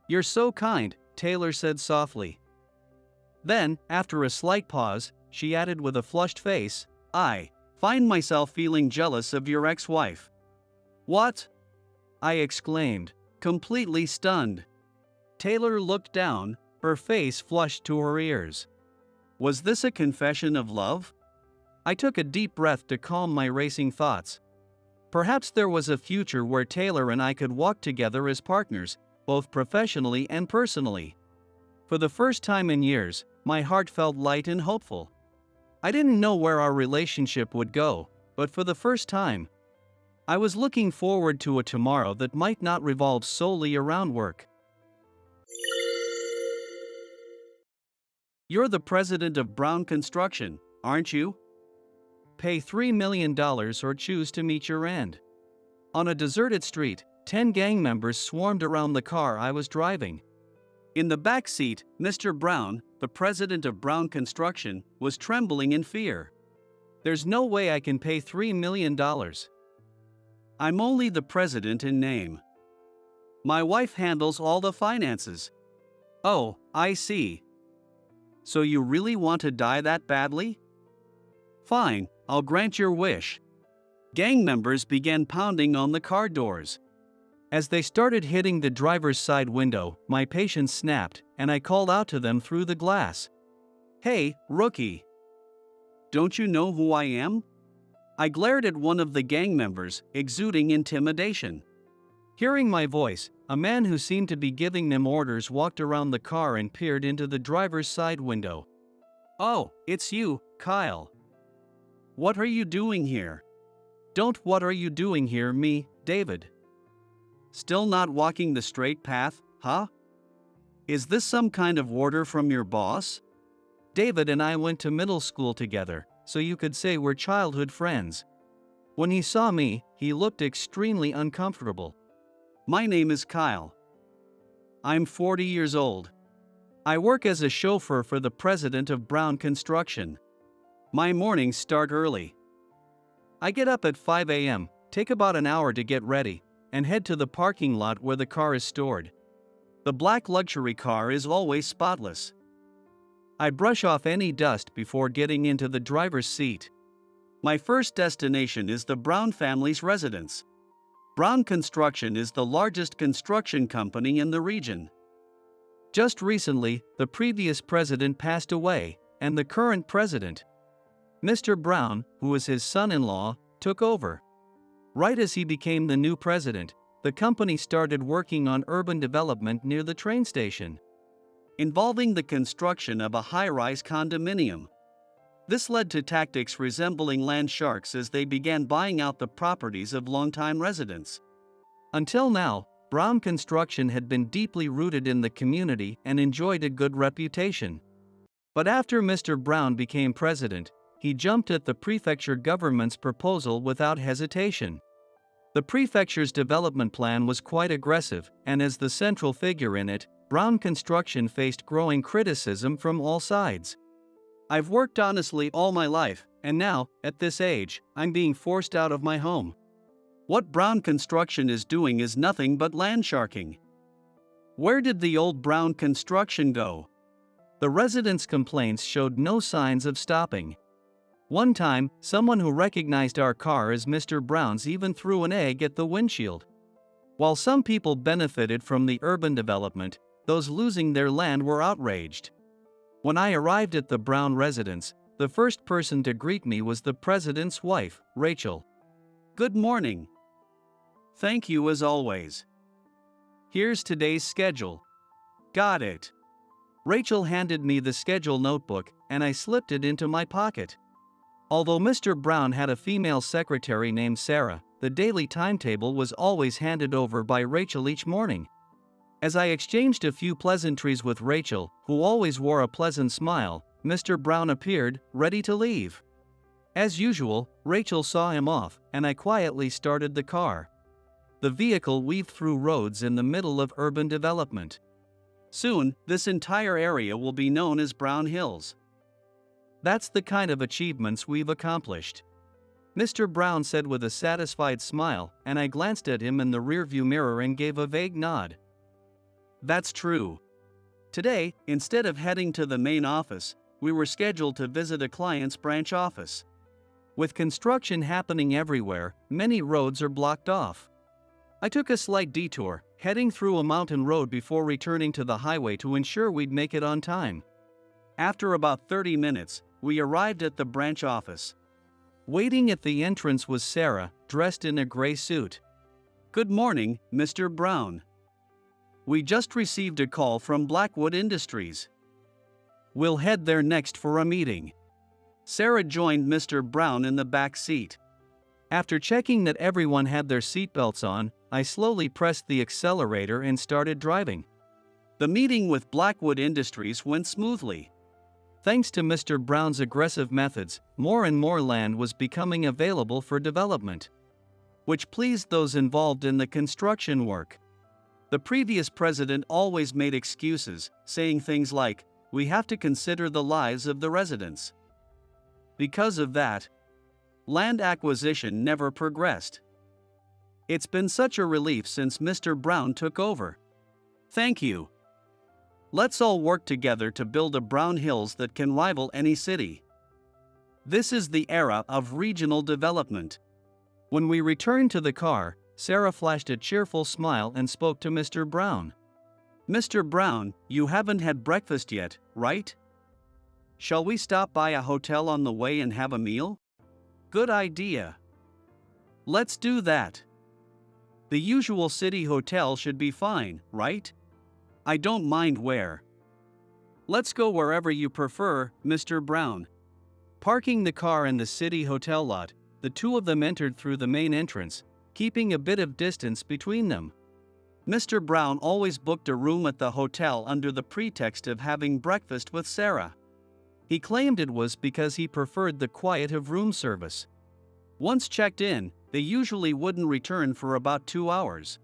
You're so kind, Taylor said softly. Then, after a slight pause, she added with a flushed face, I find myself feeling jealous of your ex-wife. What? I exclaimed, completely stunned. Taylor looked down, her face flushed to her ears. Was this a confession of love? I took a deep breath to calm my racing thoughts. Perhaps there was a future where Taylor and I could walk together as partners, both professionally and personally. For the first time in years, my heart felt light and hopeful. I didn't know where our relationship would go, but for the first time, I was looking forward to a tomorrow that might not revolve solely around work. You're the president of Brown Construction, aren't you? Pay $3 million or choose to meet your end. On a deserted street, 10 gang members swarmed around the car I was driving. In the back seat, Mr. Brown, the president of Brown Construction, was trembling in fear. There's no way I can pay $3 million. I'm only the president in name. My wife handles all the finances. Oh, I see. So you really want to die that badly? Fine, I'll grant your wish. Gang members began pounding on the car doors. As they started hitting the driver's side window, my patience snapped, and I called out to them through the glass. Hey, rookie! Don't you know who I am? I glared at one of the gang members, exuding intimidation. Hearing my voice, a man who seemed to be giving them orders walked around the car and peered into the driver's side window. Oh, it's you, Kyle. What are you doing here? Don't what are you doing here, me, David. Still not walking the straight path, huh? Is this some kind of order from your boss? David and I went to middle school together, so you could say we're childhood friends. When he saw me, he looked extremely uncomfortable. My name is Kyle. I'm 40 years old. I work as a chauffeur for the president of Brown Construction. My mornings start early. I get up at 5 a.m., take about an hour to get ready, and head to the parking lot where the car is stored. The black luxury car is always spotless. I brush off any dust before getting into the driver's seat. My first destination is the Brown family's residence. Brown Construction is the largest construction company in the region. Just recently, the previous president passed away, and the current president, Mr. Brown, who was his son-in-law, took over. Right as he became the new president, the company started working on urban development near the train station, involving the construction of a high-rise condominium. This led to tactics resembling land sharks as they began buying out the properties of longtime residents. Until now, Brown Construction had been deeply rooted in the community and enjoyed a good reputation. But after Mr. Brown became president, he jumped at the prefecture government's proposal without hesitation. The prefecture's development plan was quite aggressive, and as the central figure in it, Brown Construction faced growing criticism from all sides. I've worked honestly all my life, and now, at this age, I'm being forced out of my home. What Brown Construction is doing is nothing but land sharking. Where did the old Brown Construction go? The residents' complaints showed no signs of stopping. One time, someone who recognized our car as Mr. Brown's even threw an egg at the windshield. While some people benefited from the urban development, those losing their land were outraged. When I arrived at the Brown residence, the first person to greet me was the president's wife, Rachel. "Good morning." "Thank you as always. Here's today's schedule." "Got it." Rachel handed me the schedule notebook, and I slipped it into my pocket. Although Mr. Brown had a female secretary named Sarah, the daily timetable was always handed over by Rachel each morning. As I exchanged a few pleasantries with Rachel, who always wore a pleasant smile, Mr. Brown appeared, ready to leave. As usual, Rachel saw him off, and I quietly started the car. The vehicle weaved through roads in the middle of urban development. Soon, this entire area will be known as Brown Hills. That's the kind of achievements we've accomplished, Mr. Brown said with a satisfied smile, and I glanced at him in the rearview mirror and gave a vague nod. That's true. Today, instead of heading to the main office, we were scheduled to visit a client's branch office. With construction happening everywhere, many roads are blocked off. I took a slight detour, heading through a mountain road before returning to the highway to ensure we'd make it on time. After about 30 minutes, we arrived at the branch office. Waiting at the entrance was Sarah, dressed in a gray suit. "Good morning, Mr. Brown. We just received a call from Blackwood Industries. We'll head there next for a meeting." Sarah joined Mr. Brown in the back seat. After checking that everyone had their seatbelts on, I slowly pressed the accelerator and started driving. The meeting with Blackwood Industries went smoothly. Thanks to Mr. Brown's aggressive methods, more and more land was becoming available for development, which pleased those involved in the construction work. The previous president always made excuses, saying things like, "We have to consider the lives of the residents." Because of that, land acquisition never progressed. It's been such a relief since Mr. Brown took over. Thank you. Let's all work together to build a Brown Hills that can rival any city. This is the era of regional development. When we returned to the car, Sarah flashed a cheerful smile and spoke to Mr. Brown. "Mr. Brown, you haven't had breakfast yet, right? Shall we stop by a hotel on the way and have a meal?" "Good idea. Let's do that. The usual city hotel should be fine, right? I don't mind where." "Let's go wherever you prefer, Mr. Brown." Parking the car in the city hotel lot, the two of them entered through the main entrance, keeping a bit of distance between them. Mr. Brown always booked a room at the hotel under the pretext of having breakfast with Sarah. He claimed it was because he preferred the quiet of room service. Once checked in, they usually wouldn't return for about 2 hours.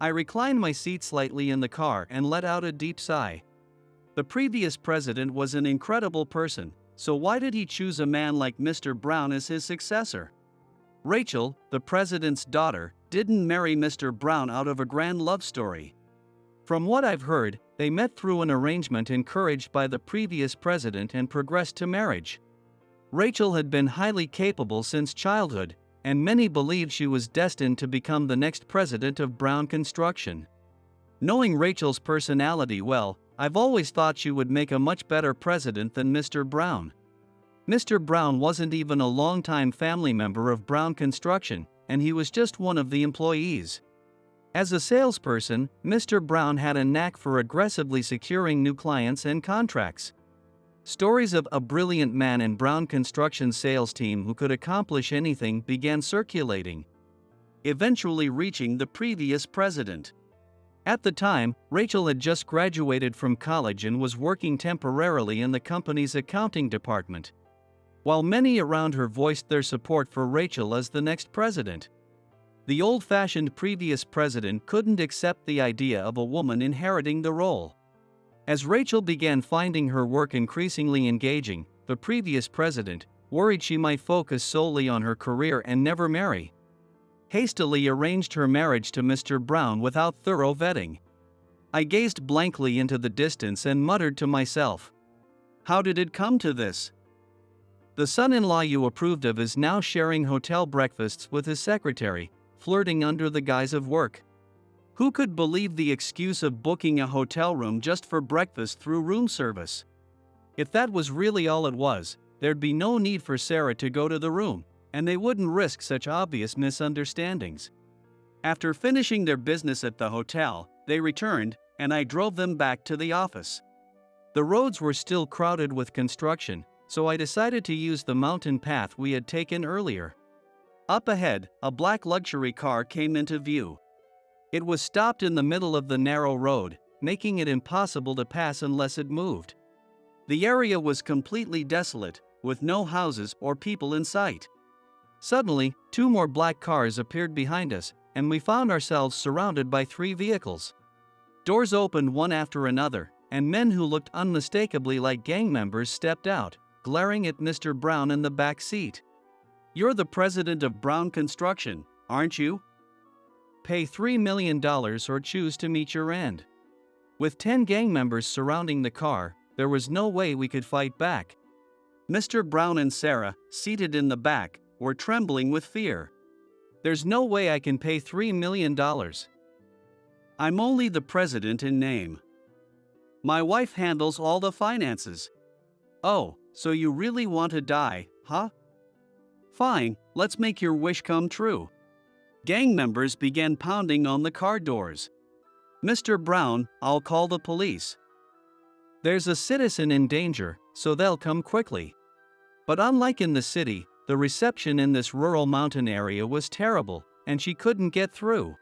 I reclined my seat slightly in the car and let out a deep sigh. The previous president was an incredible person, so why did he choose a man like Mr. Brown as his successor? Rachel, the president's daughter, didn't marry Mr. Brown out of a grand love story. From what I've heard, they met through an arrangement encouraged by the previous president and progressed to marriage. Rachel had been highly capable since childhood, and many believed she was destined to become the next president of Brown Construction. Knowing Rachel's personality well, I've always thought she would make a much better president than Mr. Brown. Mr. Brown wasn't even a longtime family member of Brown Construction, and he was just one of the employees. As a salesperson, Mr. Brown had a knack for aggressively securing new clients and contracts. Stories of a brilliant man in Brown Construction's sales team who could accomplish anything began circulating, eventually reaching the previous president. At the time, Rachel had just graduated from college and was working temporarily in the company's accounting department. While many around her voiced their support for Rachel as the next president, The old-fashioned previous president couldn't accept the idea of a woman inheriting the role. As Rachel began finding her work increasingly engaging, the previous president, worried she might focus solely on her career and never marry, hastily arranged her marriage to Mr. Brown without thorough vetting. I gazed blankly into the distance and muttered to myself, "How did it come to this? The son-in-law you approved of is now sharing hotel breakfasts with his secretary, flirting under the guise of work. Who could believe the excuse of booking a hotel room just for breakfast through room service? If that was really all it was, there'd be no need for Sarah to go to the room, and they wouldn't risk such obvious misunderstandings." After finishing their business at the hotel, they returned, and I drove them back to the office. The roads were still crowded with construction, so I decided to use the mountain path we had taken earlier. Up ahead, a black luxury car came into view. It was stopped in the middle of the narrow road, making it impossible to pass unless it moved. The area was completely desolate, with no houses or people in sight. Suddenly, 2 more black cars appeared behind us, and we found ourselves surrounded by 3 vehicles. Doors opened one after another, and men who looked unmistakably like gang members stepped out, glaring at Mr. Brown in the back seat. "You're the president of Brown Construction, aren't you? Pay $3 million or choose to meet your end." With 10 gang members surrounding the car, there was no way we could fight back. Mr. Brown and Sarah, seated in the back, were trembling with fear. "There's no way I can pay $3 million. I'm only the president in name. My wife handles all the finances." "Oh, so you really want to die, huh? Fine, let's make your wish come true." Gang members began pounding on the car doors. "Mr. Brown, I'll call the police. There's a citizen in danger, so they'll come quickly." But unlike in the city, the reception in this rural mountain area was terrible, and she couldn't get through.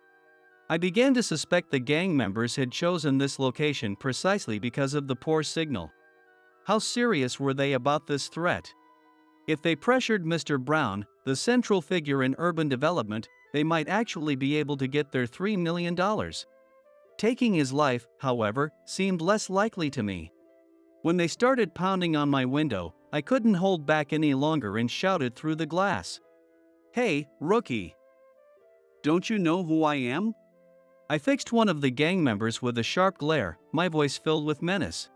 I began to suspect the gang members had chosen this location precisely because of the poor signal. How serious were they about this threat? If they pressured Mr. Brown, the central figure in urban development, they might actually be able to get their $3 million. Taking his life, however, seemed less likely to me. When they started pounding on my window, I couldn't hold back any longer and shouted through the glass, "Hey, rookie! Don't you know who I am?" I fixed one of the gang members with a sharp glare, my voice filled with menace.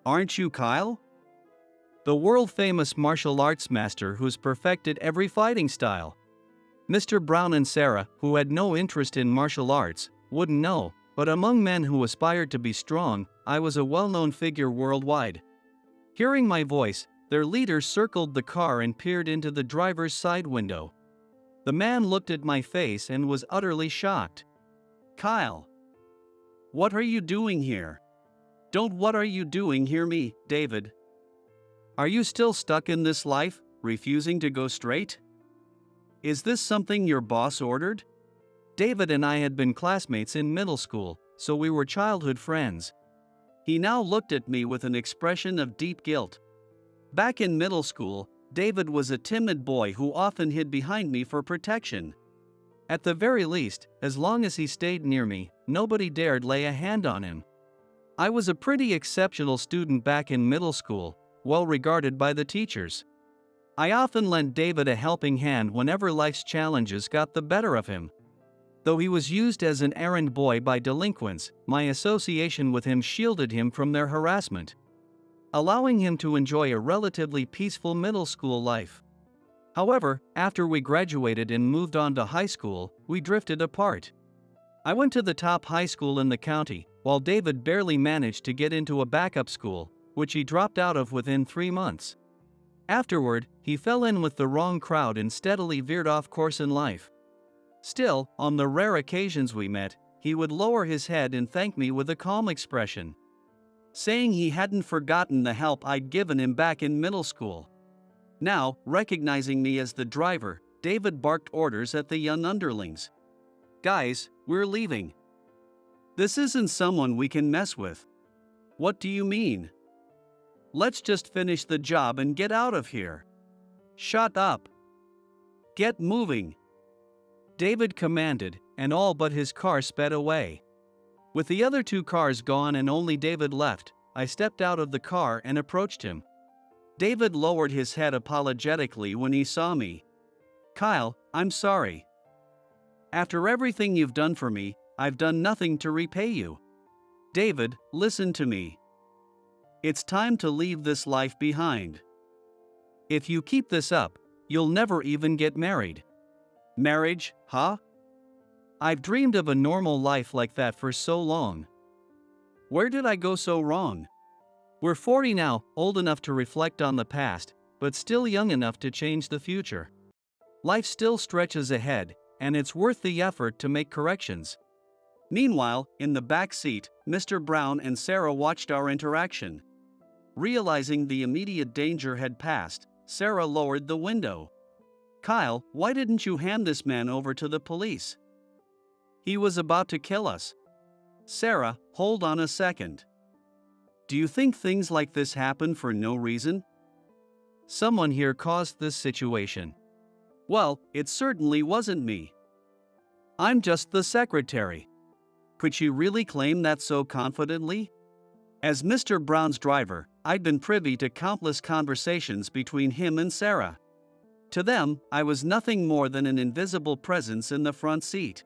"Aren't you Kyle? The world-famous martial arts master who's perfected every fighting style?" Mr. Brown and Sarah, who had no interest in martial arts, wouldn't know, but among men who aspired to be strong, I was a well-known figure worldwide. Hearing my voice, their leader circled the car and peered into the driver's side window. The man looked at my face and was utterly shocked. "Kyle, what are you doing here?" "Don't what are you doing hear me, David. Are you still stuck in this life, refusing to go straight? Is this something your boss ordered?" David and I had been classmates in middle school, so we were childhood friends. He now looked at me with an expression of deep guilt. Back in middle school, David was a timid boy who often hid behind me for protection. At the very least, as long as he stayed near me, nobody dared lay a hand on him. I was a pretty exceptional student back in middle school, well regarded by the teachers. I often lent David a helping hand whenever life's challenges got the better of him. Though he was used as an errand boy by delinquents, my association with him shielded him from their harassment, allowing him to enjoy a relatively peaceful middle school life. However, after we graduated and moved on to high school, we drifted apart. I went to the top high school in the county, while David barely managed to get into a backup school, which he dropped out of within 3 months. Afterward, he fell in with the wrong crowd and steadily veered off course in life. Still, on the rare occasions we met, he would lower his head and thank me with a calm expression, saying he hadn't forgotten the help I'd given him back in middle school. Now, recognizing me as the driver, David barked orders at the young underlings. "Guys, we're leaving. This isn't someone we can mess with." "What do you mean? Let's just finish the job and get out of here." "Shut up. Get moving." David commanded, and all but his car sped away. With the other two cars gone and only David left, I stepped out of the car and approached him. David lowered his head apologetically when he saw me. "Kyle, I'm sorry. After everything you've done for me, I've done nothing to repay you." "David, listen to me. It's time to leave this life behind. If you keep this up, you'll never even get married." "Marriage, huh? I've dreamed of a normal life like that for so long. Where did I go so wrong?" We're 40 now, old enough to reflect on the past, but still young enough to change the future. Life still stretches ahead, and it's worth the effort to make corrections. Meanwhile, in the back seat, Mr. Brown and Sarah watched our interaction. Realizing the immediate danger had passed, Sarah lowered the window. "Kyle, why didn't you hand this man over to the police? He was about to kill us." "Sarah, hold on a second. Do you think things like this happen for no reason? Someone here caused this situation." "Well, it certainly wasn't me. I'm just the secretary." Could she really claim that so confidently? As Mr. Brown's driver, I'd been privy to countless conversations between him and Sarah. To them, I was nothing more than an invisible presence in the front seat.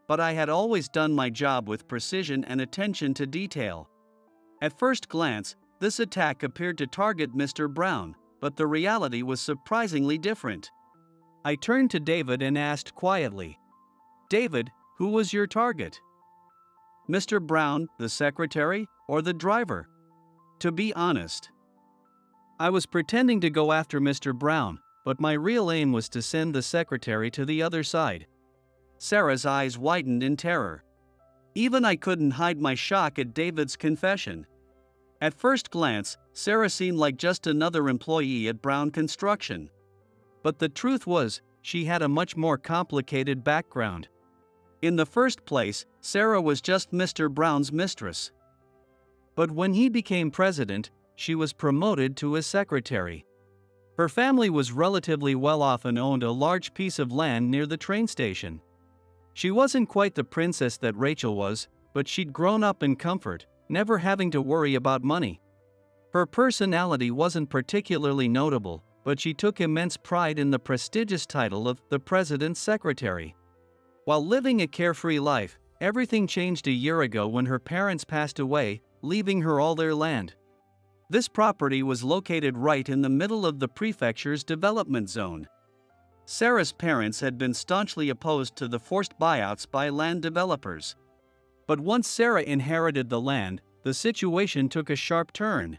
But I had always done my job with precision and attention to detail. At first glance, this attack appeared to target Mr. Brown, but the reality was surprisingly different. I turned to David and asked quietly, "David, who was your target? Mr. Brown, the secretary, or the driver?" To be honest, I was pretending to go after Mr. Brown, but my real aim was to send the secretary to the other side. Sarah's eyes widened in terror. Even I couldn't hide my shock at David's confession. At first glance, Sarah seemed like just another employee at Brown Construction. But the truth was, she had a much more complicated background. In the first place, Sarah was just Mr. Brown's mistress. But when he became president, she was promoted to his secretary. Her family was relatively well off and owned a large piece of land near the train station. She wasn't quite the princess that Rachel was, but she'd grown up in comfort, never having to worry about money. Her personality wasn't particularly notable, but she took immense pride in the prestigious title of the president's secretary. While living a carefree life, everything changed a year ago when her parents passed away, leaving her all their land. This property was located right in the middle of the prefecture's development zone. Sarah's parents had been staunchly opposed to the forced buyouts by land developers. But once Sarah inherited the land, the situation took a sharp turn.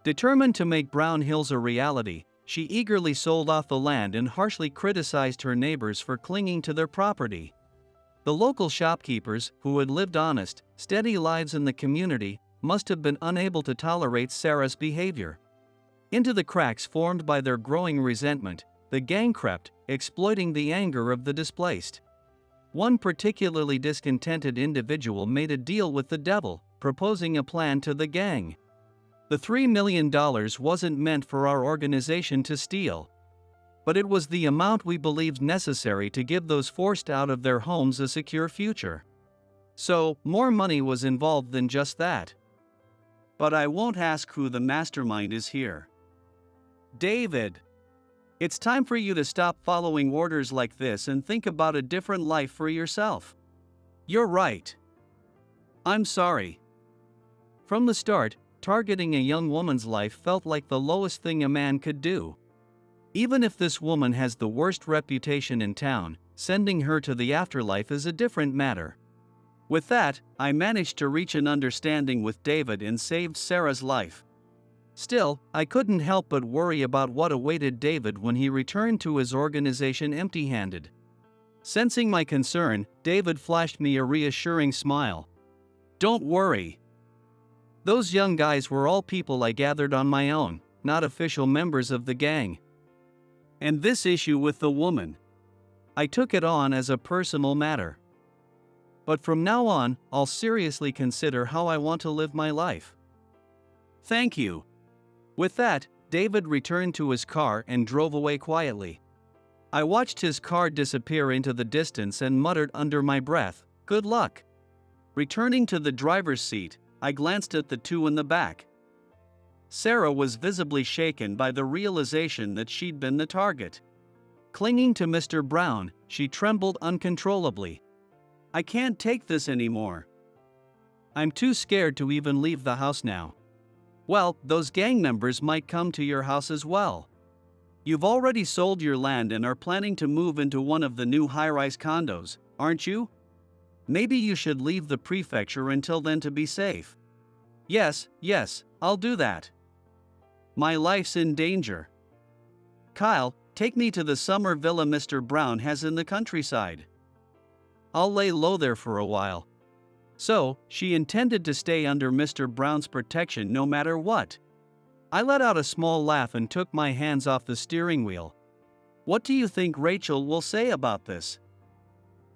Determined to make Brown Hills a reality, she eagerly sold off the land and harshly criticized her neighbors for clinging to their property. The local shopkeepers, who had lived honest, steady lives in the community, must have been unable to tolerate Sarah's behavior. Into the cracks formed by their growing resentment, the gang crept, exploiting the anger of the displaced. One particularly discontented individual made a deal with the devil, proposing a plan to the gang. The $3 million wasn't meant for our organization to steal. But it was the amount we believed necessary to give those forced out of their homes a secure future. So, more money was involved than just that. But I won't ask who the mastermind is here. David, it's time for you to stop following orders like this and think about a different life for yourself. You're right. I'm sorry. From the start, targeting a young woman's life felt like the lowest thing a man could do. Even if this woman has the worst reputation in town, sending her to the afterlife is a different matter. With that, I managed to reach an understanding with David and saved Sarah's life. Still, I couldn't help but worry about what awaited David when he returned to his organization empty-handed. Sensing my concern, David flashed me a reassuring smile. Don't worry. Those young guys were all people I gathered on my own, not official members of the gang. And this issue with the woman, I took it on as a personal matter. But from now on, I'll seriously consider how I want to live my life. Thank you. With that, David returned to his car and drove away quietly. I watched his car disappear into the distance and muttered under my breath, "Good luck." Returning to the driver's seat, I glanced at the two in the back. Sarah was visibly shaken by the realization that she'd been the target. Clinging to Mr. Brown, she trembled uncontrollably. "I can't take this anymore. I'm too scared to even leave the house now." "Well, those gang members might come to your house as well. You've already sold your land and are planning to move into one of the new high-rise condos, aren't you? Maybe you should leave the prefecture until then to be safe." Yes, I'll do that. My life's in danger. Kyle, take me to the summer villa Mr. Brown has in the countryside. I'll lay low there for a while." So, she intended to stay under Mr. Brown's protection no matter what. I let out a small laugh and took my hands off the steering wheel. What do you think Rachel will say about this?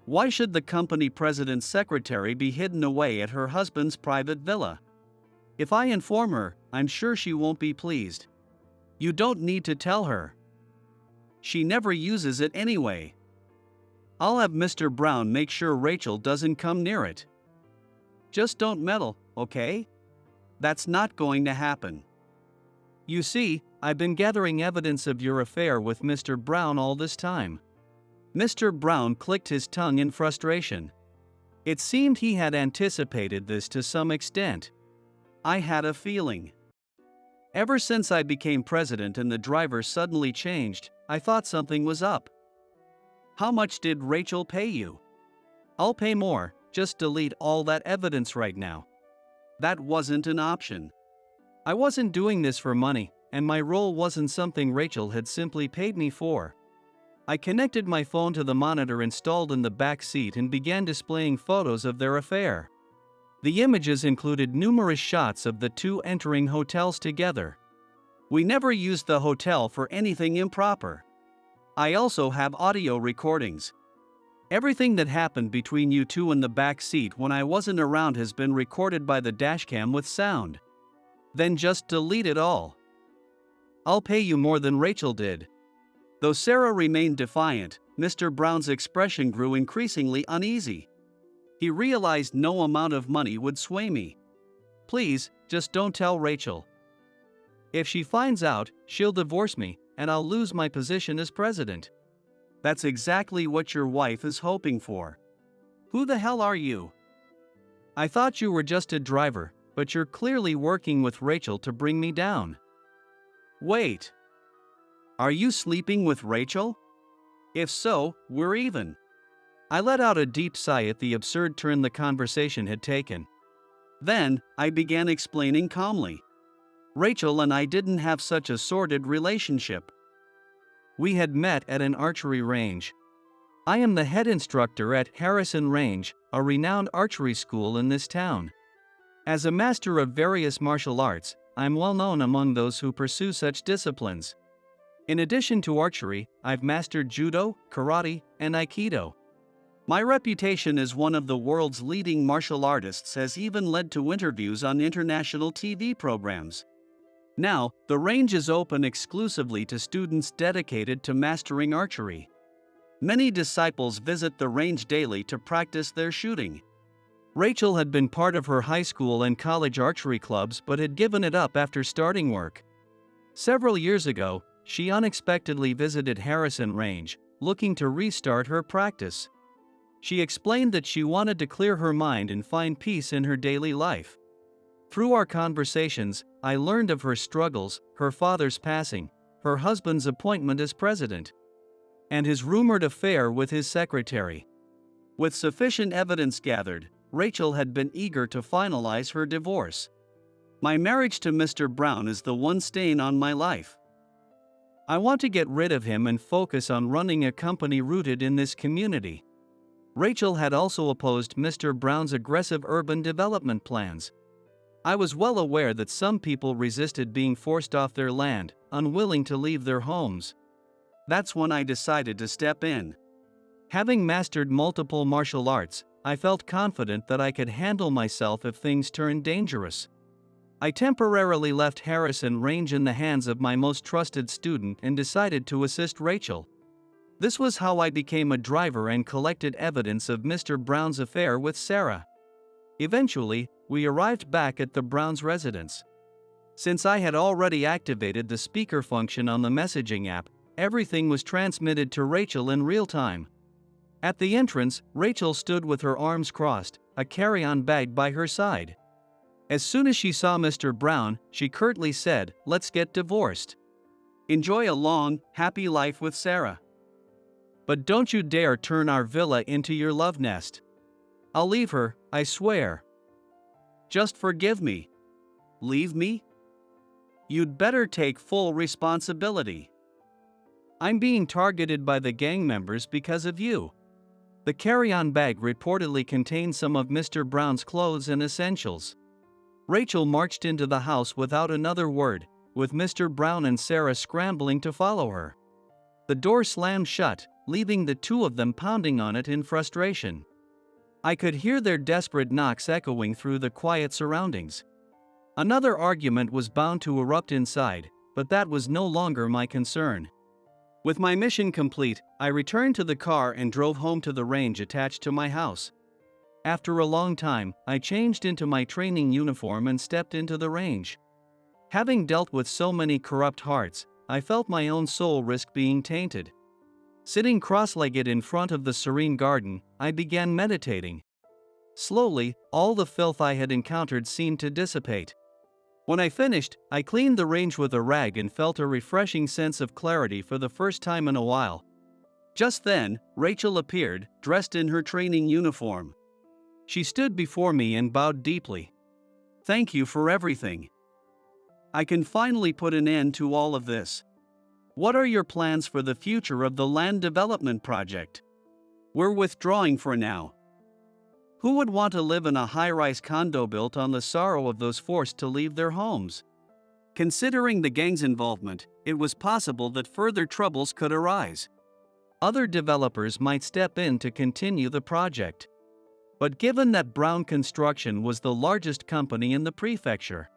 Why should the company president's secretary be hidden away at her husband's private villa? If I inform her, I'm sure she won't be pleased. You don't need to tell her. She never uses it anyway. I'll have Mr. Brown make sure Rachel doesn't come near it. Just don't meddle, okay? That's not going to happen. You see, I've been gathering evidence of your affair with Mr. Brown all this time. Mr. Brown clicked his tongue in frustration. It seemed he had anticipated this to some extent. I had a feeling. Ever since I became president and the driver suddenly changed, I thought something was up. How much did Rachel pay you? I'll pay more, just delete all that evidence right now. That wasn't an option. I wasn't doing this for money, and my role wasn't something Rachel had simply paid me for. I connected my phone to the monitor installed in the back seat and began displaying photos of their affair. The images included numerous shots of the two entering hotels together. We never used the hotel for anything improper. I also have audio recordings. Everything that happened between you two in the back seat when I wasn't around has been recorded by the dashcam with sound. Then just delete it all. I'll pay you more than Rachel did. Though Sarah remained defiant, Mr. Brown's expression grew increasingly uneasy. He realized no amount of money would sway me. Please, just don't tell Rachel. If she finds out, she'll divorce me, and I'll lose my position as president. That's exactly what your wife is hoping for. Who the hell are you? I thought you were just a driver, but you're clearly working with Rachel to bring me down. Wait. Are you sleeping with Rachel? If so, we're even. I let out a deep sigh at the absurd turn the conversation had taken. Then, I began explaining calmly. Rachel and I didn't have such a sordid relationship. We had met at an archery range. I am the head instructor at Harrison Range, a renowned archery school in this town. As a master of various martial arts, I'm well known among those who pursue such disciplines. In addition to archery, I've mastered judo, karate, and aikido. My reputation as one of the world's leading martial artists has even led to interviews on international TV programs. Now, the range is open exclusively to students dedicated to mastering archery. Many disciples visit the range daily to practice their shooting. Rachel had been part of her high school and college archery clubs but had given it up after starting work. Several years ago, she unexpectedly visited Harrison Range, looking to restart her practice. She explained that she wanted to clear her mind and find peace in her daily life. Through our conversations, I learned of her struggles, her father's passing, her husband's appointment as president, and his rumored affair with his secretary. With sufficient evidence gathered, Rachel had been eager to finalize her divorce. My marriage to Mr. Brown is the one stain on my life. I want to get rid of him and focus on running a company rooted in this community. Rachel had also opposed Mr. Brown's aggressive urban development plans. I was well aware that some people resisted being forced off their land, unwilling to leave their homes. That's when I decided to step in. Having mastered multiple martial arts, I felt confident that I could handle myself if things turned dangerous. I temporarily left Harrison Range in the hands of my most trusted student and decided to assist Rachel. This was how I became a driver and collected evidence of Mr. Brown's affair with Sarah. Eventually, we arrived back at the Browns' residence. Since I had already activated the speaker function on the messaging app, everything was transmitted to Rachel in real time. At the entrance, Rachel stood with her arms crossed, a carry-on bag by her side. As soon as she saw Mr. Brown, she curtly said, "Let's get divorced. Enjoy a long, happy life with Sarah. But don't you dare turn our villa into your love nest. I'll leave her, I swear. Just forgive me." "Leave me? You'd better take full responsibility. I'm being targeted by the gang members because of you." The carry-on bag reportedly contained some of Mr. Brown's clothes and essentials. Rachel marched into the house without another word, with Mr. Brown and Sarah scrambling to follow her. The door slammed shut, leaving the two of them pounding on it in frustration. I could hear their desperate knocks echoing through the quiet surroundings. Another argument was bound to erupt inside, but that was no longer my concern. With my mission complete, I returned to the car and drove home to the range attached to my house. After a long time, I changed into my training uniform and stepped into the range. Having dealt with so many corrupt hearts, I felt my own soul risk being tainted. Sitting cross-legged in front of the serene garden, I began meditating. Slowly, all the filth I had encountered seemed to dissipate. When I finished, I cleaned the range with a rag and felt a refreshing sense of clarity for the first time in a while. Just then, Rachel appeared, dressed in her training uniform. She stood before me and bowed deeply. "Thank you for everything. I can finally put an end to all of this. What are your plans for the future of the land development project? We're withdrawing for now. Who would want to live in a high-rise condo built on the sorrow of those forced to leave their homes?" Considering the gang's involvement, it was possible that further troubles could arise. Other developers might step in to continue the project. But given that Brown Construction was the largest company in the prefecture,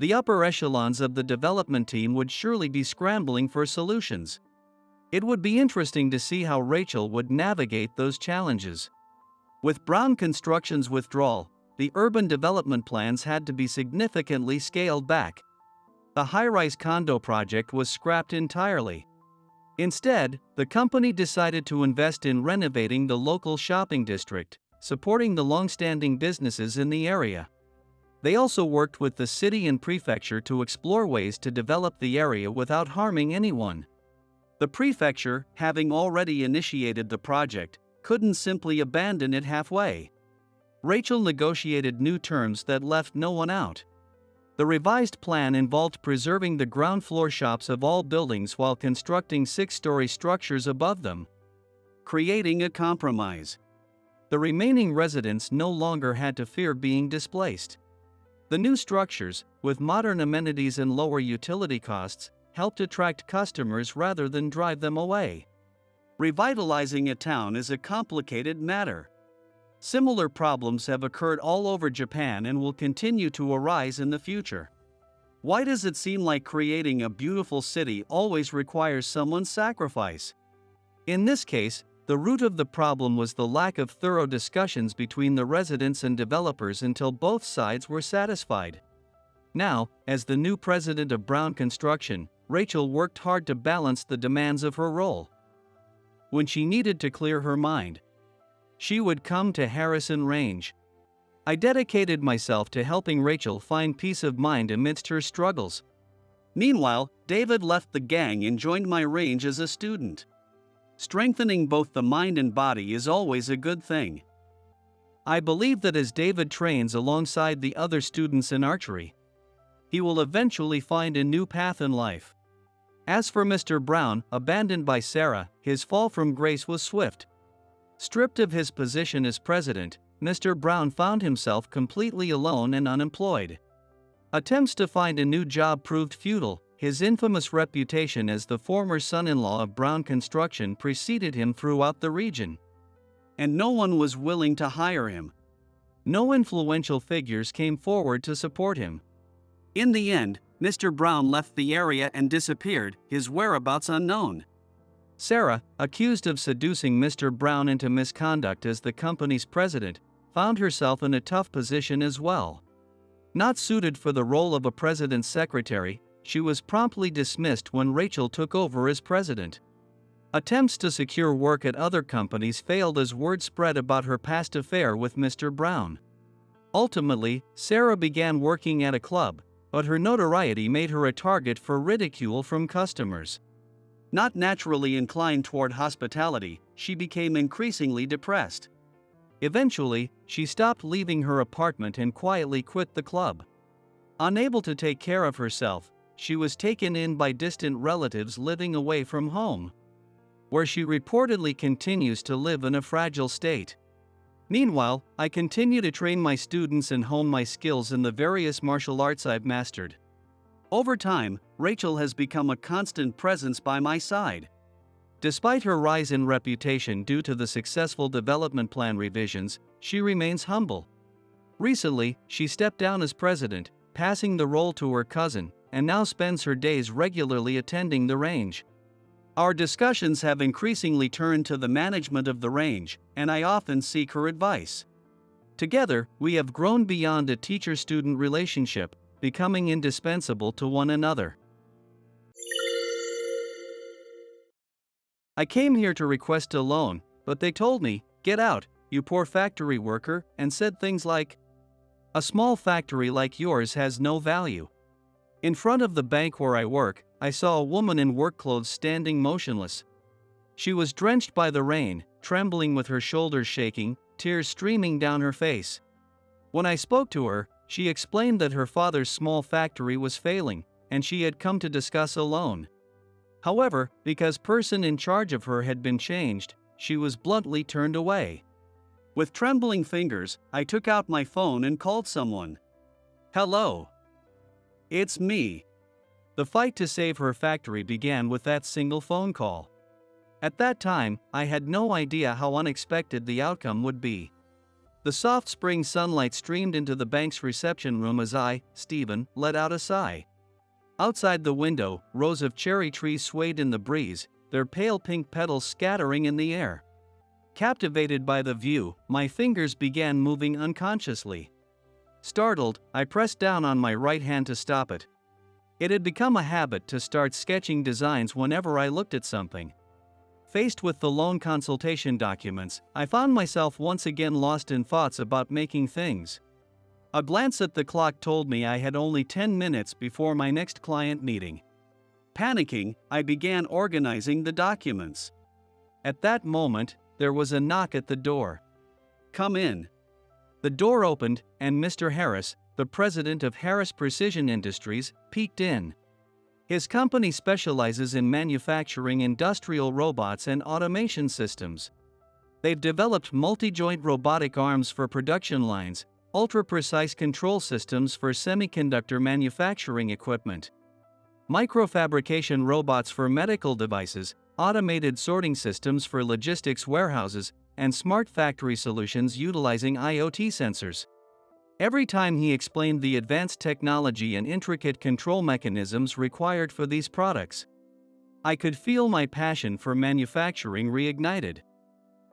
the upper echelons of the development team would surely be scrambling for solutions. It would be interesting to see how Rachel would navigate those challenges. With Brown Construction's withdrawal, the urban development plans had to be significantly scaled back. The high-rise condo project was scrapped entirely. Instead, the company decided to invest in renovating the local shopping district, supporting the long-standing businesses in the area. They also worked with the city and prefecture to explore ways to develop the area without harming anyone. The prefecture, having already initiated the project, couldn't simply abandon it halfway. Rachel negotiated new terms that left no one out. The revised plan involved preserving the ground floor shops of all buildings while constructing 6-story structures above them, creating a compromise. The remaining residents no longer had to fear being displaced. The new structures, with modern amenities and lower utility costs, helped attract customers rather than drive them away. Revitalizing a town is a complicated matter. Similar problems have occurred all over Japan and will continue to arise in the future. Why does it seem like creating a beautiful city always requires someone's sacrifice? In this case, the root of the problem was the lack of thorough discussions between the residents and developers until both sides were satisfied. Now, as the new president of Brown Construction, Rachel worked hard to balance the demands of her role. When she needed to clear her mind, she would come to Harrison Range. I dedicated myself to helping Rachel find peace of mind amidst her struggles. Meanwhile, David left the gang and joined my range as a student. Strengthening both the mind and body is always a good thing. I believe that as David trains alongside the other students in archery, he will eventually find a new path in life. As for Mr. Brown, abandoned by Sarah, his fall from grace was swift. Stripped of his position as president, Mr. Brown found himself completely alone and unemployed. Attempts to find a new job proved futile. His infamous reputation as the former son-in-law of Brown Construction preceded him throughout the region, and no one was willing to hire him. No influential figures came forward to support him. In the end, Mr. Brown left the area and disappeared, his whereabouts unknown. Sarah, accused of seducing Mr. Brown into misconduct as the company's president, found herself in a tough position as well. Not suited for the role of a president's secretary, she was promptly dismissed when Rachel took over as president. Attempts to secure work at other companies failed as word spread about her past affair with Mr. Brown. Ultimately, Sarah began working at a club, but her notoriety made her a target for ridicule from customers. Not naturally inclined toward hospitality, she became increasingly depressed. Eventually, she stopped leaving her apartment and quietly quit the club. Unable to take care of herself, she was taken in by distant relatives living away from home, where she reportedly continues to live in a fragile state. Meanwhile, I continue to train my students and hone my skills in the various martial arts I've mastered. Over time, Rachel has become a constant presence by my side. Despite her rise in reputation due to the successful development plan revisions, she remains humble. Recently, she stepped down as president, passing the role to her cousin, and now spends her days regularly attending the range. Our discussions have increasingly turned to the management of the range, and I often seek her advice. Together, we have grown beyond a teacher-student relationship, becoming indispensable to one another. I came here to request a loan, but they told me, "Get out, you poor factory worker," and said things like, "A small factory like yours has no value." In front of the bank where I work, I saw a woman in work clothes standing motionless. She was drenched by the rain, trembling with her shoulders shaking, tears streaming down her face. When I spoke to her, she explained that her father's small factory was failing, and she had come to discuss a loan. However, because person in charge of her had been changed, she was bluntly turned away. With trembling fingers, I took out my phone and called someone. "Hello. It's me." The fight to save her factory began with that single phone call. At that time, I had no idea how unexpected the outcome would be. The soft spring sunlight streamed into the bank's reception room as I, Stephen, let out a sigh. Outside the window, rows of cherry trees swayed in the breeze, their pale pink petals scattering in the air. Captivated by the view, my fingers began moving unconsciously. Startled, I pressed down on my right hand to stop it. It had become a habit to start sketching designs whenever I looked at something. Faced with the loan consultation documents, I found myself once again lost in thoughts about making things. A glance at the clock told me I had only 10 minutes before my next client meeting. Panicking, I began organizing the documents. At that moment, there was a knock at the door. "Come in." The door opened, and Mr. Harris, the president of Harris Precision Industries, peeked in. His company specializes in manufacturing industrial robots and automation systems. They've developed multi-joint robotic arms for production lines, ultra-precise control systems for semiconductor manufacturing equipment, microfabrication robots for medical devices, automated sorting systems for logistics warehouses, and smart factory solutions utilizing IoT sensors. Every time he explained the advanced technology and intricate control mechanisms required for these products, I could feel my passion for manufacturing reignited.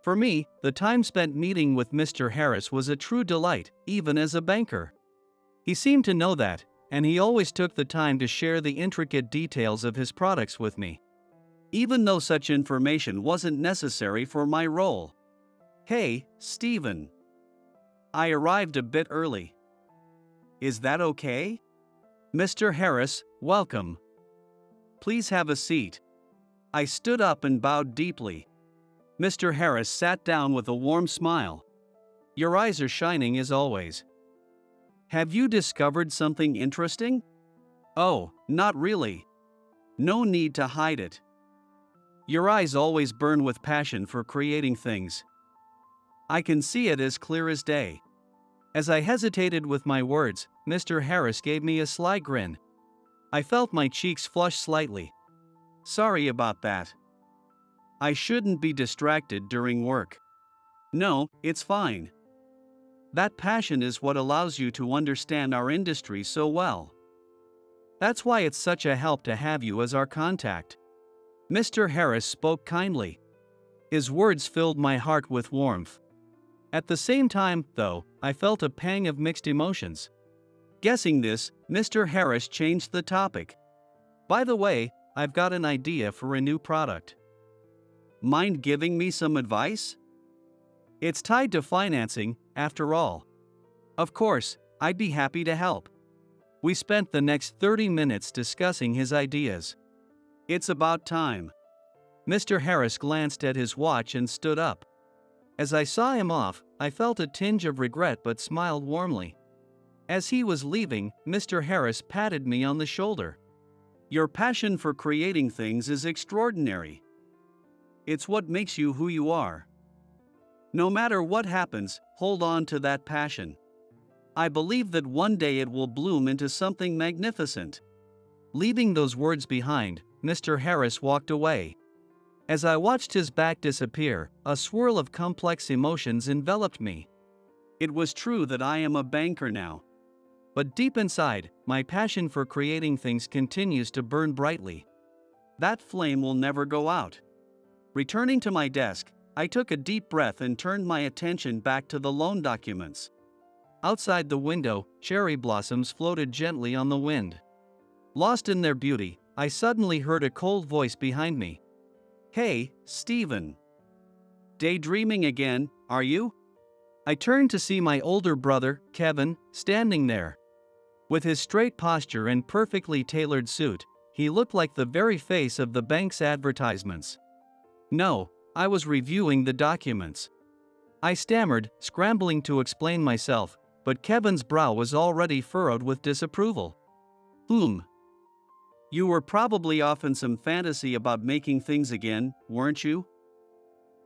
For me, the time spent meeting with Mr. Harris was a true delight, even as a banker. He seemed to know that, and he always took the time to share the intricate details of his products with me, even though such information wasn't necessary for my role. "Hey, Stephen. I arrived a bit early. Is that okay?" "Mr. Harris, welcome. Please have a seat." I stood up and bowed deeply. Mr. Harris sat down with a warm smile. "Your eyes are shining as always. Have you discovered something interesting?" "Oh, not really. No need to hide it. Your eyes always burn with passion for creating things. I can see it as clear as day." As I hesitated with my words, Mr. Harris gave me a sly grin. I felt my cheeks flush slightly. "Sorry about that. I shouldn't be distracted during work." "No, it's fine. That passion is what allows you to understand our industry so well. That's why it's such a help to have you as our contact." Mr. Harris spoke kindly. His words filled my heart with warmth. At the same time, though, I felt a pang of mixed emotions. Guessing this, Mr. Harris changed the topic. By the way, I've got an idea for a new product. Mind giving me some advice? It's tied to financing, after all. Of course, I'd be happy to help. We spent the next 30 minutes discussing his ideas. It's about time. Mr. Harris glanced at his watch and stood up. As I saw him off, I felt a tinge of regret but smiled warmly. As he was leaving, Mr. Harris patted me on the shoulder. Your passion for creating things is extraordinary. It's what makes you who you are. No matter what happens, hold on to that passion. I believe that one day it will bloom into something magnificent. Leaving those words behind, Mr. Harris walked away. As I watched his back disappear, a swirl of complex emotions enveloped me. It was true that I am a banker now. But deep inside, my passion for creating things continues to burn brightly. That flame will never go out. Returning to my desk, I took a deep breath and turned my attention back to the loan documents. Outside the window, cherry blossoms floated gently on the wind. Lost in their beauty, I suddenly heard a cold voice behind me. Hey, Stephen. Daydreaming again, are you? I turned to see my older brother, Kevin, standing there. With his straight posture and perfectly tailored suit, he looked like the very face of the bank's advertisements. No, I was reviewing the documents. I stammered, scrambling to explain myself, but Kevin's brow was already furrowed with disapproval. You were probably off in some fantasy about making things again, weren't you?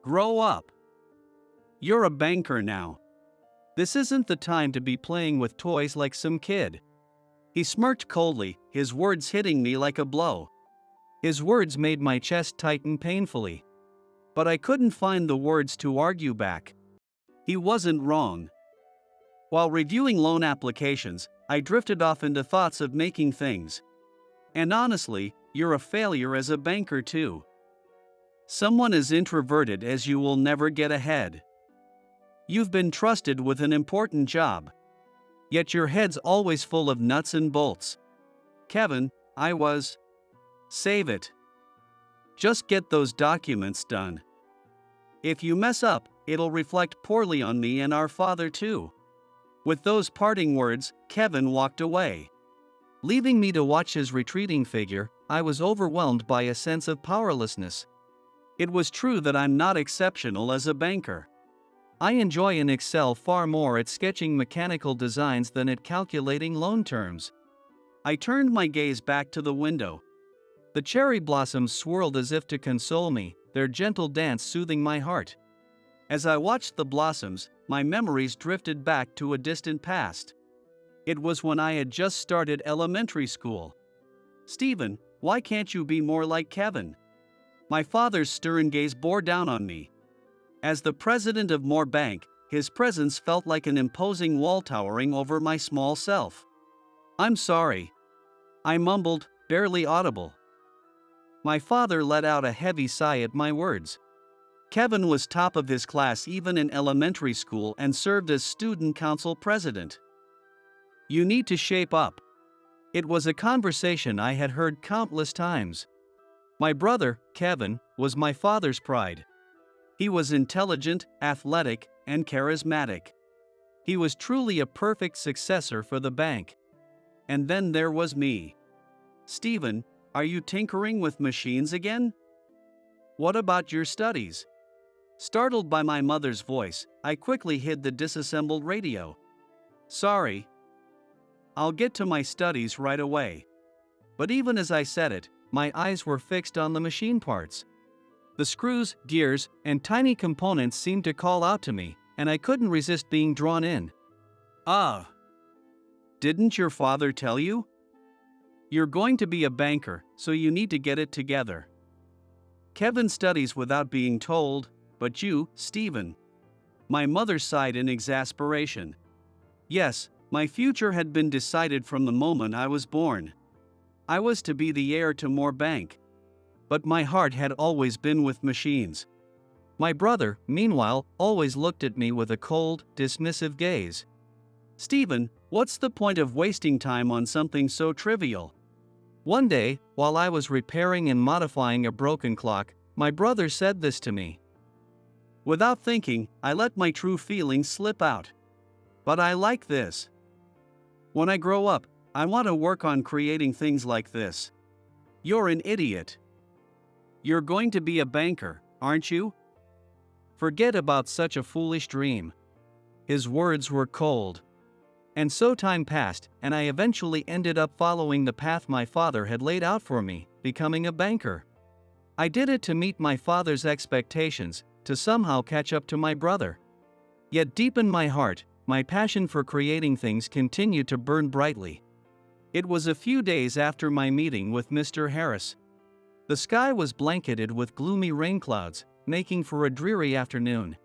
Grow up. You're a banker now. This isn't the time to be playing with toys like some kid. He smirked coldly, his words hitting me like a blow. His words made my chest tighten painfully. But I couldn't find the words to argue back. He wasn't wrong. While reviewing loan applications, I drifted off into thoughts of making things. And honestly, you're a failure as a banker too. Someone as introverted as you will never get ahead. You've been trusted with an important job. Yet your head's always full of nuts and bolts. Kevin, Save it. Just get those documents done. If you mess up, it'll reflect poorly on me and our father too. With those parting words, Kevin walked away. Leaving me to watch his retreating figure, I was overwhelmed by a sense of powerlessness. It was true that I'm not exceptional as a banker. I enjoy and excel far more at sketching mechanical designs than at calculating loan terms. I turned my gaze back to the window. The cherry blossoms swirled as if to console me, their gentle dance soothing my heart. As I watched the blossoms, my memories drifted back to a distant past. It was when I had just started elementary school. Stephen, why can't you be more like Kevin? My father's stern gaze bore down on me. As the president of Moore Bank, his presence felt like an imposing wall towering over my small self. I'm sorry. I mumbled, barely audible. My father let out a heavy sigh at my words. Kevin was top of his class even in elementary school and served as student council president. You need to shape up. It was a conversation I had heard countless times. My brother, Kevin, was my father's pride. He was intelligent, athletic, and charismatic. He was truly a perfect successor for the bank. And then there was me. Stephen, are you tinkering with machines again? What about your studies? Startled by my mother's voice, I quickly hid the disassembled radio. Sorry. I'll get to my studies right away. But even as I said it, my eyes were fixed on the machine parts. The screws, gears, and tiny components seemed to call out to me, and I couldn't resist being drawn in. Didn't your father tell you? You're going to be a banker, so you need to get it together. Kevin studies without being told, but you, Stephen. My mother sighed in exasperation. Yes, my future had been decided from the moment I was born. I was to be the heir to Moore Bank. but my heart had always been with machines. My brother, meanwhile, always looked at me with a cold, dismissive gaze. "Stephen, what's the point of wasting time on something so trivial?" One day, while I was repairing and modifying a broken clock, my brother said this to me. Without thinking, I let my true feelings slip out. "But I like this. When I grow up, I want to work on creating things like this." "You're an idiot. You're going to be a banker, aren't you? Forget about such a foolish dream." His words were cold. And so time passed, and I eventually ended up following the path my father had laid out for me, becoming a banker. I did it to meet my father's expectations, to somehow catch up to my brother. Yet deep in my heart, my passion for creating things continued to burn brightly. It was a few days after my meeting with Mr. Harris. The sky was blanketed with gloomy rain clouds, making for a dreary afternoon.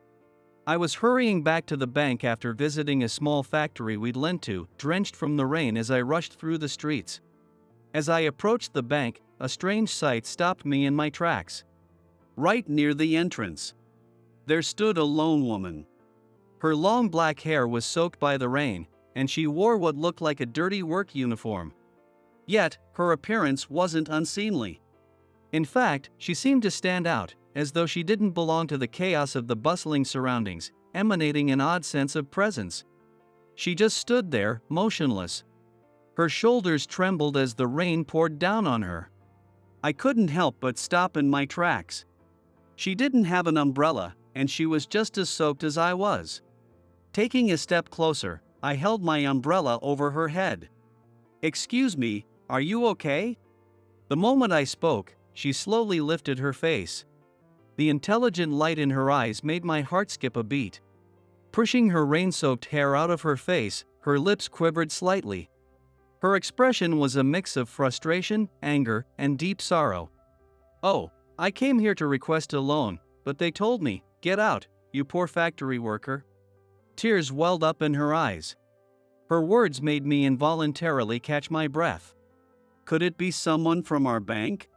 I was hurrying back to the bank after visiting a small factory we'd lent to, drenched from the rain as I rushed through the streets. As I approached the bank, a strange sight stopped me in my tracks. Right near the entrance, there stood a lone woman. Her long black hair was soaked by the rain, and she wore what looked like a dirty work uniform. Yet, her appearance wasn't unseemly. In fact, she seemed to stand out, as though she didn't belong to the chaos of the bustling surroundings, emanating an odd sense of presence. She just stood there, motionless. Her shoulders trembled as the rain poured down on her. I couldn't help but stop in my tracks. She didn't have an umbrella, and she was just as soaked as I was. Taking a step closer, I held my umbrella over her head. "Excuse me, are you okay?" The moment I spoke, she slowly lifted her face. The intelligent light in her eyes made my heart skip a beat. Pushing her rain-soaked hair out of her face, her lips quivered slightly. Her expression was a mix of frustration, anger, and deep sorrow. "Oh, I came here to request a loan, but they told me, 'Get out, you poor factory worker.'" Tears welled up in her eyes. Her words made me involuntarily catch my breath. "Could it be someone from our bank?"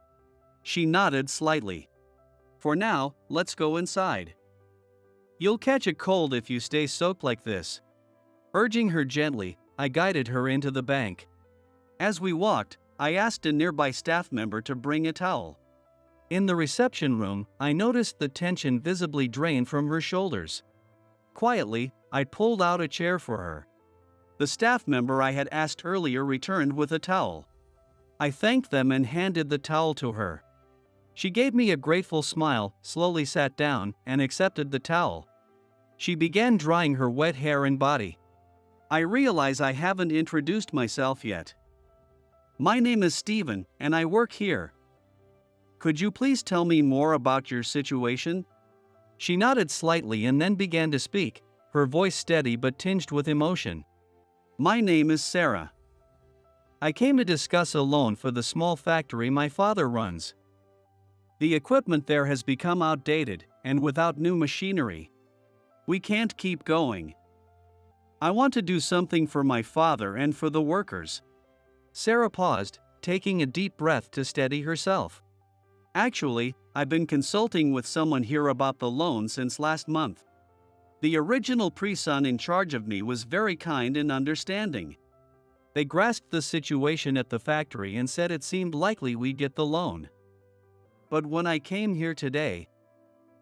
She nodded slightly. "For now, let's go inside. You'll catch a cold if you stay soaked like this." Urging her gently, I guided her into the bank. As we walked, I asked a nearby staff member to bring a towel. In the reception room, I noticed the tension visibly drain from her shoulders. Quietly, I pulled out a chair for her. The staff member I had asked earlier returned with a towel. I thanked them and handed the towel to her. She gave me a grateful smile, slowly sat down, and accepted the towel. She began drying her wet hair and body. "I realize I haven't introduced myself yet. My name is Stephen, and I work here. Could you please tell me more about your situation?" She nodded slightly and then began to speak, her voice steady but tinged with emotion. "My name is Sarah. I came to discuss a loan for the small factory my father runs. The equipment there has become outdated, and without new machinery, we can't keep going. I want to do something for my father and for the workers." Sarah paused, taking a deep breath to steady herself. "Actually, I've been consulting with someone here about the loan since last month. The original pre-son in charge of me was very kind and understanding. They grasped the situation at the factory and said it seemed likely we'd get the loan. But when I came here today,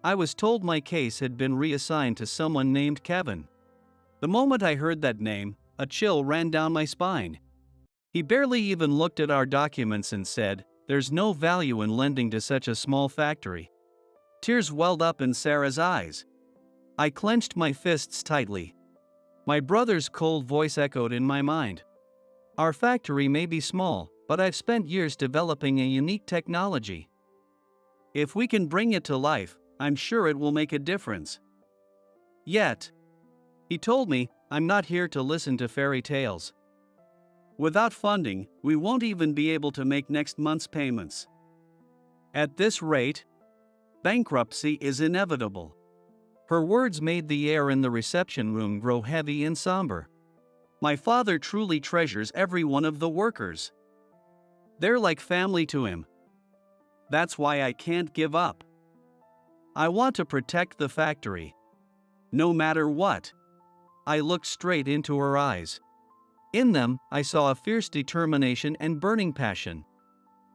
I was told my case had been reassigned to someone named Kevin. The moment I heard that name, a chill ran down my spine. He barely even looked at our documents and said, 'There's no value in lending to such a small factory.'" Tears welled up in Sarah's eyes. I clenched my fists tightly. My brother's cold voice echoed in my mind. "Our factory may be small, but I've spent years developing a unique technology. If we can bring it to life, I'm sure it will make a difference." Yet, he told me, "I'm not here to listen to fairy tales. Without funding, we won't even be able to make next month's payments. At this rate, bankruptcy is inevitable." Her words made the air in the reception room grow heavy and somber. My father truly treasures every one of the workers. They're like family to him. That's why I can't give up. I want to protect the factory. No matter what. I looked straight into her eyes. In them, I saw a fierce determination and burning passion.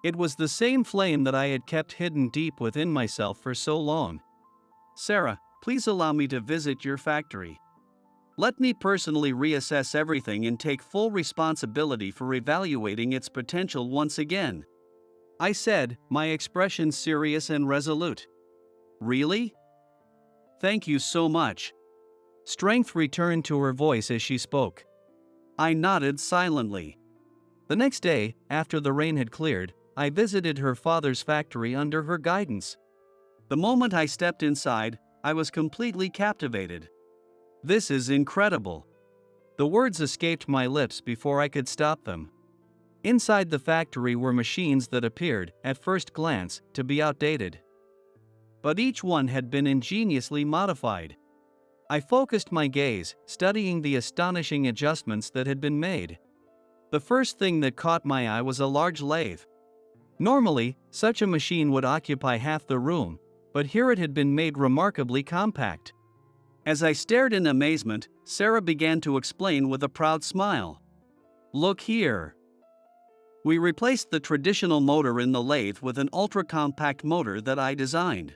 It was the same flame that I had kept hidden deep within myself for so long. Sarah, please allow me to visit your factory. Let me personally reassess everything and take full responsibility for evaluating its potential once again. I said, my expression serious and resolute. Really? Thank you so much. Strength returned to her voice as she spoke. I nodded silently. The next day, after the rain had cleared, I visited her father's factory under her guidance. The moment I stepped inside, I was completely captivated. This is incredible. The words escaped my lips before I could stop them. Inside the factory were machines that appeared, at first glance, to be outdated. But each one had been ingeniously modified. I focused my gaze, studying the astonishing adjustments that had been made. The first thing that caught my eye was a large lathe. Normally, such a machine would occupy half the room, but here it had been made remarkably compact. As I stared in amazement, Sarah began to explain with a proud smile. Look here. We replaced the traditional motor in the lathe with an ultra-compact motor that I designed.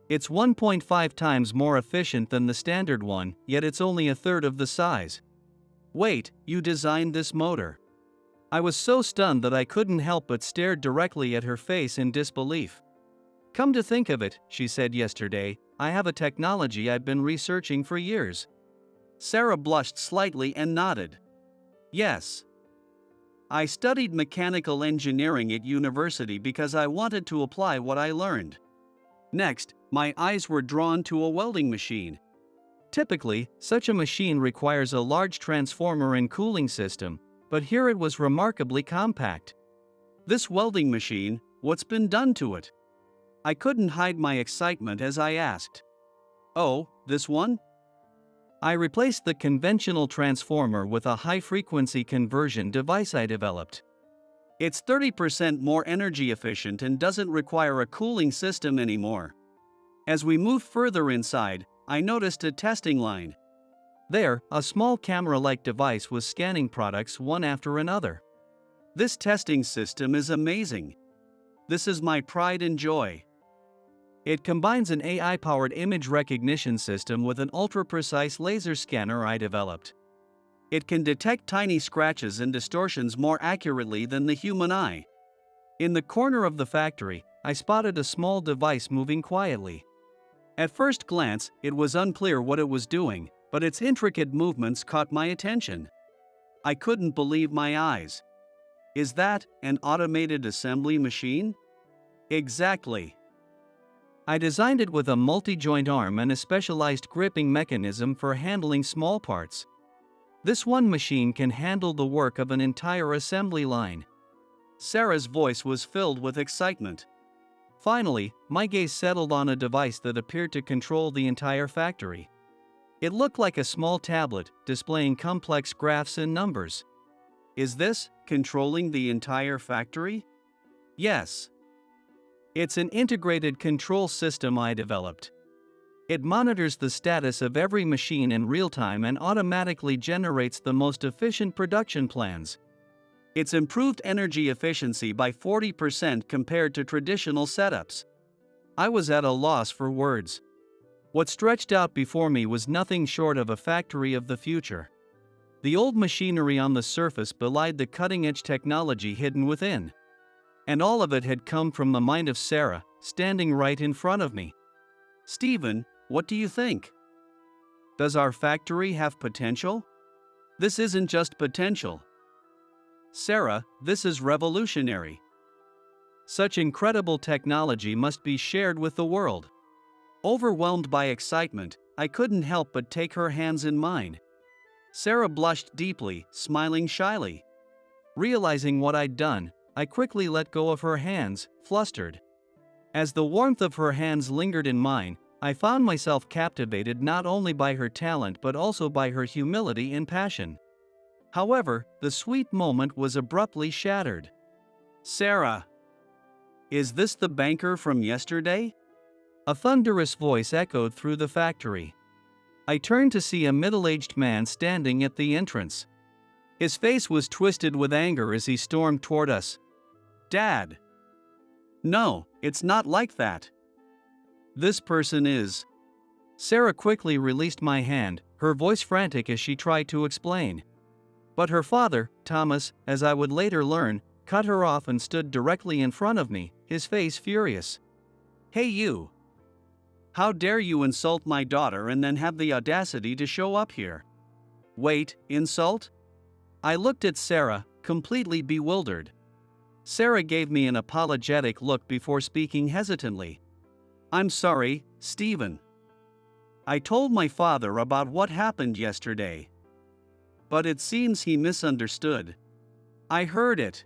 It's 1.5 times more efficient than the standard one, yet it's only a third of the size. Wait, you designed this motor? I was so stunned that I couldn't help but stare directly at her face in disbelief. Come to think of it, she said yesterday, I have a technology I've been researching for years. Sarah blushed slightly and nodded. Yes. I studied mechanical engineering at university because I wanted to apply what I learned. Next, my eyes were drawn to a welding machine. Typically, such a machine requires a large transformer and cooling system, but here it was remarkably compact. This welding machine, what's been done to it? I couldn't hide my excitement as I asked. Oh, this one? I replaced the conventional transformer with a high-frequency conversion device I developed. It's 30% more energy efficient and doesn't require a cooling system anymore. As we moved further inside, I noticed a testing line. There, a small camera-like device was scanning products one after another. This testing system is amazing. This is my pride and joy. It combines an AI-powered image recognition system with an ultra-precise laser scanner I developed. It can detect tiny scratches and distortions more accurately than the human eye. In the corner of the factory, I spotted a small device moving quietly. At first glance, it was unclear what it was doing, but its intricate movements caught my attention. I couldn't believe my eyes. Is that an automated assembly machine? Exactly. I designed it with a multi-joint arm and a specialized gripping mechanism for handling small parts. This one machine can handle the work of an entire assembly line. Sarah's voice was filled with excitement. Finally, my gaze settled on a device that appeared to control the entire factory. It looked like a small tablet, displaying complex graphs and numbers. Is this controlling the entire factory? Yes. It's an integrated control system I developed. It monitors the status of every machine in real time and automatically generates the most efficient production plans. It's improved energy efficiency by 40% compared to traditional setups. I was at a loss for words. What stretched out before me was nothing short of a factory of the future. The old machinery on the surface belied the cutting-edge technology hidden within. And all of it had come from the mind of Sarah, standing right in front of me. Stephen, what do you think? Does our factory have potential? This isn't just potential. Sarah, this is revolutionary. Such incredible technology must be shared with the world. Overwhelmed by excitement, I couldn't help but take her hands in mine. Sarah blushed deeply, smiling shyly. Realizing what I'd done, I quickly let go of her hands, flustered. As the warmth of her hands lingered in mine, I found myself captivated not only by her talent but also by her humility and passion. However, the sweet moment was abruptly shattered. Sarah! Is this the banker from yesterday? A thunderous voice echoed through the factory. I turned to see a middle-aged man standing at the entrance. His face was twisted with anger as he stormed toward us. Dad! No, it's not like that. This person is. Sarah quickly released my hand, her voice frantic as she tried to explain. But her father, Thomas, as I would later learn, cut her off and stood directly in front of me, his face furious. Hey you! How dare you insult my daughter and then have the audacity to show up here? Wait, insult? I looked at Sarah, completely bewildered. Sarah gave me an apologetic look before speaking hesitantly. I'm sorry, Stephen. I told my father about what happened yesterday. But it seems he misunderstood. I heard it.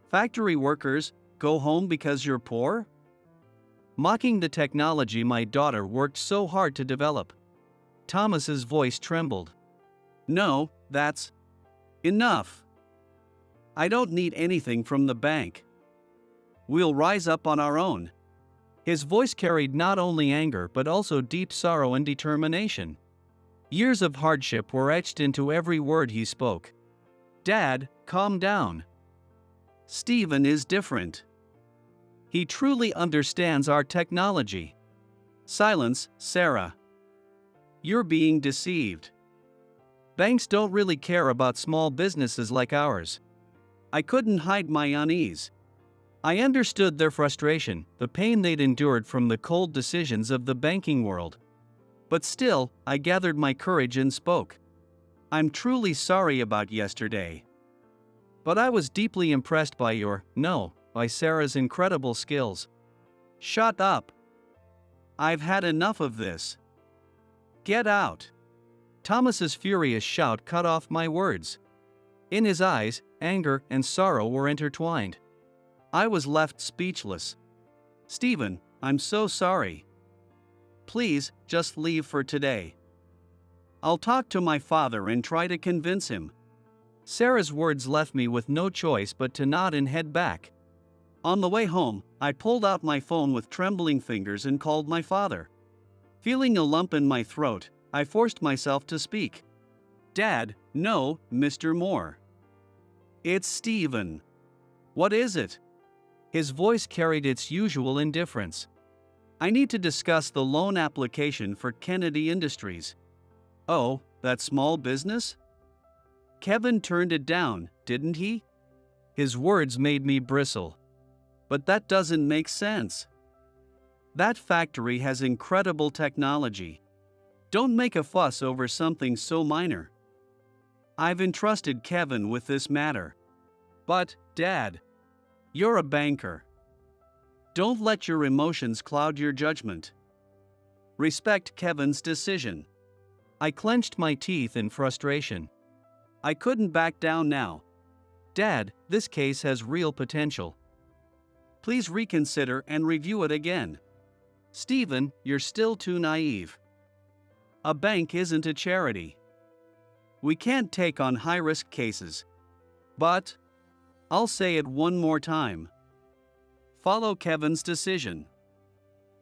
Factory workers, go home because you're poor? Mocking the technology my daughter worked so hard to develop. Thomas's voice trembled. No, that's enough. I don't need anything from the bank. We'll rise up on our own. His voice carried not only anger but also deep sorrow and determination. Years of hardship were etched into every word he spoke. Dad, calm down. Stephen is different. He truly understands our technology. Silence, Sarah. You're being deceived. Banks don't really care about small businesses like ours. I couldn't hide my unease. I understood their frustration, the pain they'd endured from the cold decisions of the banking world. But still, I gathered my courage and spoke. I'm truly sorry about yesterday. But I was deeply impressed by by Sarah's incredible skills. Shut up. I've had enough of this. Get out. Thomas's furious shout cut off my words. In his eyes, anger and sorrow were intertwined. I was left speechless. Stephen, I'm so sorry. Please, just leave for today. I'll talk to my father and try to convince him. Sarah's words left me with no choice but to nod and head back. On the way home, I pulled out my phone with trembling fingers and called my father. Feeling a lump in my throat, I forced myself to speak. Dad, no, Mr. Moore. It's Stephen. What is it? His voice carried its usual indifference. I need to discuss the loan application for Kennedy Industries. Oh, that small business? Kevin turned it down, didn't he? His words made me bristle. But that doesn't make sense. That factory has incredible technology. Don't make a fuss over something so minor. I've entrusted Kevin with this matter. But, Dad, you're a banker. Don't let your emotions cloud your judgment. Respect Kevin's decision. I clenched my teeth in frustration. I couldn't back down now. Dad, this case has real potential. Please reconsider and review it again. Stephen, you're still too naive. A bank isn't a charity. We can't take on high-risk cases. But, I'll say it one more time. Follow Kevin's decision.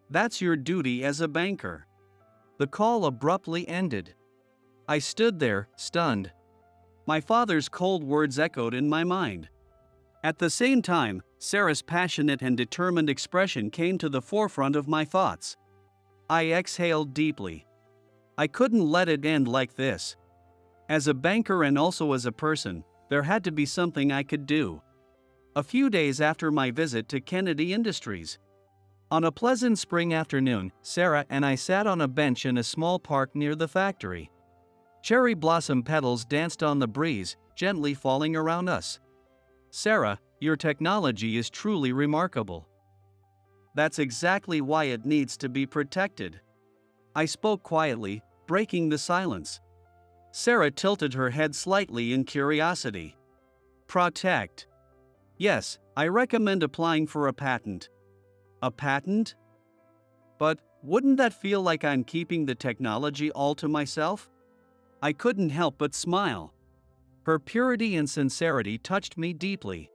That's your duty as a banker. The call abruptly ended. I stood there, stunned. My father's cold words echoed in my mind. At the same time, Sarah's passionate and determined expression came to the forefront of my thoughts. I exhaled deeply. I couldn't let it end like this. As a banker and also as a person, there had to be something I could do. A few days after my visit to Kennedy Industries, on a pleasant spring afternoon, Sarah and I sat on a bench in a small park near the factory. Cherry blossom petals danced on the breeze, gently falling around us. Sarah, your technology is truly remarkable. That's exactly why it needs to be protected. I spoke quietly, breaking the silence. Sarah tilted her head slightly in curiosity. Protect. Yes, I recommend applying for a patent. A patent? But wouldn't that feel like I'm keeping the technology all to myself? I couldn't help but smile. Her purity and sincerity touched me deeply.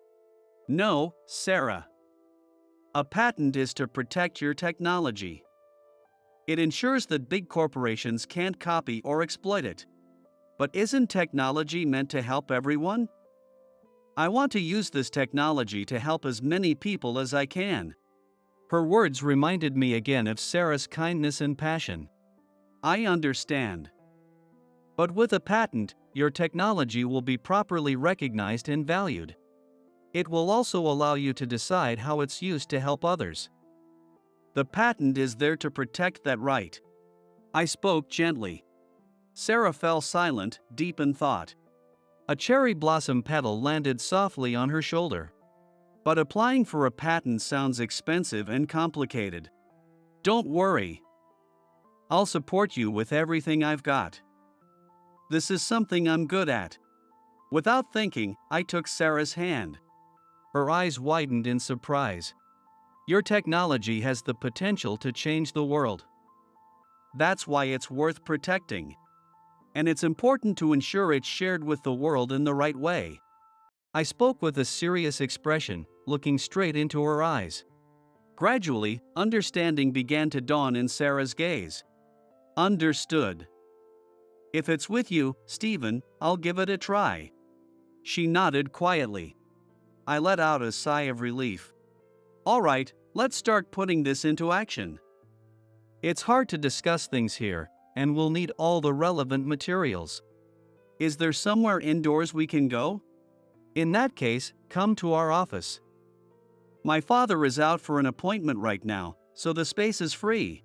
No, Sarah. A patent is to protect your technology. It ensures that big corporations can't copy or exploit it. But isn't technology meant to help everyone? I want to use this technology to help as many people as I can. Her words reminded me again of Sarah's kindness and passion. I understand. But with a patent, your technology will be properly recognized and valued. It will also allow you to decide how it's used to help others. The patent is there to protect that right. I spoke gently. Sarah fell silent, deep in thought. A cherry blossom petal landed softly on her shoulder. But applying for a patent sounds expensive and complicated. Don't worry. I'll support you with everything I've got. This is something I'm good at. Without thinking, I took Sarah's hand. Her eyes widened in surprise. Your technology has the potential to change the world. That's why it's worth protecting. And it's important to ensure it's shared with the world in the right way. I spoke with a serious expression, looking straight into her eyes. Gradually, understanding began to dawn in Sarah's gaze. Understood. If it's with you, Stephen, I'll give it a try. She nodded quietly. I let out a sigh of relief. All right, let's start putting this into action. It's hard to discuss things here, and we'll need all the relevant materials. Is there somewhere indoors we can go? In that case, come to our office. My father is out for an appointment right now, so the space is free.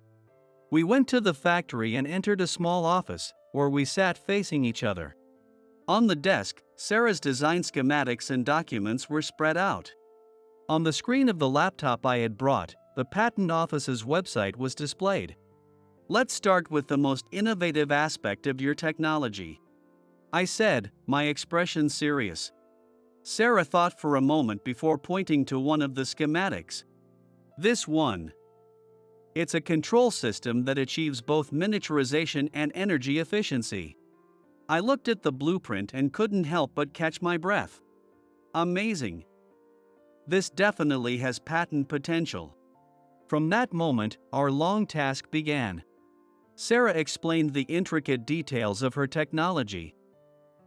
We went to the factory and entered a small office, where we sat facing each other. On the desk, Sarah's design schematics and documents were spread out. On the screen of the laptop I had brought, the patent office's website was displayed. Let's start with the most innovative aspect of your technology, I said, my expression serious. Sarah thought for a moment before pointing to one of the schematics. This one. It's a control system that achieves both miniaturization and energy efficiency. I looked at the blueprint and couldn't help but catch my breath. Amazing. This definitely has patent potential. From that moment, our long task began. Sarah explained the intricate details of her technology,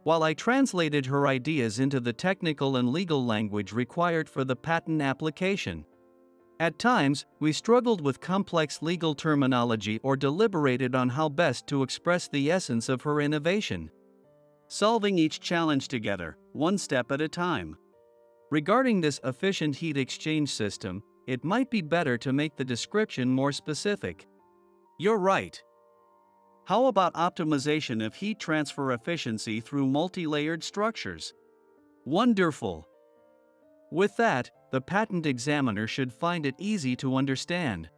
while I translated her ideas into the technical and legal language required for the patent application. At times, we struggled with complex legal terminology or deliberated on how best to express the essence of her innovation. Solving each challenge together, one step at a time. Regarding this efficient heat exchange system, it might be better to make the description more specific. You're right. How about optimization of heat transfer efficiency through multi-layered structures? Wonderful. With that, the patent examiner should find it easy to understand.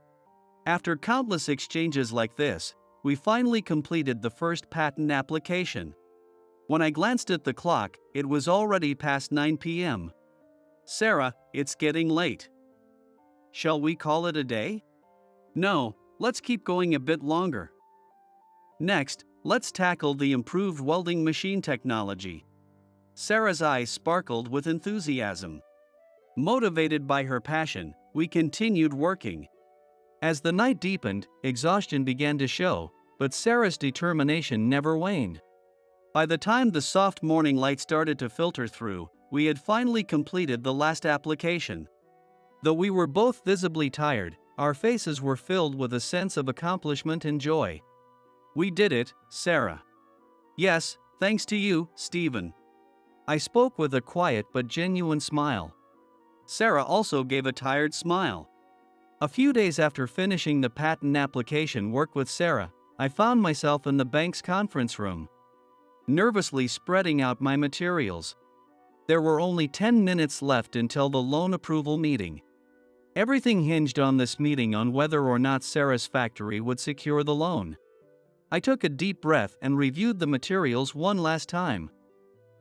After countless exchanges like this, we finally completed the first patent application. When I glanced at the clock, it was already past 9 p.m. Sarah, it's getting late. Shall we call it a day? No, let's keep going a bit longer. Next, let's tackle the improved welding machine technology. Sarah's eyes sparkled with enthusiasm. Motivated by her passion, we continued working. As the night deepened, exhaustion began to show, but Sarah's determination never waned. By the time the soft morning light started to filter through, we had finally completed the last application. Though we were both visibly tired, our faces were filled with a sense of accomplishment and joy. We did it, Sarah. Yes, thanks to you, Stephen. I spoke with a quiet but genuine smile. Sarah also gave a tired smile. A few days after finishing the patent application work with Sarah, I found myself in the bank's conference room, nervously spreading out my materials. There were only 10 minutes left until the loan approval meeting. Everything hinged on this meeting on whether or not Sarah's factory would secure the loan. I took a deep breath and reviewed the materials one last time.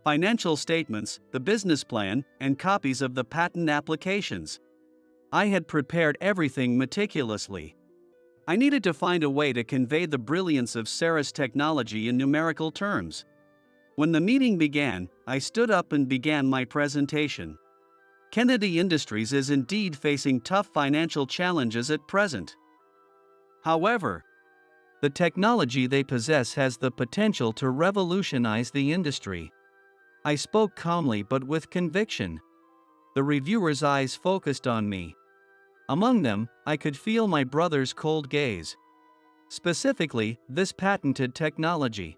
Financial statements, the business plan, and copies of the patent applications. I had prepared everything meticulously. I needed to find a way to convey the brilliance of Sarah's technology in numerical terms. When the meeting began, I stood up and began my presentation. Kennedy Industries is indeed facing tough financial challenges at present. However, the technology they possess has the potential to revolutionize the industry. I spoke calmly but with conviction. The reviewer's eyes focused on me. Among them, I could feel my brother's cold gaze. Specifically, this patented technology.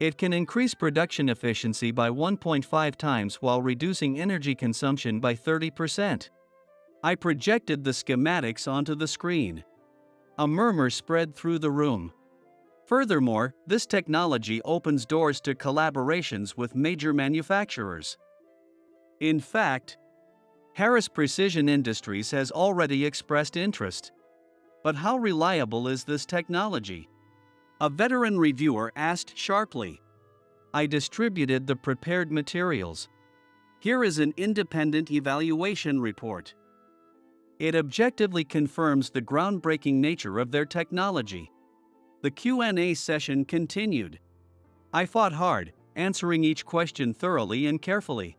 It can increase production efficiency by 1.5 times while reducing energy consumption by 30%. I projected the schematics onto the screen. A murmur spread through the room. Furthermore, this technology opens doors to collaborations with major manufacturers. In fact, Harris Precision Industries has already expressed interest. But how reliable is this technology? A veteran reviewer asked sharply. I distributed the prepared materials. Here is an independent evaluation report. It objectively confirms the groundbreaking nature of their technology. The Q&A session continued. I fought hard, answering each question thoroughly and carefully.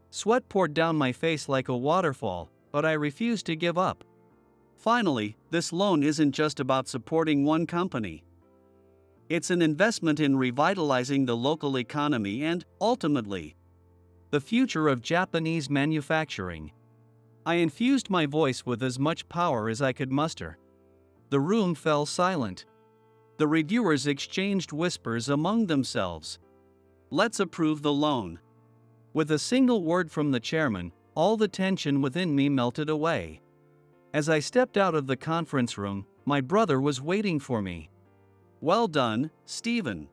Sweat poured down my face like a waterfall, but I refused to give up. Finally, this loan isn't just about supporting one company. It's an investment in revitalizing the local economy and, ultimately, the future of Japanese manufacturing. I infused my voice with as much power as I could muster. The room fell silent. The reviewers exchanged whispers among themselves. Let's approve the loan. With a single word from the chairman, all the tension within me melted away. As I stepped out of the conference room, my brother was waiting for me. Well done, Stephen.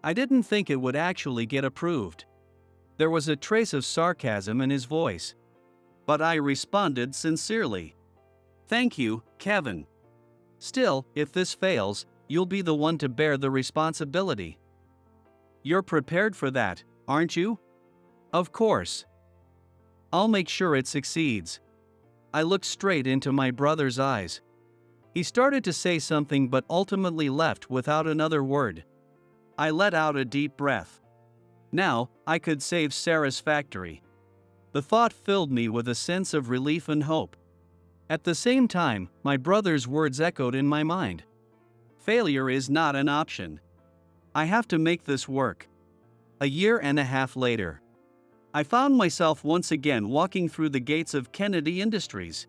I didn't think it would actually get approved. There was a trace of sarcasm in his voice. But I responded sincerely. Thank you, Kevin. Still, if this fails, you'll be the one to bear the responsibility. You're prepared for that, aren't you? Of course. I'll make sure it succeeds. I looked straight into my brother's eyes. He started to say something but ultimately left without another word. I let out a deep breath. Now, I could save Sarah's factory. The thought filled me with a sense of relief and hope. At the same time, my brother's words echoed in my mind. Failure is not an option. I have to make this work. A year and a half later, I found myself once again walking through the gates of Kennedy Industries.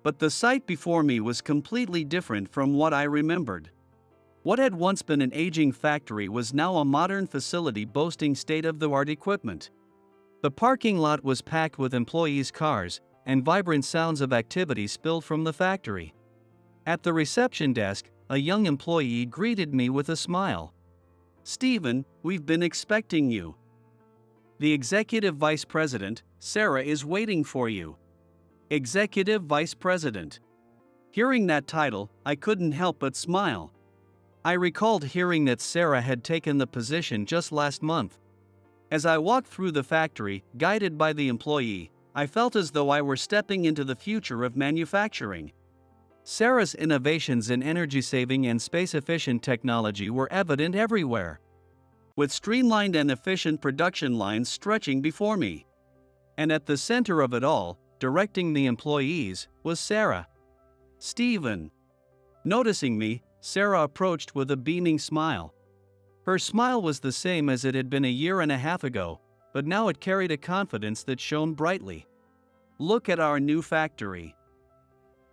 But the sight before me was completely different from what I remembered. What had once been an aging factory was now a modern facility boasting state-of-the-art equipment. The parking lot was packed with employees' cars, and vibrant sounds of activity spilled from the factory. At the reception desk, a young employee greeted me with a smile. Stephen, we've been expecting you. The Executive Vice President, Sarah, is waiting for you. Executive Vice President. Hearing that title, I couldn't help but smile. I recalled hearing that Sarah had taken the position just last month. As I walked through the factory, guided by the employee, I felt as though I were stepping into the future of manufacturing. Sarah's innovations in energy-saving and space-efficient technology were evident everywhere, with streamlined and efficient production lines stretching before me. And at the center of it all, directing the employees, was Sarah. Stephen. Noticing me, Sarah approached with a beaming smile. Her smile was the same as it had been a year and a half ago, but now it carried a confidence that shone brightly. Look at our new factory.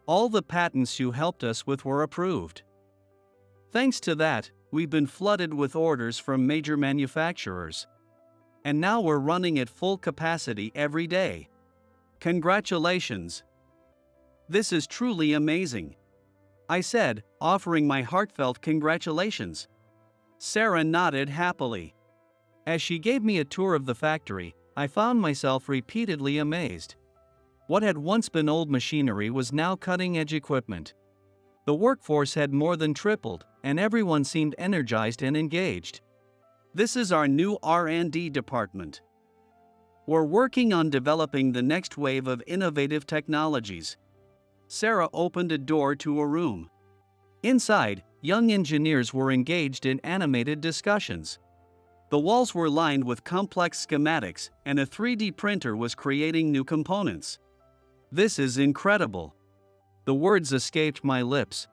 All the patents you helped us with were approved. Thanks to that, we've been flooded with orders from major manufacturers. And now we're running at full capacity every day. Congratulations. This is truly amazing, I said, offering my heartfelt congratulations. Sarah nodded happily. As she gave me a tour of the factory, I found myself repeatedly amazed. What had once been old machinery was now cutting-edge equipment. The workforce had more than tripled, and everyone seemed energized and engaged. This is our new R&D department. We're working on developing the next wave of innovative technologies. Sarah opened a door to a room. Inside, young engineers were engaged in animated discussions. The walls were lined with complex schematics, and a 3D printer was creating new components. "This is incredible." The words escaped my lips.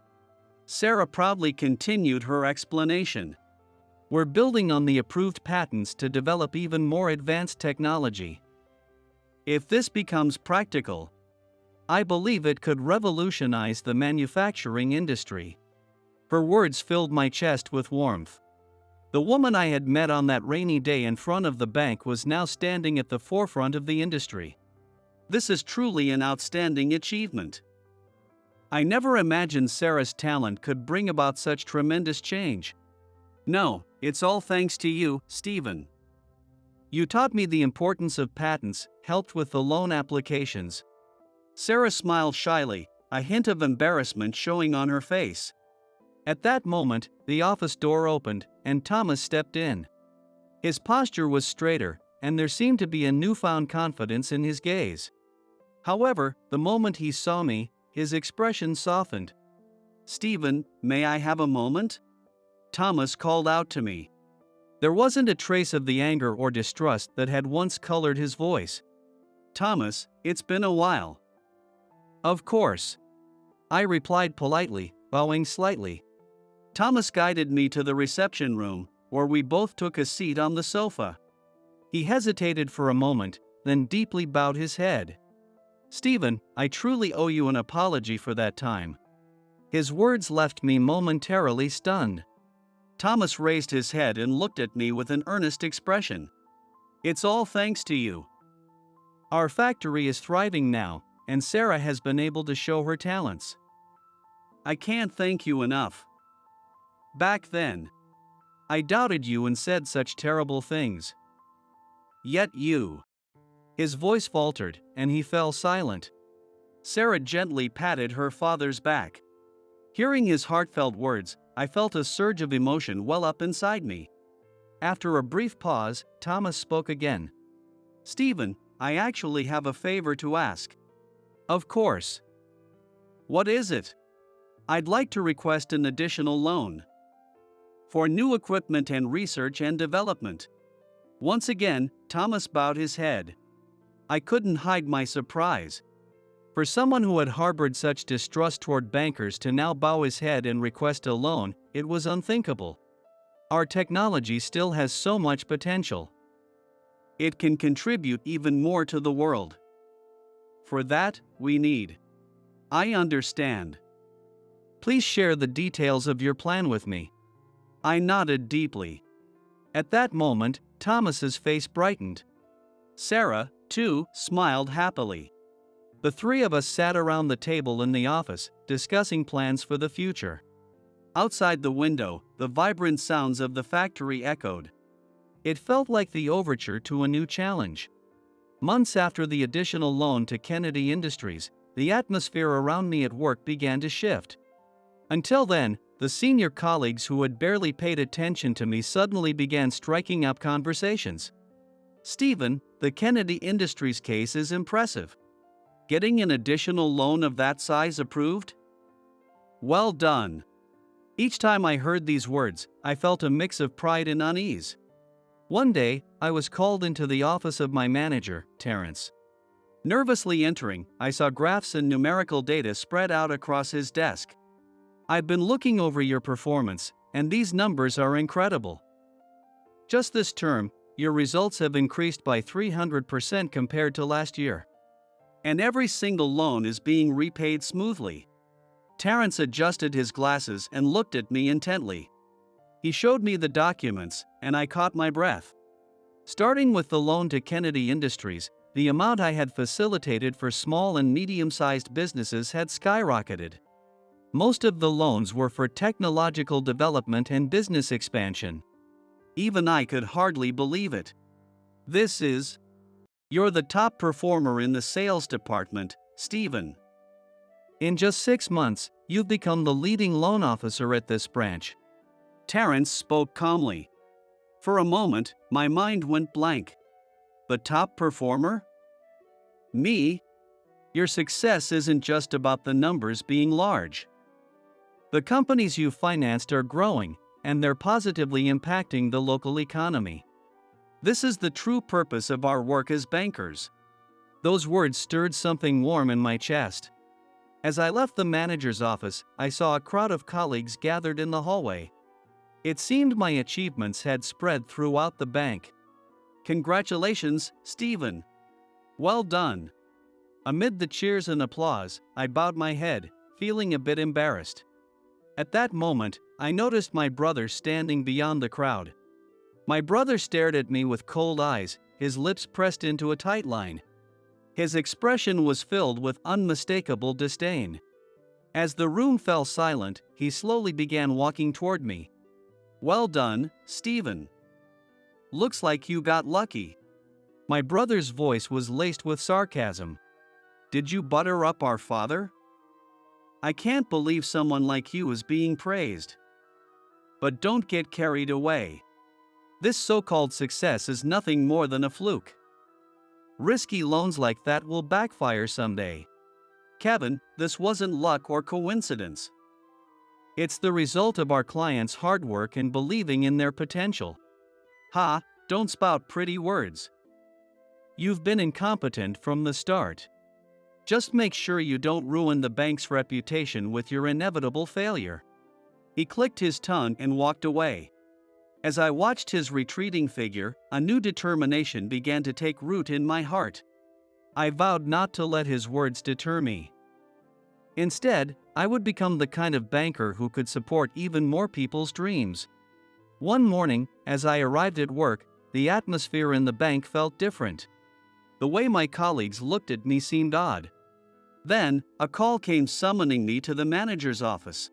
Sarah proudly continued her explanation. "We're building on the approved patents to develop even more advanced technology. If this becomes practical, I believe it could revolutionize the manufacturing industry." Her words filled my chest with warmth. The woman I had met on that rainy day in front of the bank was now standing at the forefront of the industry. This is truly an outstanding achievement. I never imagined Sarah's talent could bring about such tremendous change. "No, it's all thanks to you, Stephen. You taught me the importance of patents, helped with the loan applications." Sarah smiled shyly, a hint of embarrassment showing on her face. At that moment, the office door opened, and Thomas stepped in. His posture was straighter, and there seemed to be a newfound confidence in his gaze. However, the moment he saw me, his expression softened. "Stephen, may I have a moment?" Thomas called out to me. There wasn't a trace of the anger or distrust that had once colored his voice. "Thomas, it's been a while." "Of course," I replied politely, bowing slightly. Thomas guided me to the reception room, where we both took a seat on the sofa. He hesitated for a moment, then deeply bowed his head. "Stephen, I truly owe you an apology for that time." His words left me momentarily stunned. Thomas raised his head and looked at me with an earnest expression. "It's all thanks to you. Our factory is thriving now, and Sarah has been able to show her talents. I can't thank you enough. Back then, I doubted you and said such terrible things. Yet you..." His voice faltered, and he fell silent. Sarah gently patted her father's back. Hearing his heartfelt words, I felt a surge of emotion well up inside me. After a brief pause, Thomas spoke again. "Stephen, I actually have a favor to ask." "Of course." "What is it?" "I'd like to request an additional loan for new equipment and research and development." Once again, Thomas bowed his head. I couldn't hide my surprise. For someone who had harbored such distrust toward bankers to now bow his head and request a loan, it was unthinkable. Our technology still has so much potential. It can contribute even more to the world. For that, we need. I understand. Please share the details of your plan with me. I nodded deeply. At that moment, Thomas's face brightened. Sarah, too, smiled happily. The three of us sat around the table in the office, discussing plans for the future. Outside the window, the vibrant sounds of the factory echoed. It felt like the overture to a new challenge. Months after the additional loan to Kennedy Industries, the atmosphere around me at work began to shift. Until then, the senior colleagues who had barely paid attention to me suddenly began striking up conversations. "Stephen, the Kennedy Industries case is impressive. Getting an additional loan of that size approved? Well done." Each time I heard these words, I felt a mix of pride and unease. One day, I was called into the office of my manager, Terrence. Nervously entering, I saw graphs and numerical data spread out across his desk. "I've been looking over your performance, and these numbers are incredible. Just this term, your results have increased by 300% compared to last year. And every single loan is being repaid smoothly." Terrence adjusted his glasses and looked at me intently. He showed me the documents, and I caught my breath. Starting with the loan to Kennedy Industries, the amount I had facilitated for small and medium-sized businesses had skyrocketed. Most of the loans were for technological development and business expansion. Even I could hardly believe it. "This is... You're the top performer in the sales department, Stephen. In just 6 months, you've become the leading loan officer at this branch." Terrence spoke calmly. For a moment, my mind went blank. The top performer? Me? Your success isn't just about the numbers being large. The companies you've financed are growing, and they're positively impacting the local economy. This is the true purpose of our work as bankers. Those words stirred something warm in my chest. As I left the manager's office, I saw a crowd of colleagues gathered in the hallway. It seemed my achievements had spread throughout the bank. "Congratulations, Stephen. Well done." Amid the cheers and applause, I bowed my head, feeling a bit embarrassed. At that moment, I noticed my brother standing beyond the crowd. My brother stared at me with cold eyes, his lips pressed into a tight line. His expression was filled with unmistakable disdain. As the room fell silent, he slowly began walking toward me. "Well done, Stephen. Looks like you got lucky." My brother's voice was laced with sarcasm. "Did you butter up our father? I can't believe someone like you is being praised. But don't get carried away. This so-called success is nothing more than a fluke. Risky loans like that will backfire someday. Kevin, this wasn't luck or coincidence. It's the result of our clients' hard work and believing in their potential. Ha, don't spout pretty words. You've been incompetent from the start. Just make sure you don't ruin the bank's reputation with your inevitable failure." He clicked his tongue and walked away. As I watched his retreating figure, a new determination began to take root in my heart. I vowed not to let his words deter me. Instead, I would become the kind of banker who could support even more people's dreams. One morning, as I arrived at work, the atmosphere in the bank felt different. The way my colleagues looked at me seemed odd. Then, a call came summoning me to the manager's office.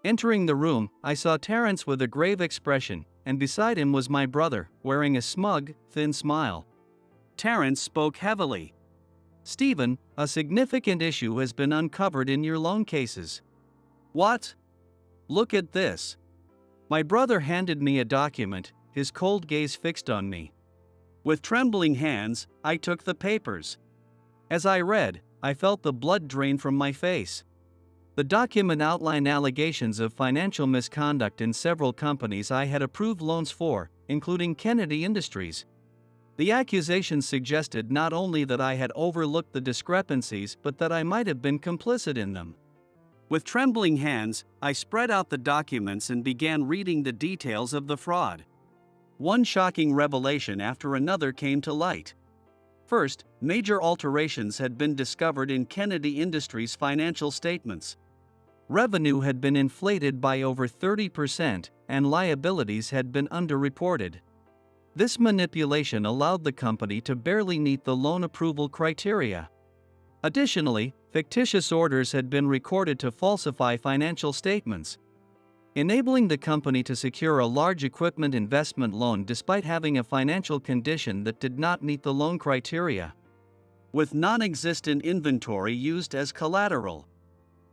Entering the room, I saw Terrence with a grave expression, and beside him was my brother, wearing a smug, thin smile. Terrence spoke heavily. "Stephen, a significant issue has been uncovered in your loan cases." "What? Look at this." My brother handed me a document, his cold gaze fixed on me. With trembling hands, I took the papers. As I read, I felt the blood drain from my face. The document outlined allegations of financial misconduct in several companies I had approved loans for, including Kennedy Industries. The accusations suggested not only that I had overlooked the discrepancies but that I might have been complicit in them. With trembling hands, I spread out the documents and began reading the details of the fraud. One shocking revelation after another came to light. First, major alterations had been discovered in Kennedy Industries' financial statements. Revenue had been inflated by over 30%, and liabilities had been underreported. This manipulation allowed the company to barely meet the loan approval criteria. Additionally, fictitious orders had been recorded to falsify financial statements, enabling the company to secure a large equipment investment loan despite having a financial condition that did not meet the loan criteria, with non-existent inventory used as collateral.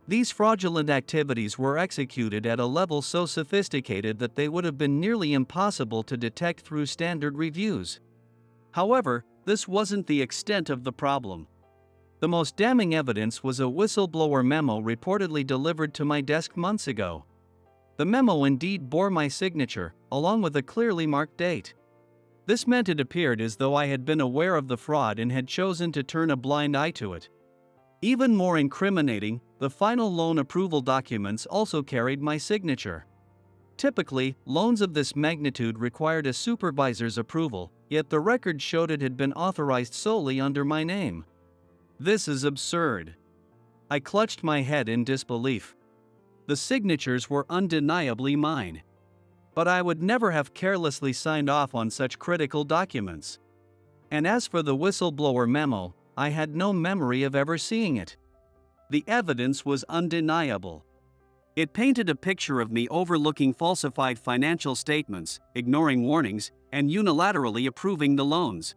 These fraudulent activities were executed at a level so sophisticated that they would have been nearly impossible to detect through standard reviews. However, this wasn't the extent of the problem. The most damning evidence was a whistleblower memo reportedly delivered to my desk months ago. The memo indeed bore my signature, along with a clearly marked date. This meant it appeared as though I had been aware of the fraud and had chosen to turn a blind eye to it. Even more incriminating, the final loan approval documents also carried my signature. Typically, loans of this magnitude required a supervisor's approval, yet the record showed it had been authorized solely under my name. This is absurd. I clutched my head in disbelief. The signatures were undeniably mine. But I would never have carelessly signed off on such critical documents. And as for the whistleblower memo, I had no memory of ever seeing it. The evidence was undeniable. It painted a picture of me overlooking falsified financial statements, ignoring warnings, and unilaterally approving the loans.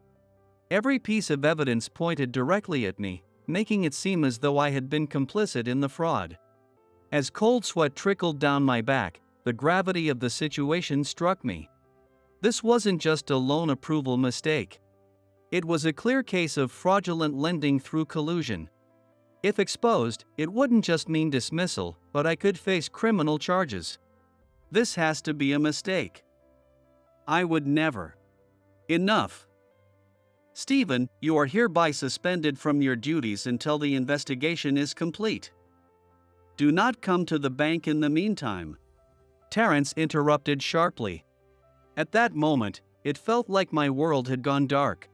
Every piece of evidence pointed directly at me, making it seem as though I had been complicit in the fraud. As cold sweat trickled down my back, the gravity of the situation struck me. This wasn't just a loan approval mistake. It was a clear case of fraudulent lending through collusion. If exposed, it wouldn't just mean dismissal, but I could face criminal charges. This has to be a mistake. I would never. Enough. Stephen, you are hereby suspended from your duties until the investigation is complete. Do not come to the bank in the meantime. Terence interrupted sharply. At that moment, it felt like my world had gone dark.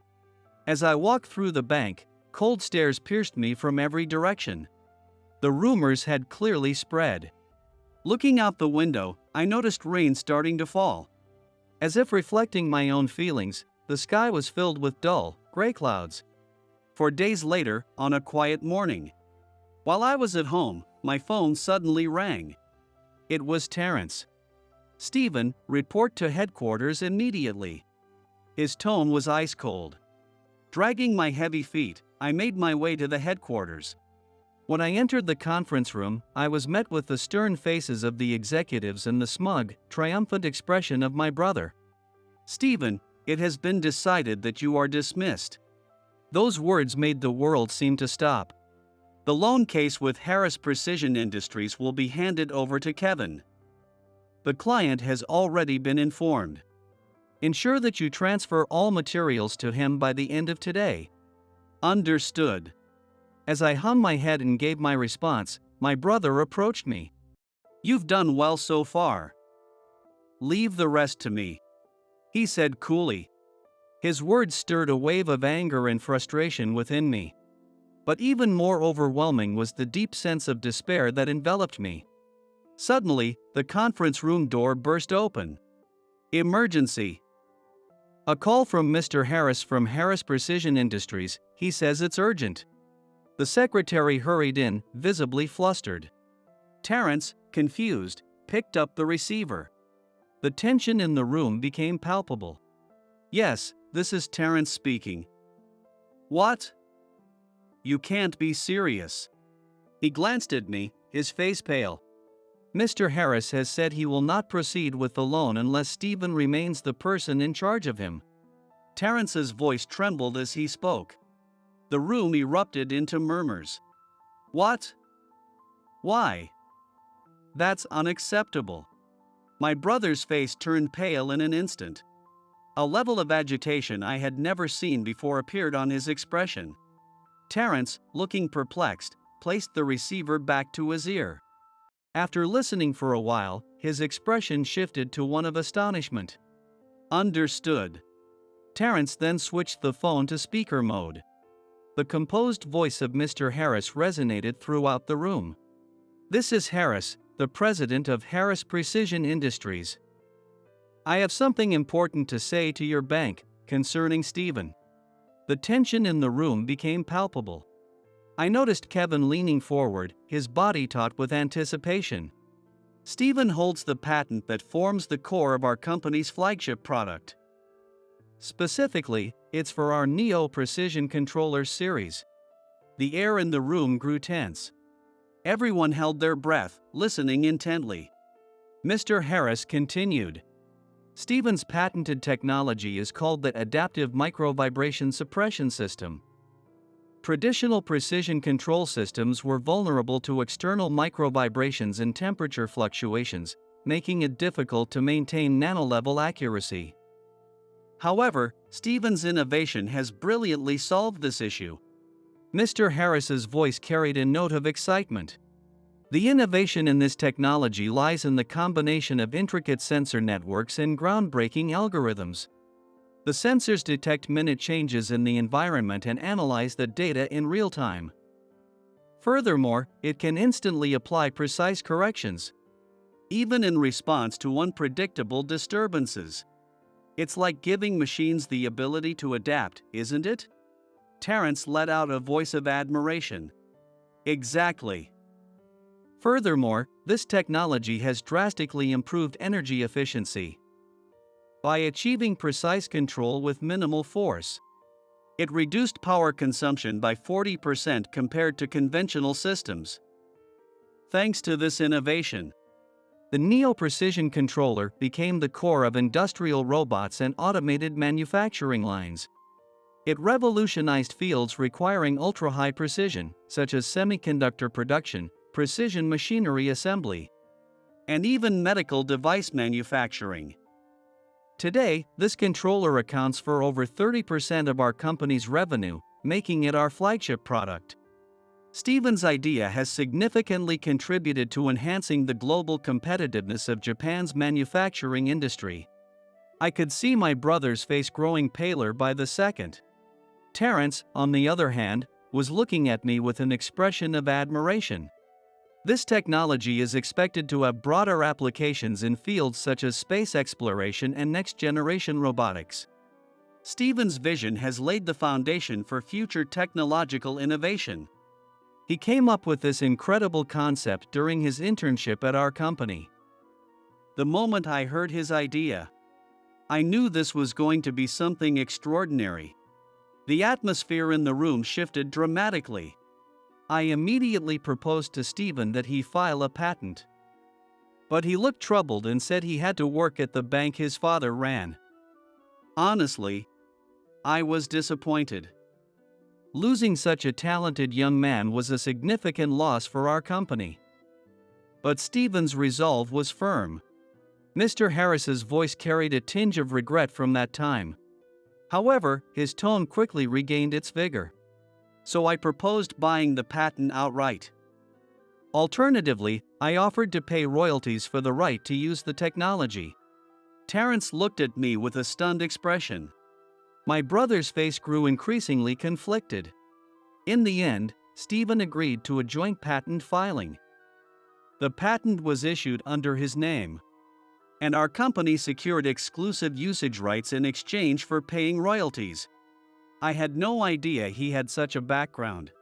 As I walked through the bank, cold stares pierced me from every direction. The rumors had clearly spread. Looking out the window, I noticed rain starting to fall. As if reflecting my own feelings, the sky was filled with dull, gray clouds. 4 days later, on a quiet morning, while I was at home, my phone suddenly rang. It was Terence. "Stephen, report to headquarters immediately." His tone was ice cold. Dragging my heavy feet, I made my way to the headquarters. When I entered the conference room, I was met with the stern faces of the executives and the smug, triumphant expression of my brother. "Stephen, it has been decided that you are dismissed." Those words made the world seem to stop. "The loan case with Harris Precision Industries will be handed over to Kevin. The client has already been informed. Ensure that you transfer all materials to him by the end of today." Understood. As I hung my head and gave my response, my brother approached me. "You've done well so far. Leave the rest to me," he said coolly. His words stirred a wave of anger and frustration within me. But even more overwhelming was the deep sense of despair that enveloped me. Suddenly, the conference room door burst open. "Emergency. A call from Mr. Harris from Harris Precision Industries. He says it's urgent." The secretary hurried in, visibly flustered. Terence, confused, picked up the receiver. The tension in the room became palpable. "Yes, this is Terence speaking." "What? You can't be serious." He glanced at me, his face pale. "Mr. Harris has said he will not proceed with the loan unless Stephen remains the person in charge of him." Terence's voice trembled as he spoke. The room erupted into murmurs. "What? Why? That's unacceptable." My brother's face turned pale in an instant. A level of agitation I had never seen before appeared on his expression. Terence, looking perplexed, placed the receiver back to his ear. After listening for a while, his expression shifted to one of astonishment. "Understood." Terence then switched the phone to speaker mode. The composed voice of Mr. Harris resonated throughout the room. "This is Harris, the president of Harris Precision Industries. I have something important to say to your bank concerning Stephen." The tension in the room became palpable. I noticed Kevin leaning forward, his body taut with anticipation. "Stephen holds the patent that forms the core of our company's flagship product. Specifically, it's for our Neo Precision Controller series." The air in the room grew tense. Everyone held their breath, listening intently. Mr. Harris continued. "Stephen's patented technology is called the Adaptive Microvibration Suppression System. Traditional precision control systems were vulnerable to external microvibrations and temperature fluctuations, making it difficult to maintain nano-level accuracy. However, Stephen's innovation has brilliantly solved this issue." Mr. Harris's voice carried a note of excitement. "The innovation in this technology lies in the combination of intricate sensor networks and groundbreaking algorithms. The sensors detect minute changes in the environment and analyze the data in real time. Furthermore, it can instantly apply precise corrections, even in response to unpredictable disturbances. It's like giving machines the ability to adapt, isn't it?" Terence let out a voice of admiration. "Exactly. Furthermore, this technology has drastically improved energy efficiency by achieving precise control with minimal force. It reduced power consumption by 40% compared to conventional systems. Thanks to this innovation, the Neo Precision Controller became the core of industrial robots and automated manufacturing lines. It revolutionized fields requiring ultra-high precision, such as semiconductor production, precision machinery assembly, and even medical device manufacturing. Today, this controller accounts for over 30% of our company's revenue, making it our flagship product. Stephen's idea has significantly contributed to enhancing the global competitiveness of Japan's manufacturing industry. I could see my brother's face growing paler by the second. Terence, on the other hand, was looking at me with an expression of admiration. This technology is expected to have broader applications in fields such as space exploration and next-generation robotics. Stephen's vision has laid the foundation for future technological innovation. He came up with this incredible concept during his internship at our company. The moment I heard his idea, I knew this was going to be something extraordinary. The atmosphere in the room shifted dramatically. I immediately proposed to Stephen that he file a patent. But he looked troubled and said he had to work at the bank his father ran. Honestly, I was disappointed. Losing such a talented young man was a significant loss for our company. But Stephen's resolve was firm. Mr. Harris's voice carried a tinge of regret from that time. However, his tone quickly regained its vigor. So I proposed buying the patent outright. Alternatively, I offered to pay royalties for the right to use the technology. Terence looked at me with a stunned expression. My brother's face grew increasingly conflicted. In the end, Stephen agreed to a joint patent filing. The patent was issued under his name, and our company secured exclusive usage rights in exchange for paying royalties. I had no idea he had such a background.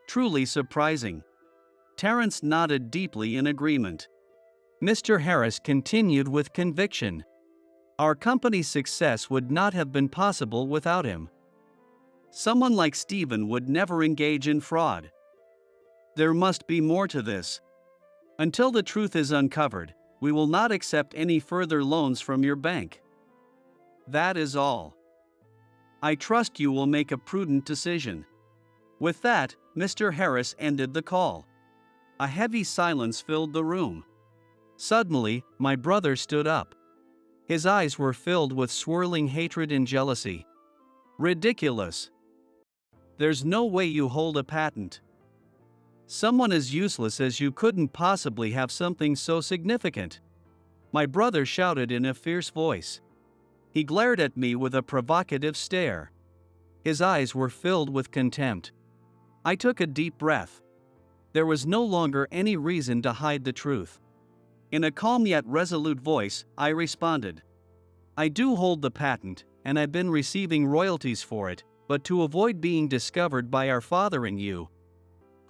Truly surprising. Terence nodded deeply in agreement. Mr. Harris continued with conviction. Our company's success would not have been possible without him. Someone like Stephen would never engage in fraud. There must be more to this. Until the truth is uncovered, we will not accept any further loans from your bank. That is all. I trust you will make a prudent decision. With that, Mr. Harris ended the call. A heavy silence filled the room. Suddenly, my brother stood up. His eyes were filled with swirling hatred and jealousy. Ridiculous. There's no way you hold a patent. Someone as useless as you couldn't possibly have something so significant. My brother shouted in a fierce voice. He glared at me with a provocative stare. His eyes were filled with contempt. I took a deep breath. There was no longer any reason to hide the truth. In a calm yet resolute voice, I responded. I do hold the patent, and I've been receiving royalties for it, but to avoid being discovered by our father and you,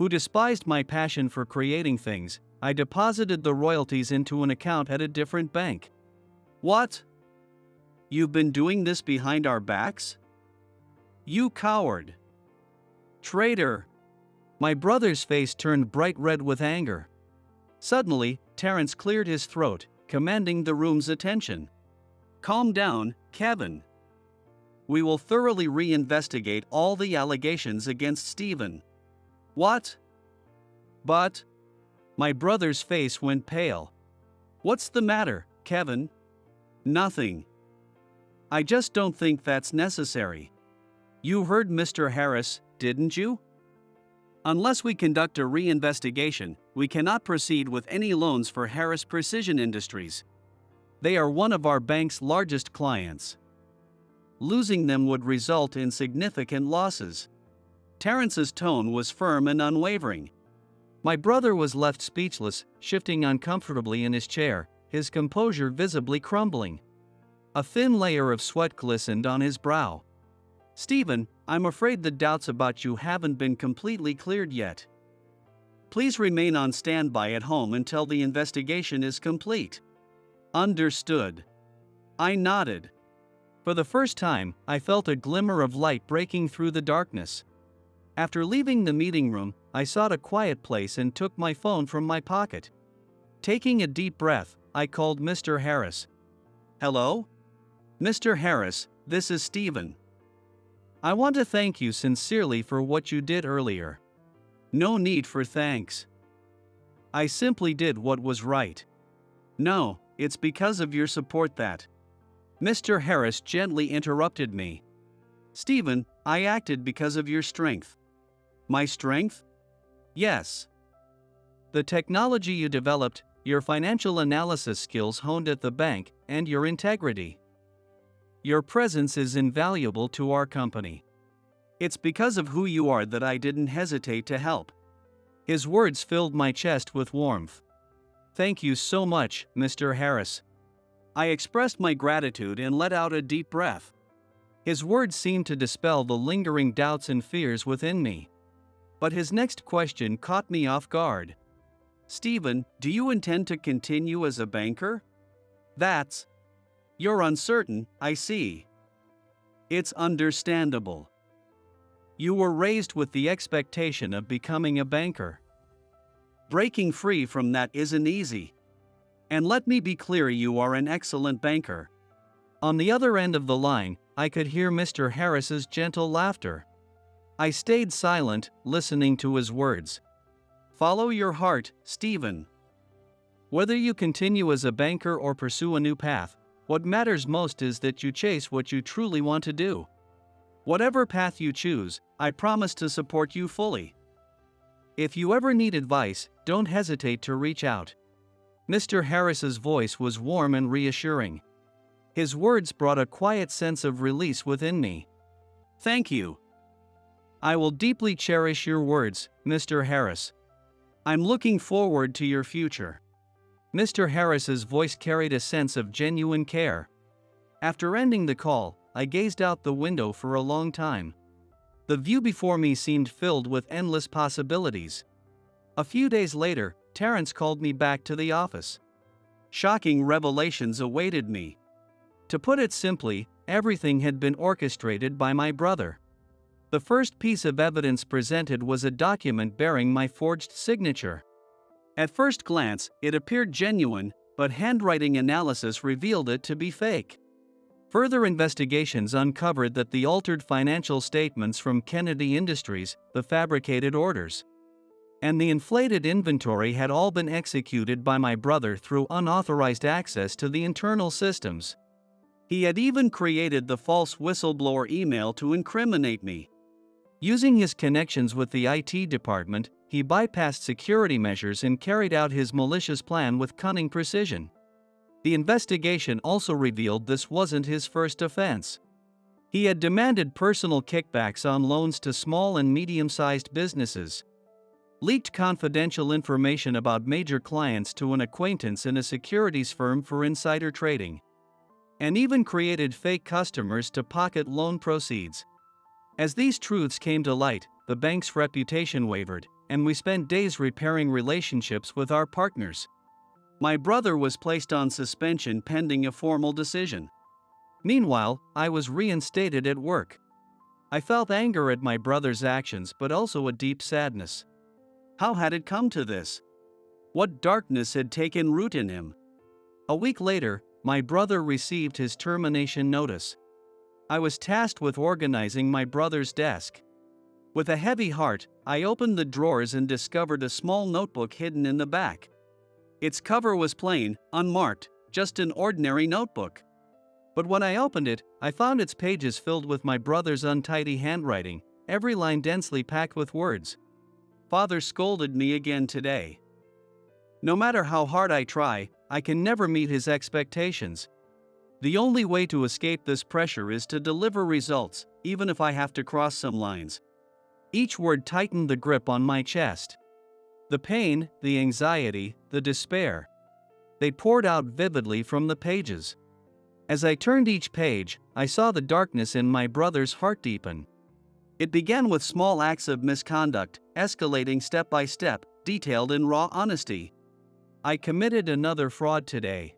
who despised my passion for creating things, I deposited the royalties into an account at a different bank. What? You've been doing this behind our backs? You coward! Traitor! My brother's face turned bright red with anger. Suddenly, Terence cleared his throat, commanding the room's attention. Calm down, Kevin. We will thoroughly reinvestigate all the allegations against Stephen. What? But? My brother's face went pale. What's the matter, Kevin? Nothing. I just don't think that's necessary. You heard Mr. Harris, didn't you? Unless we conduct a reinvestigation, we cannot proceed with any loans for Harris Precision Industries. They are one of our bank's largest clients. Losing them would result in significant losses. Terence's tone was firm and unwavering. My brother was left speechless, shifting uncomfortably in his chair, his composure visibly crumbling. A thin layer of sweat glistened on his brow. Stephen, I'm afraid the doubts about you haven't been completely cleared yet. Please remain on standby at home until the investigation is complete. Understood. I nodded. For the first time, I felt a glimmer of light breaking through the darkness. After leaving the meeting room, I sought a quiet place and took my phone from my pocket. Taking a deep breath, I called Mr. Harris. Hello? Mr. Harris, this is Stephen. I want to thank you sincerely for what you did earlier. No need for thanks. I simply did what was right. No, it's because of your support that. Mr. Harris gently interrupted me. Stephen, I acted because of your strength. My strength? Yes. The technology you developed, your financial analysis skills honed at the bank, and your integrity. Your presence is invaluable to our company. It's because of who you are that I didn't hesitate to help. His words filled my chest with warmth. Thank you so much, Mr. Harris. I expressed my gratitude and let out a deep breath. His words seemed to dispel the lingering doubts and fears within me. But his next question caught me off guard. Stephen, do you intend to continue as a banker? You're uncertain, I see. It's understandable. You were raised with the expectation of becoming a banker. Breaking free from that isn't easy. And let me be clear, you are an excellent banker. On the other end of the line, I could hear Mr. Harris's gentle laughter. I stayed silent, listening to his words. Follow your heart, Stephen. Whether you continue as a banker or pursue a new path, what matters most is that you chase what you truly want to do. Whatever path you choose, I promise to support you fully. If you ever need advice, don't hesitate to reach out. Mr. Harris's voice was warm and reassuring. His words brought a quiet sense of release within me. Thank you. I will deeply cherish your words, Mr. Harris. I'm looking forward to your future. Mr. Harris's voice carried a sense of genuine care. After ending the call, I gazed out the window for a long time. The view before me seemed filled with endless possibilities. A few days later, Terrence called me back to the office. Shocking revelations awaited me. To put it simply, everything had been orchestrated by my brother. The first piece of evidence presented was a document bearing my forged signature. At first glance, it appeared genuine, but handwriting analysis revealed it to be fake. Further investigations uncovered that the altered financial statements from Kennedy Industries, the fabricated orders, and the inflated inventory had all been executed by my brother through unauthorized access to the internal systems. He had even created the false whistleblower email to incriminate me. Using his connections with the IT department, he bypassed security measures and carried out his malicious plan with cunning precision. The investigation also revealed this wasn't his first offense. He had demanded personal kickbacks on loans to small and medium-sized businesses, leaked confidential information about major clients to an acquaintance in a securities firm for insider trading, and even created fake customers to pocket loan proceeds. As these truths came to light, the bank's reputation wavered, and we spent days repairing relationships with our partners. My brother was placed on suspension pending a formal decision. Meanwhile, I was reinstated at work. I felt anger at my brother's actions but also a deep sadness. How had it come to this? What darkness had taken root in him? A week later, my brother received his termination notice. I was tasked with organizing my brother's desk. With a heavy heart, I opened the drawers and discovered a small notebook hidden in the back. Its cover was plain, unmarked, just an ordinary notebook. But when I opened it, I found its pages filled with my brother's untidy handwriting, every line densely packed with words. Father scolded me again today. No matter how hard I try, I can never meet his expectations. The only way to escape this pressure is to deliver results, even if I have to cross some lines. Each word tightened the grip on my chest. The pain, the anxiety, the despair. They poured out vividly from the pages. As I turned each page, I saw the darkness in my brother's heart deepen. It began with small acts of misconduct, escalating step by step, detailed in raw honesty. I committed another fraud today.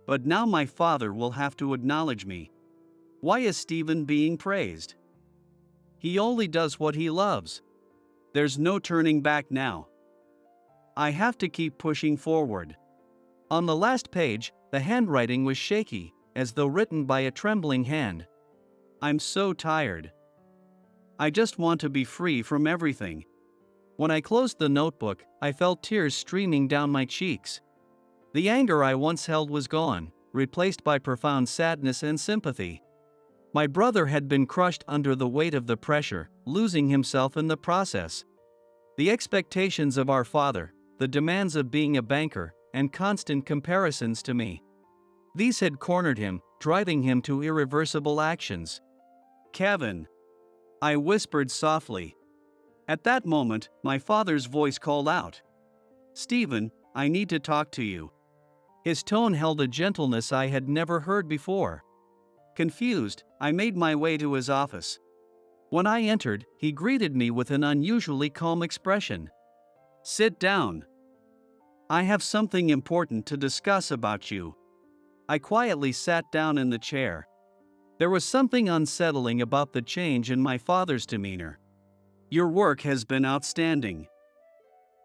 But now my father will have to acknowledge me. Why is Stephen being praised? He only does what he loves. There's no turning back now. I have to keep pushing forward. On the last page, the handwriting was shaky, as though written by a trembling hand. I'm so tired. I just want to be free from everything. When I closed the notebook, I felt tears streaming down my cheeks. The anger I once held was gone, replaced by profound sadness and sympathy. My brother had been crushed under the weight of the pressure, losing himself in the process. The expectations of our father, the demands of being a banker, and constant comparisons to me. These had cornered him, driving him to irreversible actions. "Kevin," I whispered softly. At that moment, my father's voice called out, "Stephen, I need to talk to you." His tone held a gentleness I had never heard before. Confused, I made my way to his office. When I entered, he greeted me with an unusually calm expression. "Sit down. I have something important to discuss about you." I quietly sat down in the chair. There was something unsettling about the change in my father's demeanor. "Your work has been outstanding.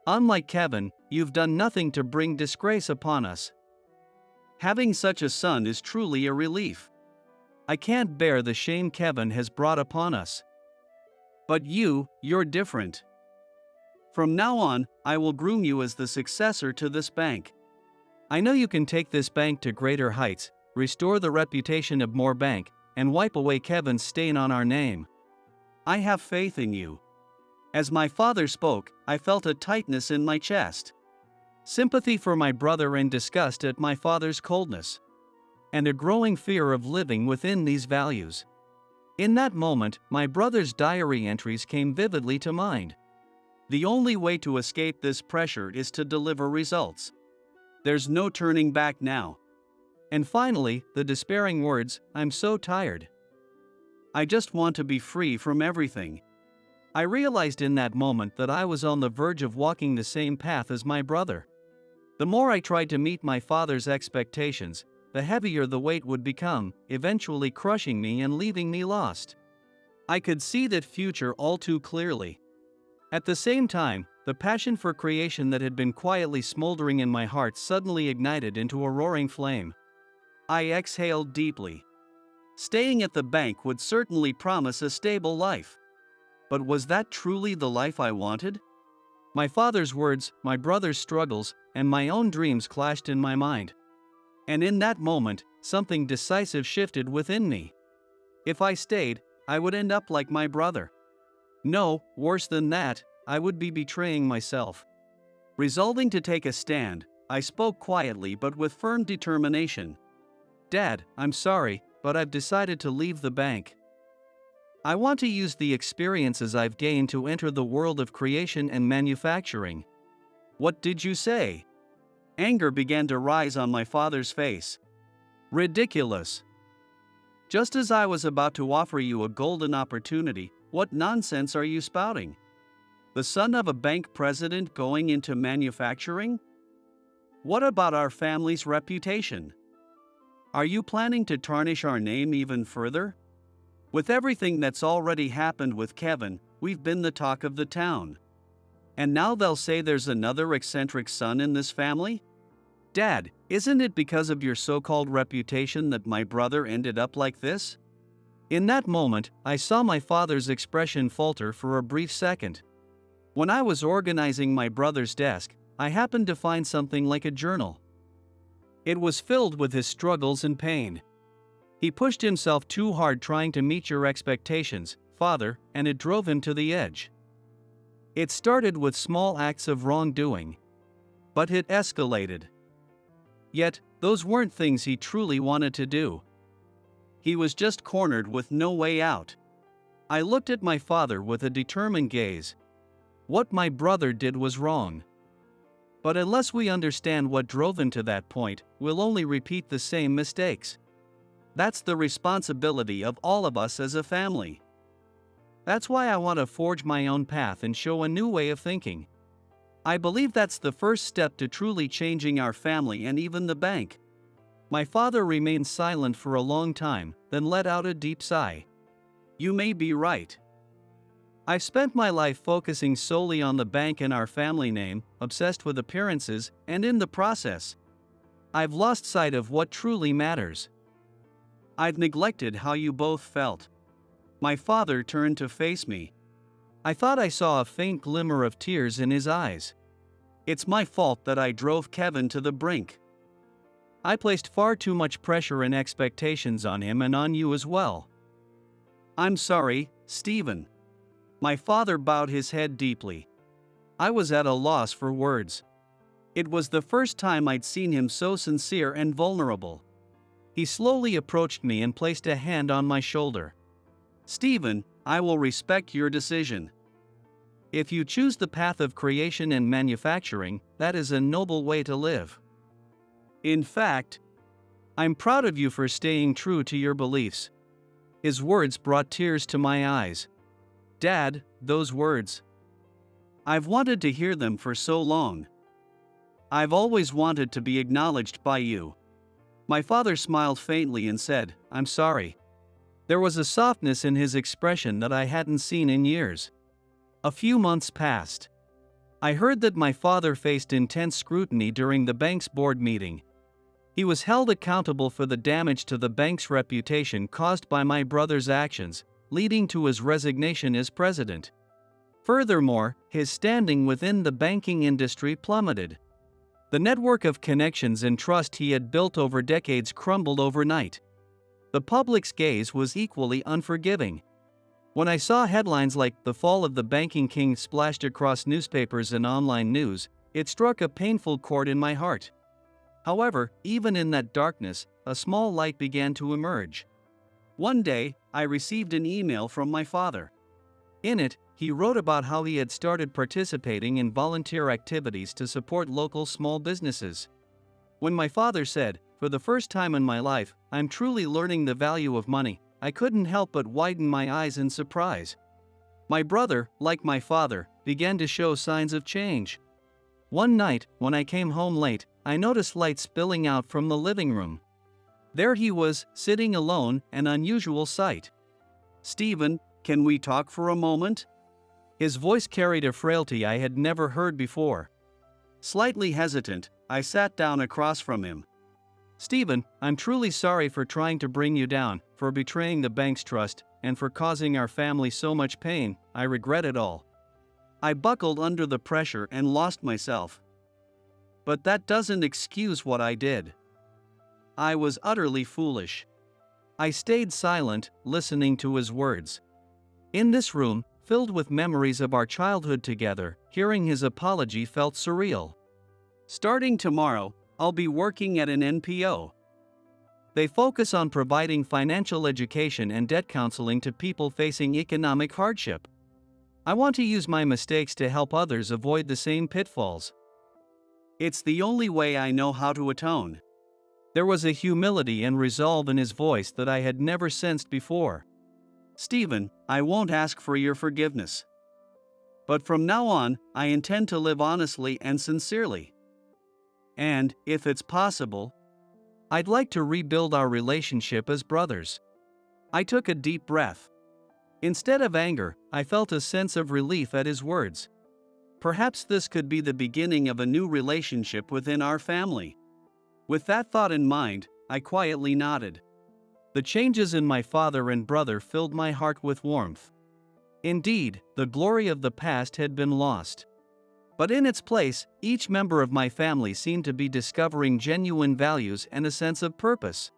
Unlike Kevin, you've done nothing to bring disgrace upon us. Having such a son is truly a relief. I can't bear the shame Kevin has brought upon us. But you're different. From now on, I will groom you as the successor to this bank. I know you can take this bank to greater heights, restore the reputation of Moore Bank, and wipe away Kevin's stain on our name. I have faith in you." As my father spoke, I felt a tightness in my chest. Sympathy for my brother and disgust at my father's coldness. And a growing fear of living within these values. In that moment, my brother's diary entries came vividly to mind. "The only way to escape this pressure is to deliver results. There's no turning back now." And finally, the despairing words, "I'm so tired. I just want to be free from everything." I realized in that moment that I was on the verge of walking the same path as my brother. The more I tried to meet my father's expectations, the heavier the weight would become, eventually crushing me and leaving me lost. I could see that future all too clearly. At the same time, the passion for creation that had been quietly smoldering in my heart suddenly ignited into a roaring flame. I exhaled deeply. Staying at the bank would certainly promise a stable life. But was that truly the life I wanted? My father's words, my brother's struggles, and my own dreams clashed in my mind. And in that moment, something decisive shifted within me. If I stayed, I would end up like my brother. No, worse than that, I would be betraying myself. Resolving to take a stand, I spoke quietly but with firm determination. "Dad, I'm sorry, but I've decided to leave the bank. I want to use the experiences I've gained to enter the world of creation and manufacturing." "What did you say?" Anger began to rise on my father's face. "Ridiculous. Just as I was about to offer you a golden opportunity, what nonsense are you spouting? The son of a bank president going into manufacturing? What about our family's reputation? Are you planning to tarnish our name even further? With everything that's already happened with Kevin, we've been the talk of the town. And now they'll say there's another eccentric son in this family? Dad, isn't it because of your so-called reputation that my brother ended up like this?" In that moment, I saw my father's expression falter for a brief second. When I was organizing my brother's desk, I happened to find something like a journal. It was filled with his struggles and pain. He pushed himself too hard trying to meet your expectations, Father, and it drove him to the edge. It started with small acts of wrongdoing. But it escalated. Yet, those weren't things he truly wanted to do. He was just cornered with no way out. I looked at my father with a determined gaze. What my brother did was wrong. But unless we understand what drove him to that point, we'll only repeat the same mistakes. That's the responsibility of all of us as a family. That's why I want to forge my own path and show a new way of thinking. I believe that's the first step to truly changing our family and even the bank." My father remained silent for a long time, then let out a deep sigh. "You may be right. I've spent my life focusing solely on the bank and our family name, obsessed with appearances, and in the process, I've lost sight of what truly matters. I've neglected how you both felt." My father turned to face me. I thought I saw a faint glimmer of tears in his eyes. "It's my fault that I drove Kevin to the brink. I placed far too much pressure and expectations on him and on you as well. I'm sorry, Stephen. My father bowed his head deeply. I was at a loss for words. It was the first time I'd seen him so sincere and vulnerable. He slowly approached me and placed a hand on my shoulder. Stephen, I will respect your decision. If you choose the path of creation and manufacturing, that is a noble way to live. In fact, I'm proud of you for staying true to your beliefs. His words brought tears to my eyes. Dad, those words. I've wanted to hear them for so long. I've always wanted to be acknowledged by you. My father smiled faintly and said, I'm sorry. There was a softness in his expression that I hadn't seen in years. A few months passed. I heard that my father faced intense scrutiny during the bank's board meeting. He was held accountable for the damage to the bank's reputation caused by my brother's actions, leading to his resignation as president. Furthermore, his standing within the banking industry plummeted. The network of connections and trust he had built over decades crumbled overnight. The public's gaze was equally unforgiving. When I saw headlines like "The Fall of the Banking King" splashed across newspapers and online news, it struck a painful chord in my heart. However, even in that darkness, a small light began to emerge. One day, I received an email from my father. In it, he wrote about how he had started participating in volunteer activities to support local small businesses. When my father said, "For the first time in my life, I'm truly learning the value of money," I couldn't help but widen my eyes in surprise. My brother, like my father, began to show signs of change. One night, when I came home late, I noticed light spilling out from the living room. There he was, sitting alone, an unusual sight. "Stephen, can we talk for a moment?" His voice carried a frailty I had never heard before. Slightly hesitant, I sat down across from him. "Stephen, I'm truly sorry for trying to bring you down, for betraying the bank's trust, and for causing our family so much pain. I regret it all. I buckled under the pressure and lost myself. But that doesn't excuse what I did. I was utterly foolish." I stayed silent, listening to his words. In this room, filled with memories of our childhood together, hearing his apology felt surreal. "Starting tomorrow, I'll be working at an NPO. They focus on providing financial education and debt counseling to people facing economic hardship. I want to use my mistakes to help others avoid the same pitfalls. It's the only way I know how to atone." There was a humility and resolve in his voice that I had never sensed before. "Stephen, I won't ask for your forgiveness. But from now on, I intend to live honestly and sincerely. And, if it's possible, I'd like to rebuild our relationship as brothers." I took a deep breath. Instead of anger, I felt a sense of relief at his words. Perhaps this could be the beginning of a new relationship within our family. With that thought in mind, I quietly nodded. The changes in my father and brother filled my heart with warmth. Indeed, the glory of the past had been lost. But in its place, each member of my family seemed to be discovering genuine values and a sense of purpose.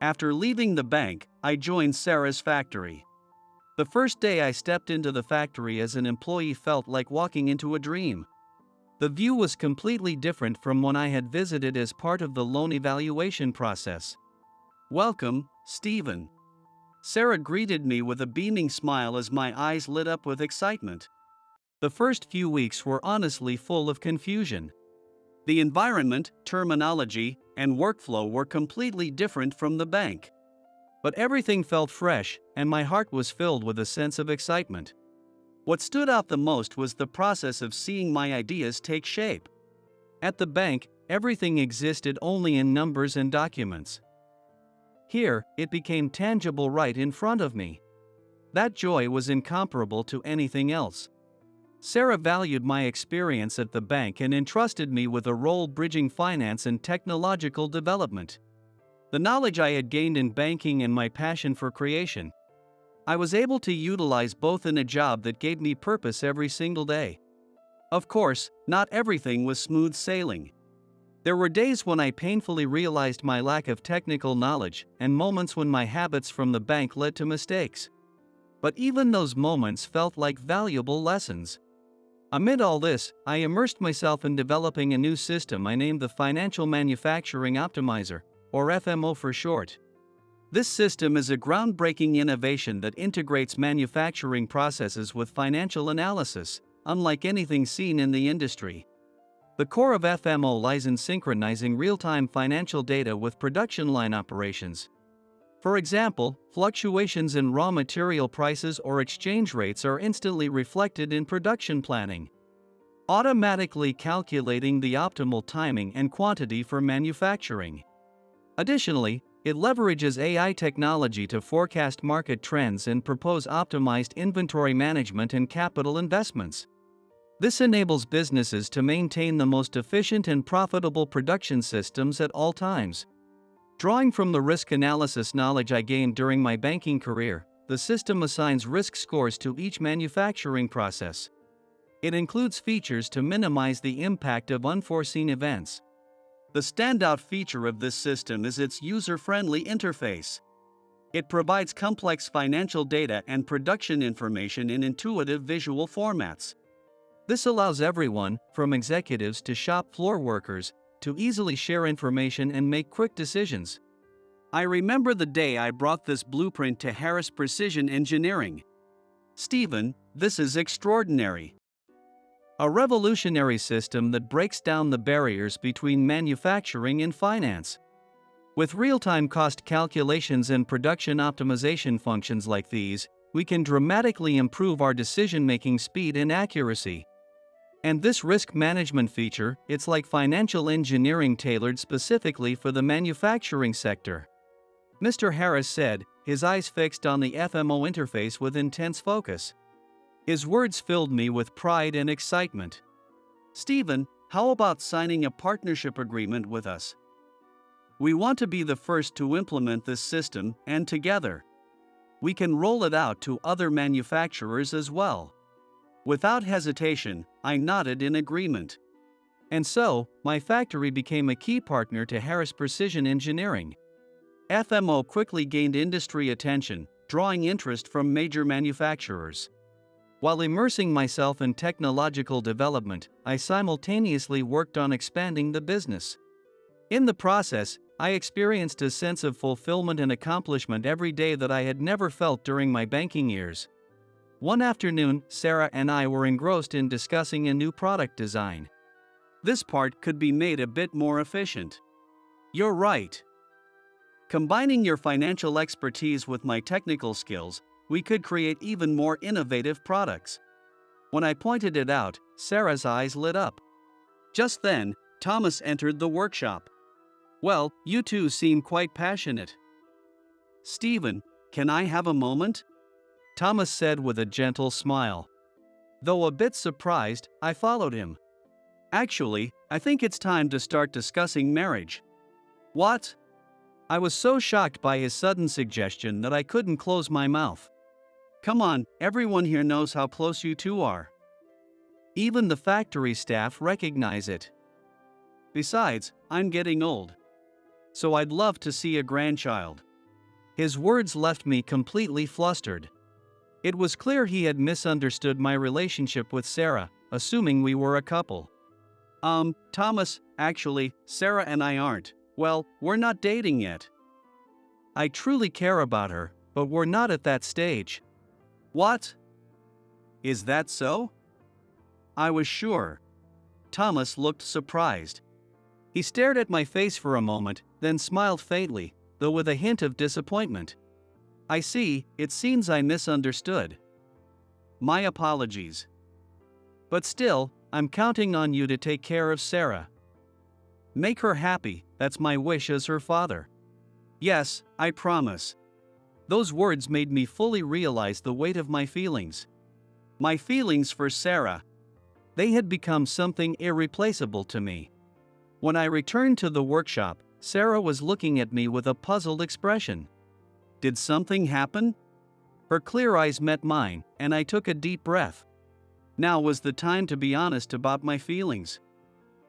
After leaving the bank, I joined Sarah's factory. The first day I stepped into the factory as an employee felt like walking into a dream. The view was completely different from when I had visited as part of the loan evaluation process. "Welcome, Stephen." Sarah greeted me with a beaming smile as my eyes lit up with excitement. The first few weeks were honestly full of confusion. The environment, terminology, and workflow were completely different from the bank. But everything felt fresh, and my heart was filled with a sense of excitement. What stood out the most was the process of seeing my ideas take shape. At the bank, everything existed only in numbers and documents. Here, it became tangible right in front of me. That joy was incomparable to anything else. Sarah valued my experience at the bank and entrusted me with a role bridging finance and technological development. The knowledge I had gained in banking and my passion for creation, I was able to utilize both in a job that gave me purpose every single day. Of course, not everything was smooth sailing. There were days when I painfully realized my lack of technical knowledge, and moments when my habits from the bank led to mistakes. But even those moments felt like valuable lessons. Amid all this, I immersed myself in developing a new system I named the Financial Manufacturing Optimizer, or FMO for short. This system is a groundbreaking innovation that integrates manufacturing processes with financial analysis, unlike anything seen in the industry. The core of FMO lies in synchronizing real-time financial data with production line operations. For example, fluctuations in raw material prices or exchange rates are instantly reflected in production planning, automatically calculating the optimal timing and quantity for manufacturing. Additionally, it leverages AI technology to forecast market trends and propose optimized inventory management and capital investments. This enables businesses to maintain the most efficient and profitable production systems at all times. Drawing from the risk analysis knowledge I gained during my banking career, the system assigns risk scores to each manufacturing process. It includes features to minimize the impact of unforeseen events. The standout feature of this system is its user-friendly interface. It provides complex financial data and production information in intuitive visual formats. This allows everyone, from executives to shop floor workers, to easily share information and make quick decisions. I remember the day I brought this blueprint to Harris Precision Engineering. "Stephen, this is extraordinary. A revolutionary system that breaks down the barriers between manufacturing and finance. With real-time cost calculations and production optimization functions like these, we can dramatically improve our decision-making speed and accuracy. And this risk management feature, it's like financial engineering tailored specifically for the manufacturing sector," Mr. Harris said, his eyes fixed on the FMO interface with intense focus. His words filled me with pride and excitement. "Stephen, how about signing a partnership agreement with us? We want to be the first to implement this system, and together, we can roll it out to other manufacturers as well." Without hesitation, I nodded in agreement. And so, my factory became a key partner to Harris Precision Engineering. FMO quickly gained industry attention, drawing interest from major manufacturers. While immersing myself in technological development, I simultaneously worked on expanding the business. In the process, I experienced a sense of fulfillment and accomplishment every day that I had never felt during my banking years. One afternoon, Sarah and I were engrossed in discussing a new product design. "This part could be made a bit more efficient." "You're right. Combining your financial expertise with my technical skills, we could create even more innovative products." When I pointed it out, Sarah's eyes lit up. Just then, Thomas entered the workshop. "Well, you two seem quite passionate." "Stephen, can I have a moment?" Thomas said with a gentle smile. Though a bit surprised, I followed him. "Actually, I think it's time to start discussing marriage." "What?" I was so shocked by his sudden suggestion that I couldn't close my mouth. "Come on, everyone here knows how close you two are. Even the factory staff recognize it. Besides, I'm getting old. So I'd love to see a grandchild." His words left me completely flustered. It was clear he had misunderstood my relationship with Sarah, assuming we were a couple. Thomas, actually, Sarah and I aren't. Well, we're not dating yet. I truly care about her, but we're not at that stage." "What? Is that so?" I was sure. Thomas looked surprised. He stared at my face for a moment, then smiled faintly, though with a hint of disappointment. "I see, it seems I misunderstood. My apologies. But still, I'm counting on you to take care of Sarah. Make her happy, that's my wish as her father." "Yes, I promise." Those words made me fully realize the weight of my feelings. My feelings for Sarah. They had become something irreplaceable to me. When I returned to the workshop, Sarah was looking at me with a puzzled expression. Did something happen? Her clear eyes met mine, and I took a deep breath. Now was the time to be honest about my feelings.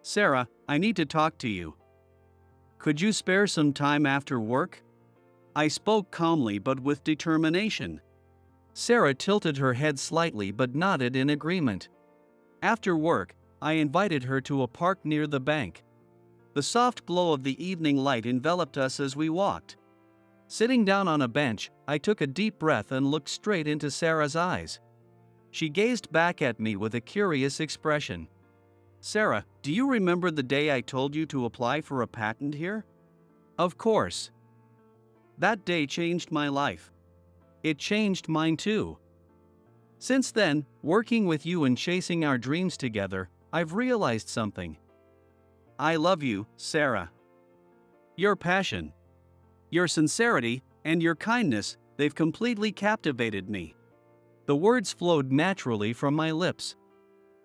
"Sarah, I need to talk to you. Could you spare some time after work? I spoke calmly but with determination. Sarah tilted her head slightly but nodded in agreement. After work, I invited her to a park near the bank. The soft glow of the evening light enveloped us as we walked. Sitting down on a bench, I took a deep breath and looked straight into Sarah's eyes. She gazed back at me with a curious expression. Sarah, do you remember the day I told you to apply for a patent here? Of course. That day changed my life. It changed mine too. Since then, working with you and chasing our dreams together, I've realized something. I love you, Sarah. Your passion, your sincerity, and your kindness, they've completely captivated me. The words flowed naturally from my lips.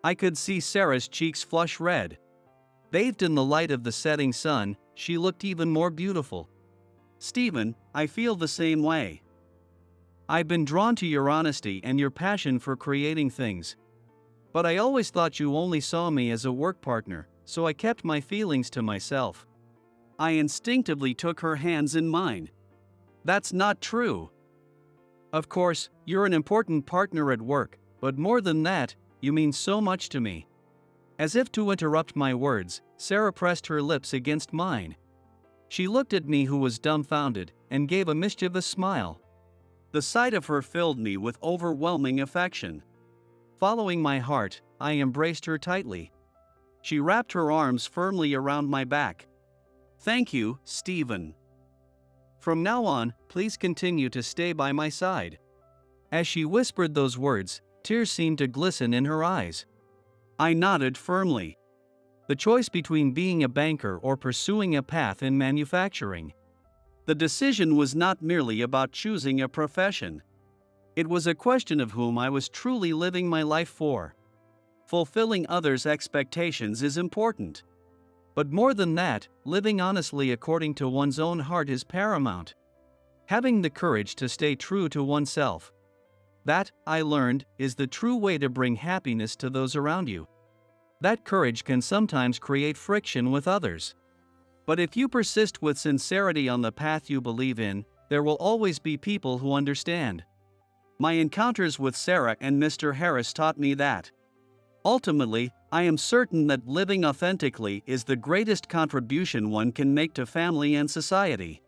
I could see Sarah's cheeks flush red. Bathed in the light of the setting sun, she looked even more beautiful. Stephen, I feel the same way. I've been drawn to your honesty and your passion for creating things. But I always thought you only saw me as a work partner, so I kept my feelings to myself. I instinctively took her hands in mine. That's not true. Of course, you're an important partner at work, but more than that, you mean so much to me. As if to interrupt my words, Sarah pressed her lips against mine. She looked at me who was dumbfounded, and gave a mischievous smile. The sight of her filled me with overwhelming affection. Following my heart, I embraced her tightly. She wrapped her arms firmly around my back. Thank you, Stephen. From now on, please continue to stay by my side. As she whispered those words, tears seemed to glisten in her eyes. I nodded firmly. The choice between being a banker or pursuing a path in manufacturing. The decision was not merely about choosing a profession. It was a question of whom I was truly living my life for. Fulfilling others' expectations is important. But more than that, living honestly according to one's own heart is paramount. Having the courage to stay true to oneself. That, I learned, is the true way to bring happiness to those around you. That courage can sometimes create friction with others. But if you persist with sincerity on the path you believe in, there will always be people who understand. My encounters with Sarah and Mr. Harris taught me that. Ultimately, I am certain that living authentically is the greatest contribution one can make to family and society.